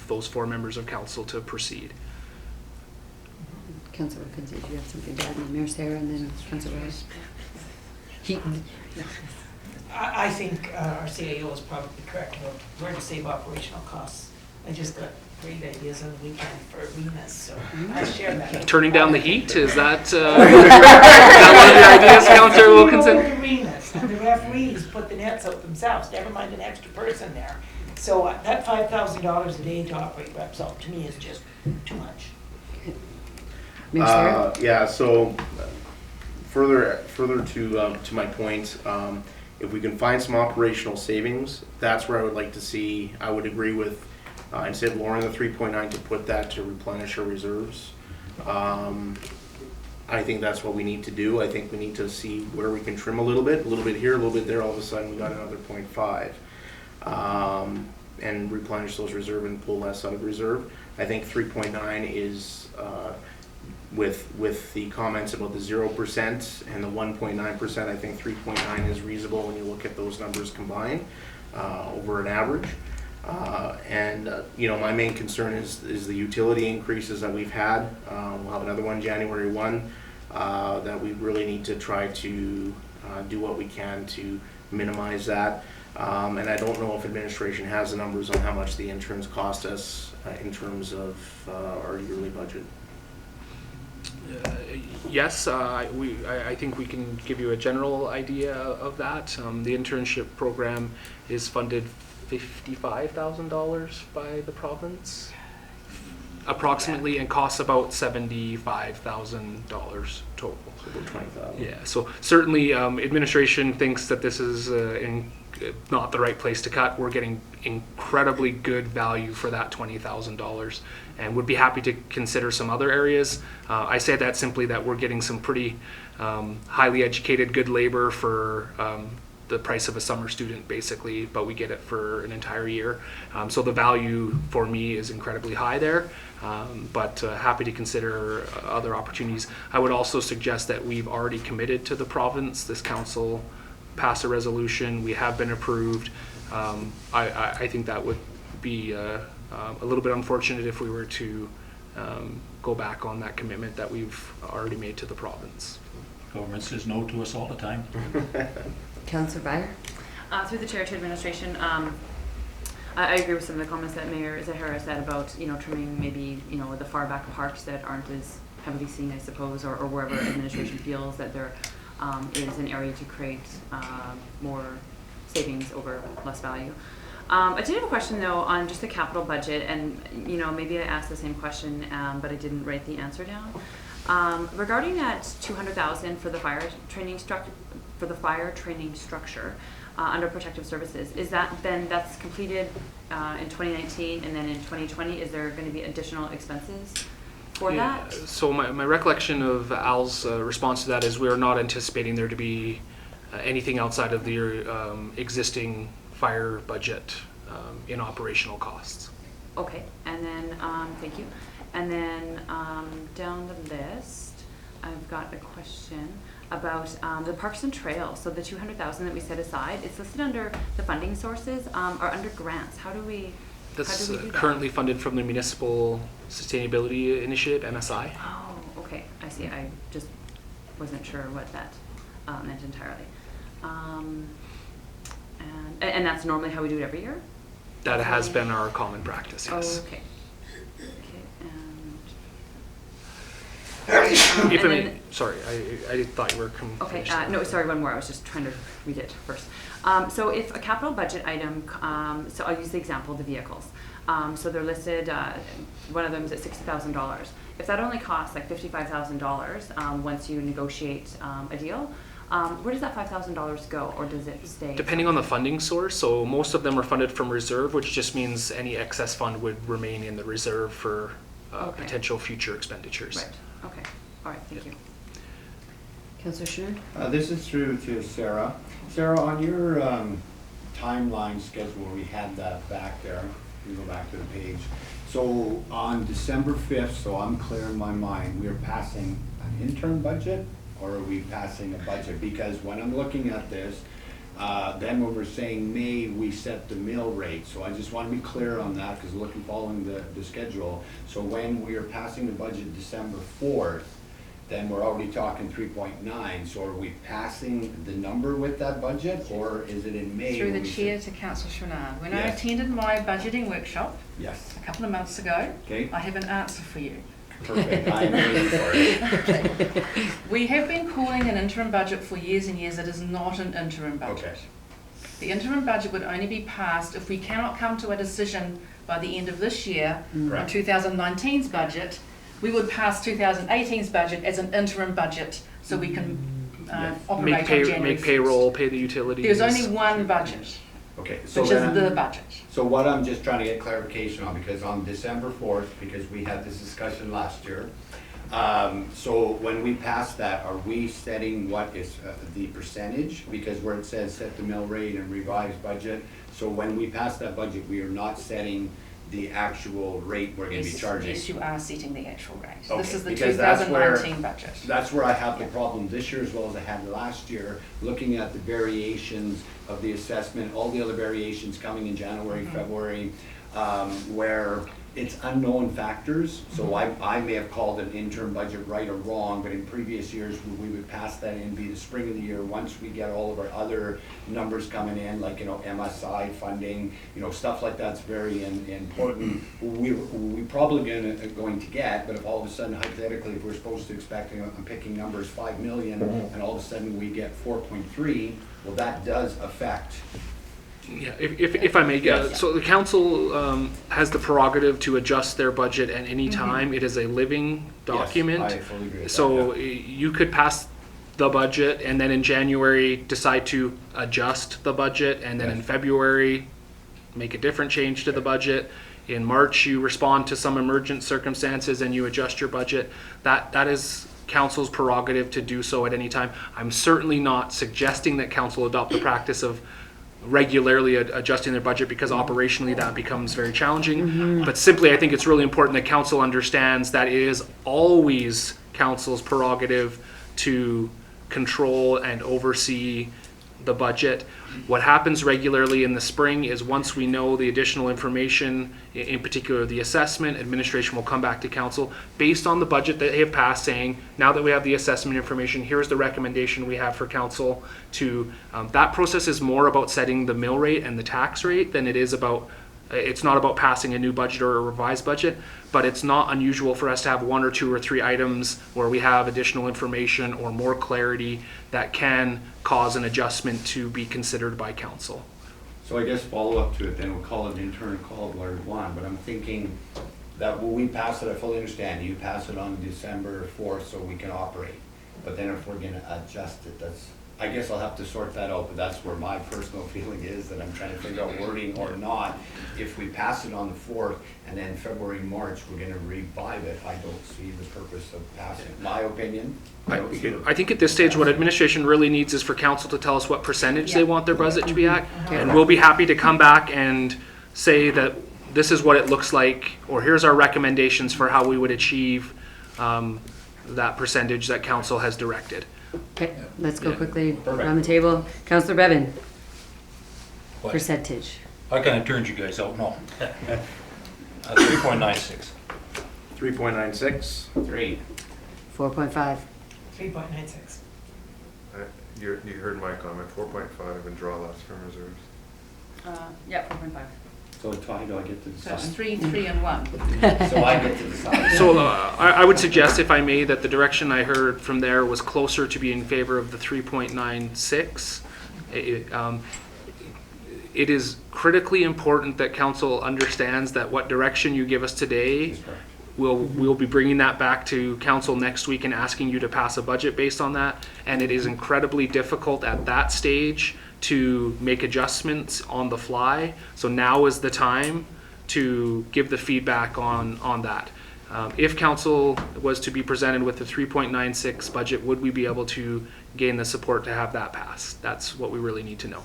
H: those 4 members of council to proceed.
A: Councillor Wilkinson, did you have something to add? Mayor Sarah and then Councillor Rice.
I: I think our CAO is probably correct about where to save operational costs. I just got great ideas on the weekend for arenas, so I share that.
H: Turning down the heat, is that one of the ideas, Councillor Wilkinson?
I: Arenas, and the referees put the nets out themselves, never mind an extra person there. So that $5,000 a day to operate reps out to me is just too much.
A: Mayor Sarah?
C: Yeah, so further to my point, if we can find some operational savings, that's where I would like to see. I would agree with instead of lowering the 3.9 to put that to replenish our reserves. I think that's what we need to do. I think we need to see where we can trim a little bit here, a little bit there. All of a sudden, we got another 0.5, and replenish those reserves and pull less out of reserve. I think 3.9 is. With the comments about the 0% and the 1.9%, I think 3.9 is reasonable when you look at those numbers combined over an average. My main concern is the utility increases that we've had. We'll have another one January 1 that we really need to try to do what we can to minimize that. And I don't know if administration has the numbers on how much the interns cost us in terms of our yearly budget.
H: Yes, I think we can give you a general idea of that. The internship program is funded $55,000 by the province, approximately, and costs about $75,000 total.
C: So about 20,000.
H: Yeah, so certainly administration thinks that this is not the right place to cut. We're getting incredibly good value for that $20,000 and would be happy to consider some other areas. I say that simply that we're getting some pretty highly educated, good labor for the price of a summer student, basically, but we get it for an entire year. So the value for me is incredibly high there, but happy to consider other opportunities. I would also suggest that we've already committed to the province. This council passed a resolution. We have been approved. I think that would be a little bit unfortunate if we were to go back on that commitment that we've already made to the province.
F: Government says no to us all the time.
A: Councillor Beyer?
J: Through the chair to administration, I agree with some of the comments that Mayor Zahara said about, trimming maybe, the far back parks that aren't as heavily seen, I suppose, or wherever administration feels that there is an area to create more savings over less value. I did have a question though on just the capital budget, and maybe I asked the same question, but I didn't write the answer down. Regarding that $200,000 for the fire training structure under protective services, is that then that's completed in 2019, and then in 2020 is there going to be additional expenses for that?
H: So my recollection of Al's response to that is we're not anticipating there to be anything outside of the existing fire budget in operational costs.
J: Okay, and then, thank you. And then down the list, I've got a question about the parks and trails. So the 200,000 that we set aside, it's listed under the funding sources or under grants. How do we do that?
H: Currently funded from the Municipal Sustainability Initiative, MSI.
J: Oh, okay, I see. I just wasn't sure what that meant entirely. And that's normally how we do it every year?
H: That has been our common practice, yes.
J: Oh, okay. Okay,
H: If I
J: and
H: may,
J: then-
H: sorry, I thought you were
J: Okay,
H: finished.
J: no, sorry, one more. I was just trying to read it first. So if a capital budget item, so I'll use the example of the vehicles. So they're listed, one of them is at $60,000. If that only costs like $55,000 once you negotiate a deal, where does that $5,000 go, or does it stay?
H: Depending on the funding source, so most of them are funded from reserve, which just means any excess fund would remain in the reserve for
J: Okay.
H: potential future expenditures.
J: Right, okay. All right, thank you.
A: Councillor Schnurr?
G: This is through to Sarah. Sarah, on your timeline schedule, we had that back there. You go back to the page. So on December 5th, so I'm clear in my mind, we are passing an interim budget, or are we passing a budget? Because when I'm looking at this, then when we're saying May, we set the mill rate. So I just want to be clear on that, because following the schedule. So when we are passing the budget December 4th, then we're already talking 3.9. So are we passing the number with that budget, or is it in May?
N: Through
G: when
N: the
G: we
N: chair
G: set-
N: to Councillor Chouinard. When I
G: Yes.
N: attended my budgeting workshop
G: Yes,
N: a couple of months ago,
G: okay,
N: I have an answer for you.
G: perfect. I'm waiting for it.
N: We have been calling an interim budget for years and years. It is not an interim budget.
G: Okay.
N: The interim budget would only be passed if we cannot come to a decision by the end of this year on
G: Correct.
N: 2019's budget. We would pass 2018's budget as an interim budget so we can operate on January
H: Make
N: 1st.
H: payroll, pay the utilities.
N: There's only one budget,
G: Okay, so
N: which is
G: then
N: the budget.
G: So what I'm just trying to get clarification on, because on December 4th, because we had this discussion last year, so when we pass that, are we setting what is the percentage? Because where it says set the mill rate and revised budget, so when we pass that budget, we are not setting the actual rate we're gonna be
N: Yes,
G: charging?
N: yes, you are setting the actual rate.
G: Okay,
N: This is the
G: because that's where-
N: 2019 budget.
G: That's where I have the problem this year as well as I had last year, looking at the variations of the assessment, all the other variations coming in January, February, where it's unknown factors. So I may have called an interim budget right or wrong, but in previous years, we would pass that in, be the spring of the year, once we get all of our other numbers coming in, like, MSI funding, stuff like that's very important. We probably going to get, but if all of a sudden hypothetically, if we're supposed to expect, I'm picking numbers, 5 million, and all of a sudden we get 4.3, well, that does affect.
H: Yeah, if I may,
G: Yes.
H: so the council has the prerogative to adjust their budget at any time. It is a living document.
G: Yes, I fully agree with
H: So
G: that,
H: you could pass the budget and then in January decide to adjust the budget, and then in
G: Yes.
H: February make a different change to the budget. In March, you respond to some emergent circumstances and you adjust your budget. That is council's prerogative to do so at any time. I'm certainly not suggesting that council adopt the practice of regularly adjusting their budget, because operationally that becomes very challenging. But simply, I think it's really important that council understands that it is always council's prerogative to control and oversee the budget. What happens regularly in the spring is once we know the additional information, in particular the assessment, administration will come back to council based on the budget that they have passed, saying, now that we have the assessment information, here's the recommendation we have for council to, that process is more about setting the mill rate and the tax rate than it is about, it's not about passing a new budget or a revised budget, but it's not unusual for us to have 1 or 2 or 3 items where we have additional information or more clarity that can cause an adjustment to be considered by council.
G: So I guess follow up to it, then we'll call it an intern, call it whatever you want, but I'm thinking that when we pass it, I fully understand, you pass it on December 4th so we can operate. But then if we're gonna adjust it, that's I guess I'll have to sort that out, but that's where my personal feeling is, that I'm trying to figure out wording or not. If we pass it on the 4th and then February, March, we're gonna revive it, I don't see the purpose of passing it. My opinion. don't see the
H: I think at this stage, what administration really needs is for council to tell us what percentage they want their budget to be at. And we'll be happy to come back and say that this is what it looks like, or here's our recommendations for how we would achieve that percentage that council has directed.
A: Okay, let's go
C: Yeah.
A: quickly
G: Perfect.
A: around the table. Councillor Bevan,
F: What?
A: percentage.
F: I kind of turned you guys out, no. 3.96.
C: 3.96.
G: 3.
A: 4.5.
I: 3.96.
K: You heard my comment, 4.5 and draw less from reserves.
J: Yeah, 4.5.
G: So Tony, do I get to
N: So it's
G: decide?
N: 3, 3, and 1.
G: So I get to decide.
H: So I would suggest, if I may, that the direction I heard from there was closer to being in favor of the 3.96. It is critically important that council understands that what direction you give us today,
G: That's correct.
H: we'll be bringing that back to council next week and asking you to pass a budget based on that. And it is incredibly difficult at that stage to make adjustments on the fly. So now is the time to give the feedback on that. If council was to be presented with the 3.96 budget, would we be able to gain the support to have that passed? That's what we really need to know.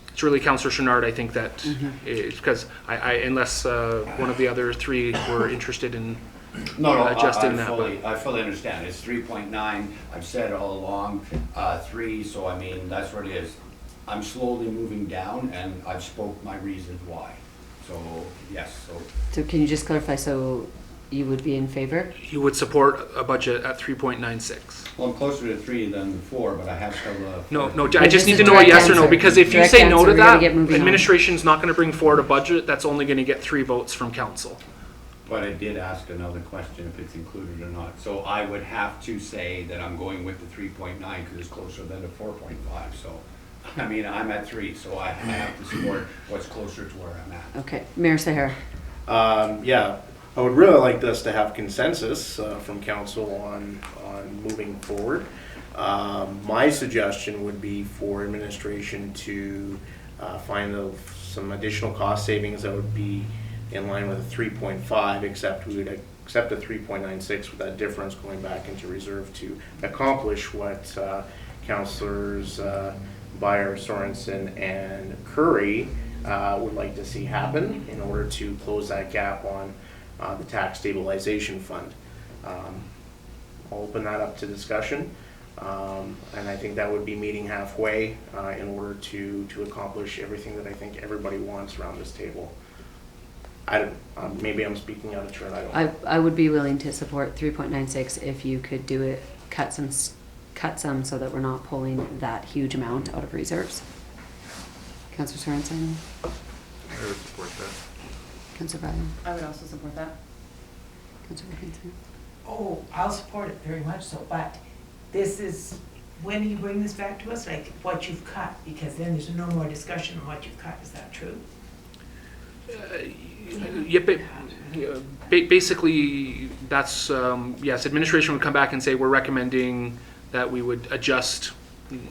H: It's really Councillor Chenard, I think, that is, because I unless one of the other three were interested in
G: No,
H: adjusting that.
G: I fully understand. It's 3.9. I've said all along, 3, so I mean, that's what it is. I'm slowly moving down, and I've spoke my reasons why. So, yes, so
A: So can you just clarify, so you would be in favor?
H: You would support a budget at 3.96.
G: well, I'm closer to 3 than 4, but I have still
H: No, I
A: This
H: just
A: is
H: need to know a
A: direct
H: yes or no,
A: answer.
H: because if you
A: Direct
H: say no
A: answer,
H: to
A: we gotta
H: that,
A: get moving on.
H: administration's not gonna bring forward a budget that's only gonna get 3 votes from council.
G: But I did ask another question if it's included or not. So I would have to say that I'm going with the 3.9 because it's closer than the 4.5. So, I mean, I'm at 3, so I have to support what's closer to where I'm at.
A: Okay, Mayor Sahara.
C: Yeah, I would really like us to have consensus from council on moving forward. My suggestion would be for administration to find some additional cost savings that would be in line with a 3.5, except we would accept a 3.96 with that difference going back into reserve to accomplish what councillors Byer, Sorensen, and Curry would like to see happen in order to close that gap on the tax stabilization fund. I'll open that up to discussion, and I think that would be meeting halfway in order to accomplish everything that I think everybody wants around this table. Maybe I'm speaking out of turn. I don't know.
A: I would be willing to support 3.96 if you could do it, cut some so that we're not pulling that huge amount out of reserves. Councillor Sorensen,
K: I would support that.
A: Councillor Bryan,
J: I would also support that.
A: Councillor Dickinson.
I: Oh, I'll support it very much so, but this is, when you bring this back to us, like what you've cut, because then there's no more discussion on what you've cut, is that true?
H: Basically, that's, yes, administration would come back and say, we're recommending that we would adjust,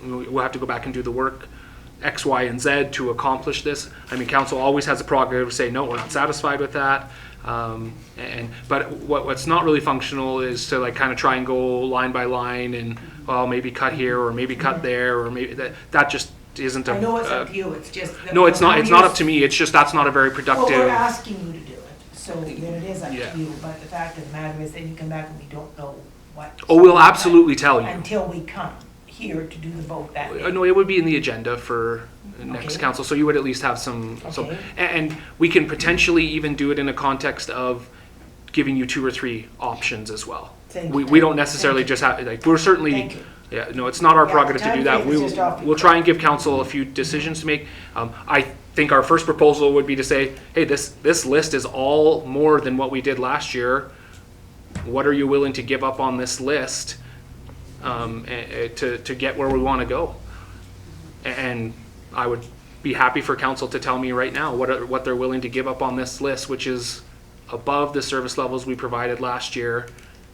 H: we'll have to go back and do the work, X, Y, and Z to accomplish this. I mean, council always has a prerogative to say, no, we're not satisfied with that. But what's not really functional is to like kind of try and go line by line and, well, maybe cut here or maybe cut there, or maybe that just isn't a.
I: I know it's up to you, it's just. that
H: No, it's not
I: how
H: up to me. It's just that's not a very productive.
I: Well, we're asking you to do it, so then it is up
H: Yeah.
I: to you, but the fact of the matter is then you come back and we don't know what.
H: Oh, we'll absolutely tell you.
I: Until we come here to do the vote that day.
H: No, it would be in the agenda for next
I: Okay.
H: council, so you would at least have some,
I: Okay.
H: and we can potentially even do it in a context of giving you 2 or 3 options as well.
I: Thank
H: We
I: you.
H: don't necessarily
I: Thank you.
H: just have, like, we're certainly,
I: Thank you.
H: yeah, no, it's not our
I: Yeah,
H: prerogative to do that.
I: time frame is just off the
H: We'll try and give council a few decisions to make. I think our first proposal would be to say, hey, this list is all more than what we did last year. What are you willing to give up on this list to get where we want to go? And I would be happy for council to tell me right now what they're willing to give up on this list, which is above the service levels we provided last year,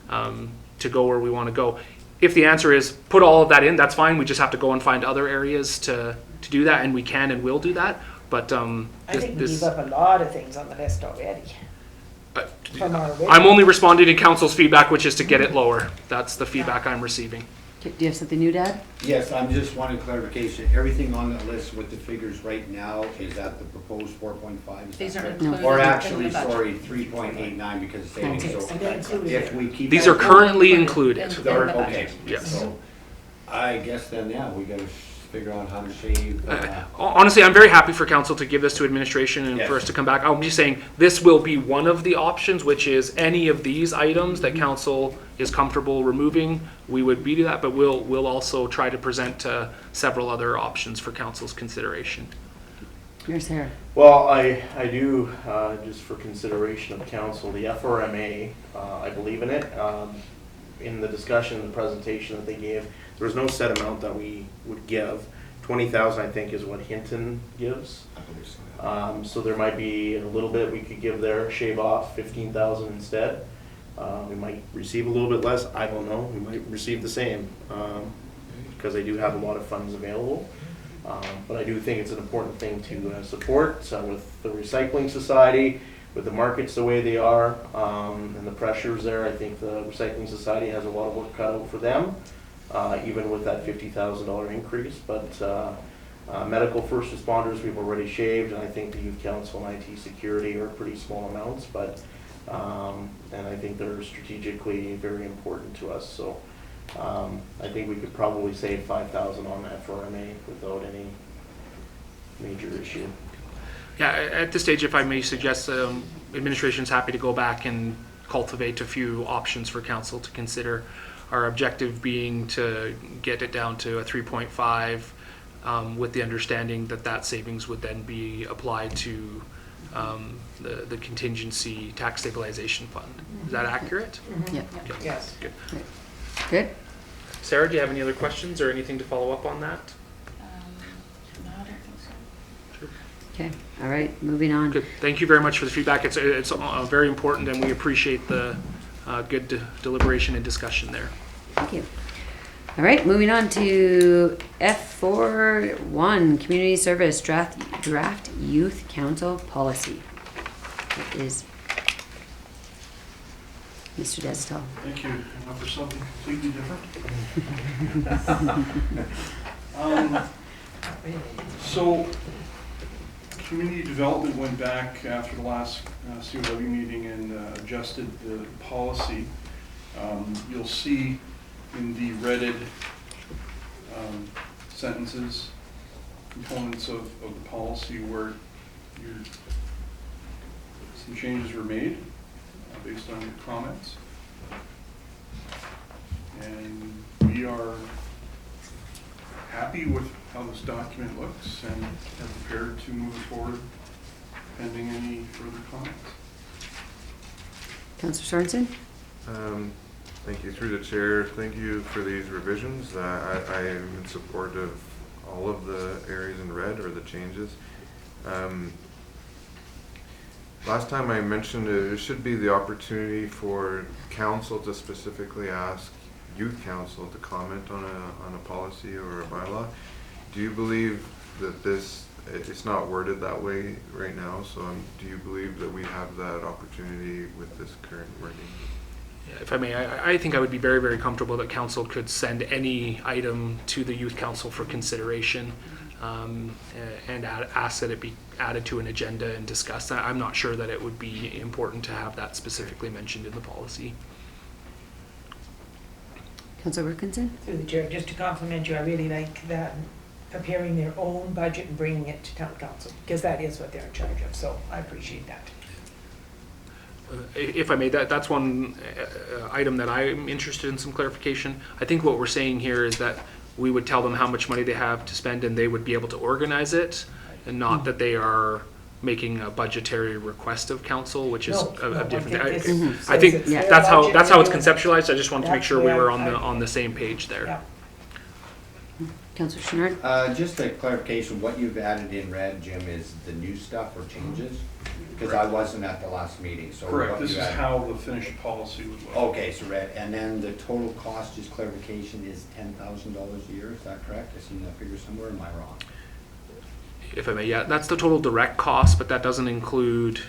H: to go where we want to go. if the answer is put all of that in, that's fine. We just have to go and find other areas to do that, and we can and will do that. But
I: I think we gave up a lot of things on the list already. From our
H: I'm only responding to council's feedback, which is to get it lower. That's the feedback I'm receiving.
A: Okay, do you have something new, Dad?
G: Yes, I'm just wanting clarification. Everything on the list with the figures right now is at the proposed 4.5?
N: These are
A: No.
N: included
G: Or
N: in
G: actually,
N: the budget.
G: sorry, 3.89 because of savings.
I: Okay,
G: So
I: so they're included
G: if
I: there.
G: we keep.
H: These
G: that-
H: are currently included.
N: In
G: They're-
N: the
G: Okay.
N: budget.
H: Yes.
G: So I guess then, yeah, we gotta figure out how to save.
H: Honestly, I'm very happy for council to give this to administration and
G: Yes.
H: for us to come back. I'm just saying this will be one of the options, which is any of these items that council is comfortable removing. We would be to that, but we'll also try to present several other options for council's consideration.
A: Mayor Sarah.
C: Well, I do, just for consideration of council, the FRMA, I believe in it. In the discussion, the presentation that they gave, there was no set amount that we would give. 20,000, I think, is what Hinton gives.
G: I believe so, yeah.
C: So there might be a little bit we could give there, shave off 15,000 instead. We might receive a little bit less, I don't know, we might receive the same, because they do have a lot of funds available. But I do think it's an important thing to support, so with the Recycling Society, with the markets the way they are, and the pressures there, I think the Recycling Society has a lot of work cut out for them, even with that $50,000 increase. But medical first responders, we've already shaved, and I think the Youth Council and IT security are pretty small amounts, but and I think they're strategically very important to us. So I think we could probably save 5,000 on that for FRMA without any major issue.
H: Yeah, at this stage, if I may suggest, administration's happy to go back and cultivate a few options for council to consider. Our objective being to get it down to a 3.5, with the understanding that that savings would then be applied to the contingency tax stabilization fund. Is that accurate?
A: Yeah.
H: Okay.
I: Yes.
H: Good.
A: Good.
H: Sarah, do you have any other questions or anything to follow up on that?
N: No, I don't think so.
A: Okay. All right. Moving on.
H: Good. Thank you very much for the feedback. It's very important, and we appreciate the good deliberation and discussion there.
A: Thank you. All right. Moving on to F41, Community Service Draft Youth Council Policy. It is Mr. Destel.
O: Thank you. Now for something completely different. So, community development went back after the last COW meeting and adjusted the policy. You'll see in the redded sentences, components of the policy where some changes were made based on your comments. And we are happy with how this document looks and are prepared to move forward pending any further comments.
A: Councillor Sorensen?
K: Thank you, through the chair. Thank you for these revisions. I am in support of all of the areas in red or the changes. Last time I mentioned it should be the opportunity for council to specifically ask youth council to comment on a policy or a bylaw. Do you believe that it's not worded that way right now, so do you believe that we have that opportunity with this current wording?
H: Yeah, if I may, I think I would be very, very comfortable that council could send any item to the youth council for consideration, and ask that it be added to an agenda and discussed. I'm not sure that it would be important to have that specifically mentioned in the policy.
A: Councillor Wilkinson?
I: Through the chair, just to compliment you, I really like that, preparing their own budget and bringing it to town council, because that is what they're in charge of, so I appreciate that.
H: If I may, that's one item that I'm interested in some clarification. I think what we're saying here is that we would tell them how much money they have to spend and they would be able to organize it, and not that they are making a budgetary request of council, which is a different thing. I think that's how it's conceptualized. I just wanted to make sure we were on the same page there.
I: Yeah.
A: Councillor Chenard?
G: Just a clarification, what you've added in red, Jim, is the new stuff or changes? Because I wasn't at the last meeting, so.
O: Correct,
G: what
O: this
G: you
O: is
G: added-
O: how the finished policy would look.
G: Okay, so red, and then the total cost, just clarification, is $10,000 a year, is that correct? I seen that figure somewhere, am I wrong?
H: If I may, yeah, that's the total direct cost, but that doesn't include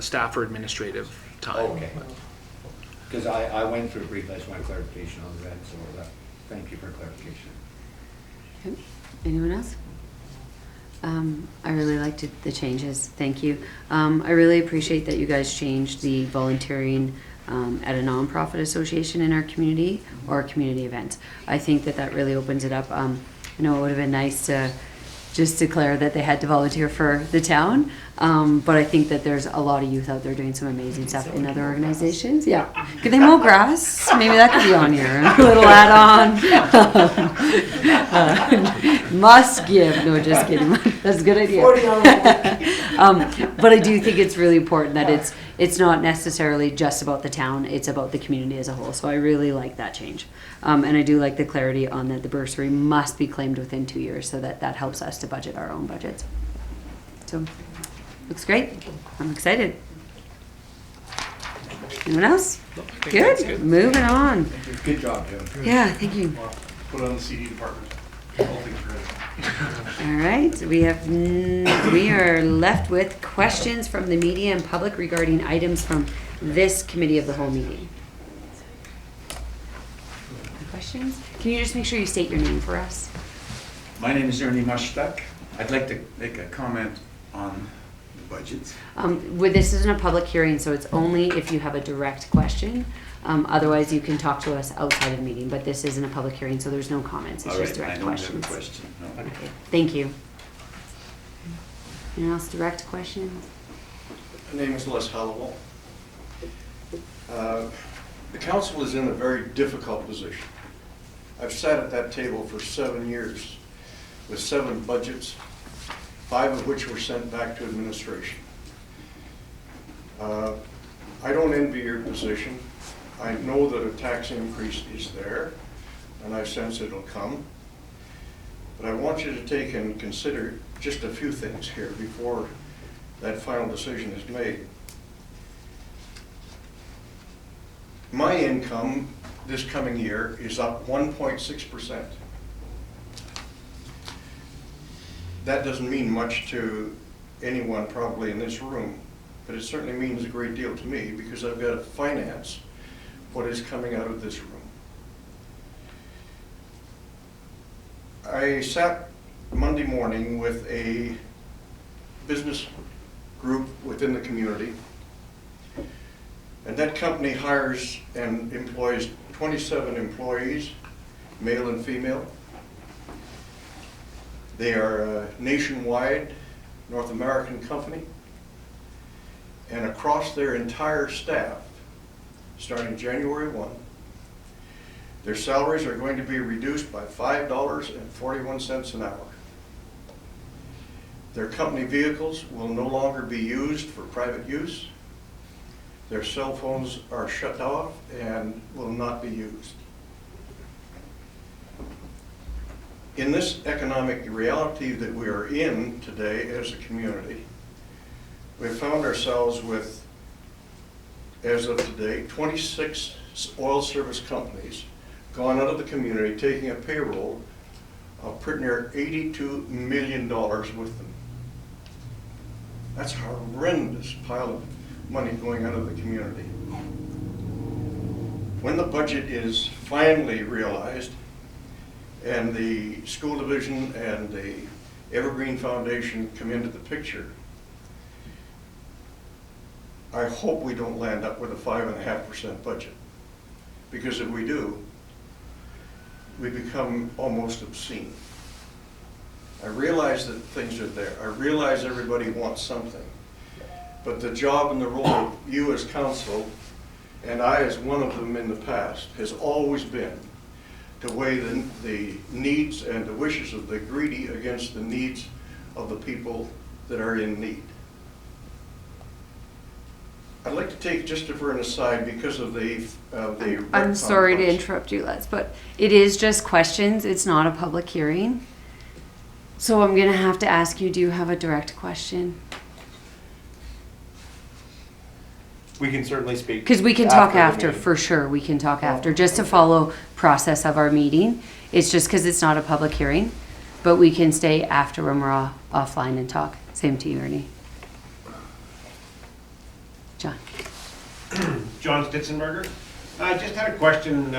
H: staff or administrative time.
G: Okay. Because I went through it briefly, I just want clarification on the red, so thank you for clarification.
A: Okay. Anyone else? I really liked the changes, thank you. I really appreciate that you guys changed the volunteering at a nonprofit association in our community or a community event. I think that really opens it up. I know it would have been nice to just declare that they had to volunteer for the town, but I think that there's a lot of youth out there doing some amazing stuff in other organizations. Yeah, could they mow grass? Maybe that could be on here, a little add-on. Must give, no, just kidding, that's a good idea. But I do think it's really important that it's not necessarily just about the town, it's about the community as a whole, so I really like that change. And I do like the clarity on that the bursary must be claimed within 2 years, so that helps us to budget our own budgets. So, looks great. I'm excited. Anyone else? Good. Moving on.
G: Good job, Jim.
A: Yeah, thank you.
O: Put it on the CD department. All things ready.
A: All right, we are left with questions from the media and public regarding items from this committee of the whole meeting. Questions? Can you just make sure you state your name for us?
P: My name is Ernie Mushtak. I'd like to make a comment on the budgets.
A: This isn't a public hearing, so it's only if you have a direct question. Otherwise, you can talk to us outside of the meeting, but this isn't a public hearing, so there's no comments. It's just direct questions.
P: I don't have a question. No.
A: Okay, thank you. Anyone else direct questions?
Q: My name is Les Hallowell. The council is in a very difficult position. I've sat at that table for 7 years with 7 budgets, 5 of which were sent back to administration. I don't envy your position. I know that a tax increase is there, and I sense it'll come. But I want you to take and consider just a few things here before that final decision is made. My income this coming year is up 1.6%. That doesn't mean much to anyone probably in this room, but it certainly means a great deal to me because I've got to finance what is coming out of this room. I sat Monday morning with a business group within the community, and that company hires and employs 27 employees, male and female. They are a nationwide North American company, and across their entire staff, starting January 1, their salaries are going to be reduced by $5.41 an hour. Their company vehicles will no longer be used for private use. Their cell phones are shut off and will not be used. In this economic reality that we are in today as a community, we've found ourselves with, as of today, 26 oil service companies gone out of the community, taking a payroll of pretty near $82 million with them. That's a horrendous pile of money going out of the community. When the budget is finally realized and the school division and the Evergreen Foundation come into the picture, I hope we don't land up with a 5.5% budget. Because if we do, we become almost obscene. I realize that things are there. I realize everybody wants something. But the job and the role of you as council, and I as one of them in the past, has always been to weigh the needs and the wishes of the greedy against the needs of the people that are in need. I'd like to take, just for an aside, because of the.
A: I'm sorry to interrupt you, Les, but it is just questions. It's not a public hearing. So I'm gonna have to ask you, do you have a direct question?
C: We can certainly speak.
A: Because we can talk
C: the
A: after,
C: meeting.
A: for sure, we can talk after, just to follow process of our meeting. It's just because it's not a public hearing, but we can stay after when we're offline and talk. Same to you, Ernie. John.
B: John Stitzenberger. I just had a question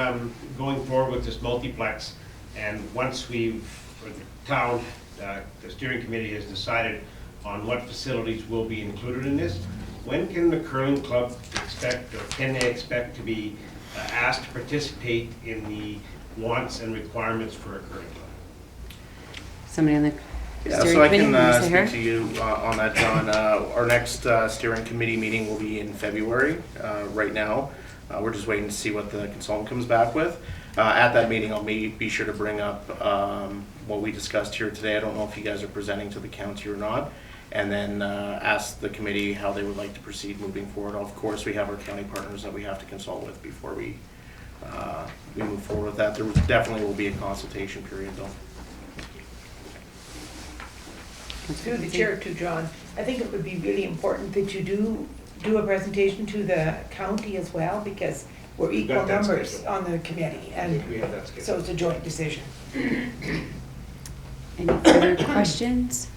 B: going forward with this multiplex. And once we've, for the town, the steering committee has decided on what facilities will be included in this, when can the curling club expect, or can they expect to be asked to participate in the wants and requirements for a curling club?
A: Somebody on the
C: Yeah,
A: steering
C: so I
A: committee,
C: can
A: wanna say her?
C: speak to you on that, John. Our next steering committee meeting will be in February. Right now, we're just waiting to see what the consultant comes back with. At that meeting, I'll be sure to bring up what we discussed here today. I don't know if you guys are presenting to the county or not. And then ask the committee how they would like to proceed moving forward. Of course, we have our county partners that we have to consult with before we move forward with that. There definitely will be a consultation period though.
I: Through the chair to John, I think it would be really important that you do a presentation to the county as well, because we're equal
B: got that
I: numbers
B: scheduled.
I: on the committee, and
B: We have that scheduled.
I: so it's a joint decision.
A: Any further questions?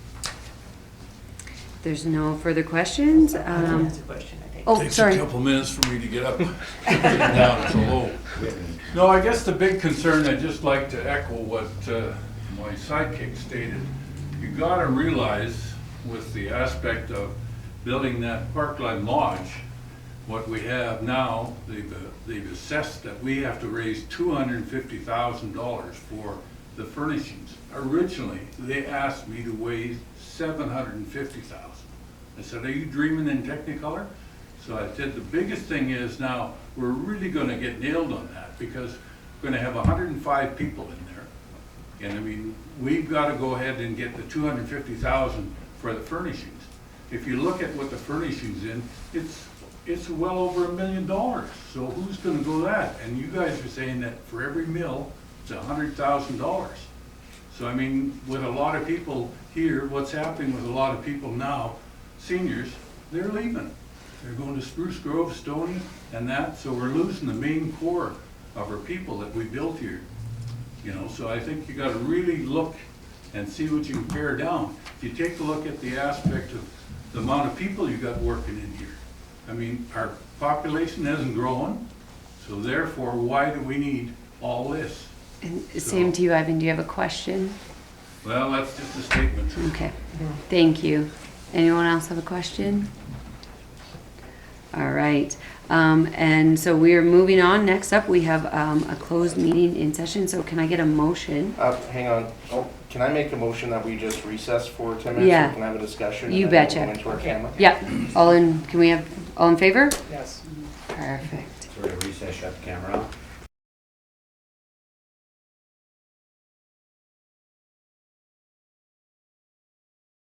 A: There's no further questions.
I: That's a question, I think.
A: Oh,
R: Takes
A: sorry.
R: a couple minutes for me to get up and down so low. No, I guess the big concern, I'd just like to echo what my sidekick stated. You gotta realize with the aspect of building that Parkland Lodge, what we have now, they've assessed that we have to raise $250,000 for the furnishings. Originally, they asked me to raise $750,000. I said, are you dreaming in Technicolor? So I said, the biggest thing is now, we're really gonna get nailed on that, because we're gonna have 105 people in there. And I mean, we've gotta go ahead and get the $250,000 for the furnishings. If you look at what the furnishings in, it's well over $1 million. So who's gonna go that? And you guys are saying that for every mill, it's $100,000. So I mean, with a lot of people here, what's happening with a lot of people now, seniors, they're leaving. They're going to Spruce Grove, Stony, and that, so we're losing the main core of our people that we built here. You know, so I think you gotta really look and see what you can pare down. If you take a look at the aspect of the amount of people you got working in here, I mean, our population isn't growing, so therefore, why do we need all this?
A: And same to you, Ivan. Do you have a question?
R: Well, that's just a statement.
A: Okay. Thank you. Anyone else have a question? All right. And so we are moving on. Next up, we have a closed meeting in session. So can I get a motion?
C: Hang on. Oh, can I make a motion that we just recess for 10 minutes?
A: Yeah.
C: So we can have a discussion?
A: You
C: and then
A: betcha.
C: go into our camera?
A: Yeah. Can we have all in favor?
I: Yes.
A: Perfect.
G: So we're gonna recess, shut the camera off.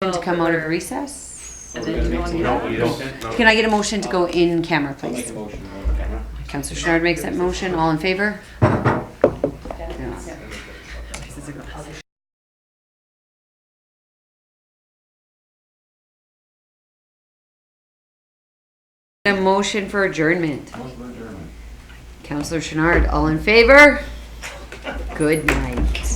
A: To come out of recess?
J: And then go on the-
C: No, you don't.
A: Can I get a motion to go in camera,
G: I'll make
A: please?
G: a motion on the camera.
A: Councillor Schnard makes that motion. All in favor? A motion for adjournment. Councillor Schnard, all in favor? Good night.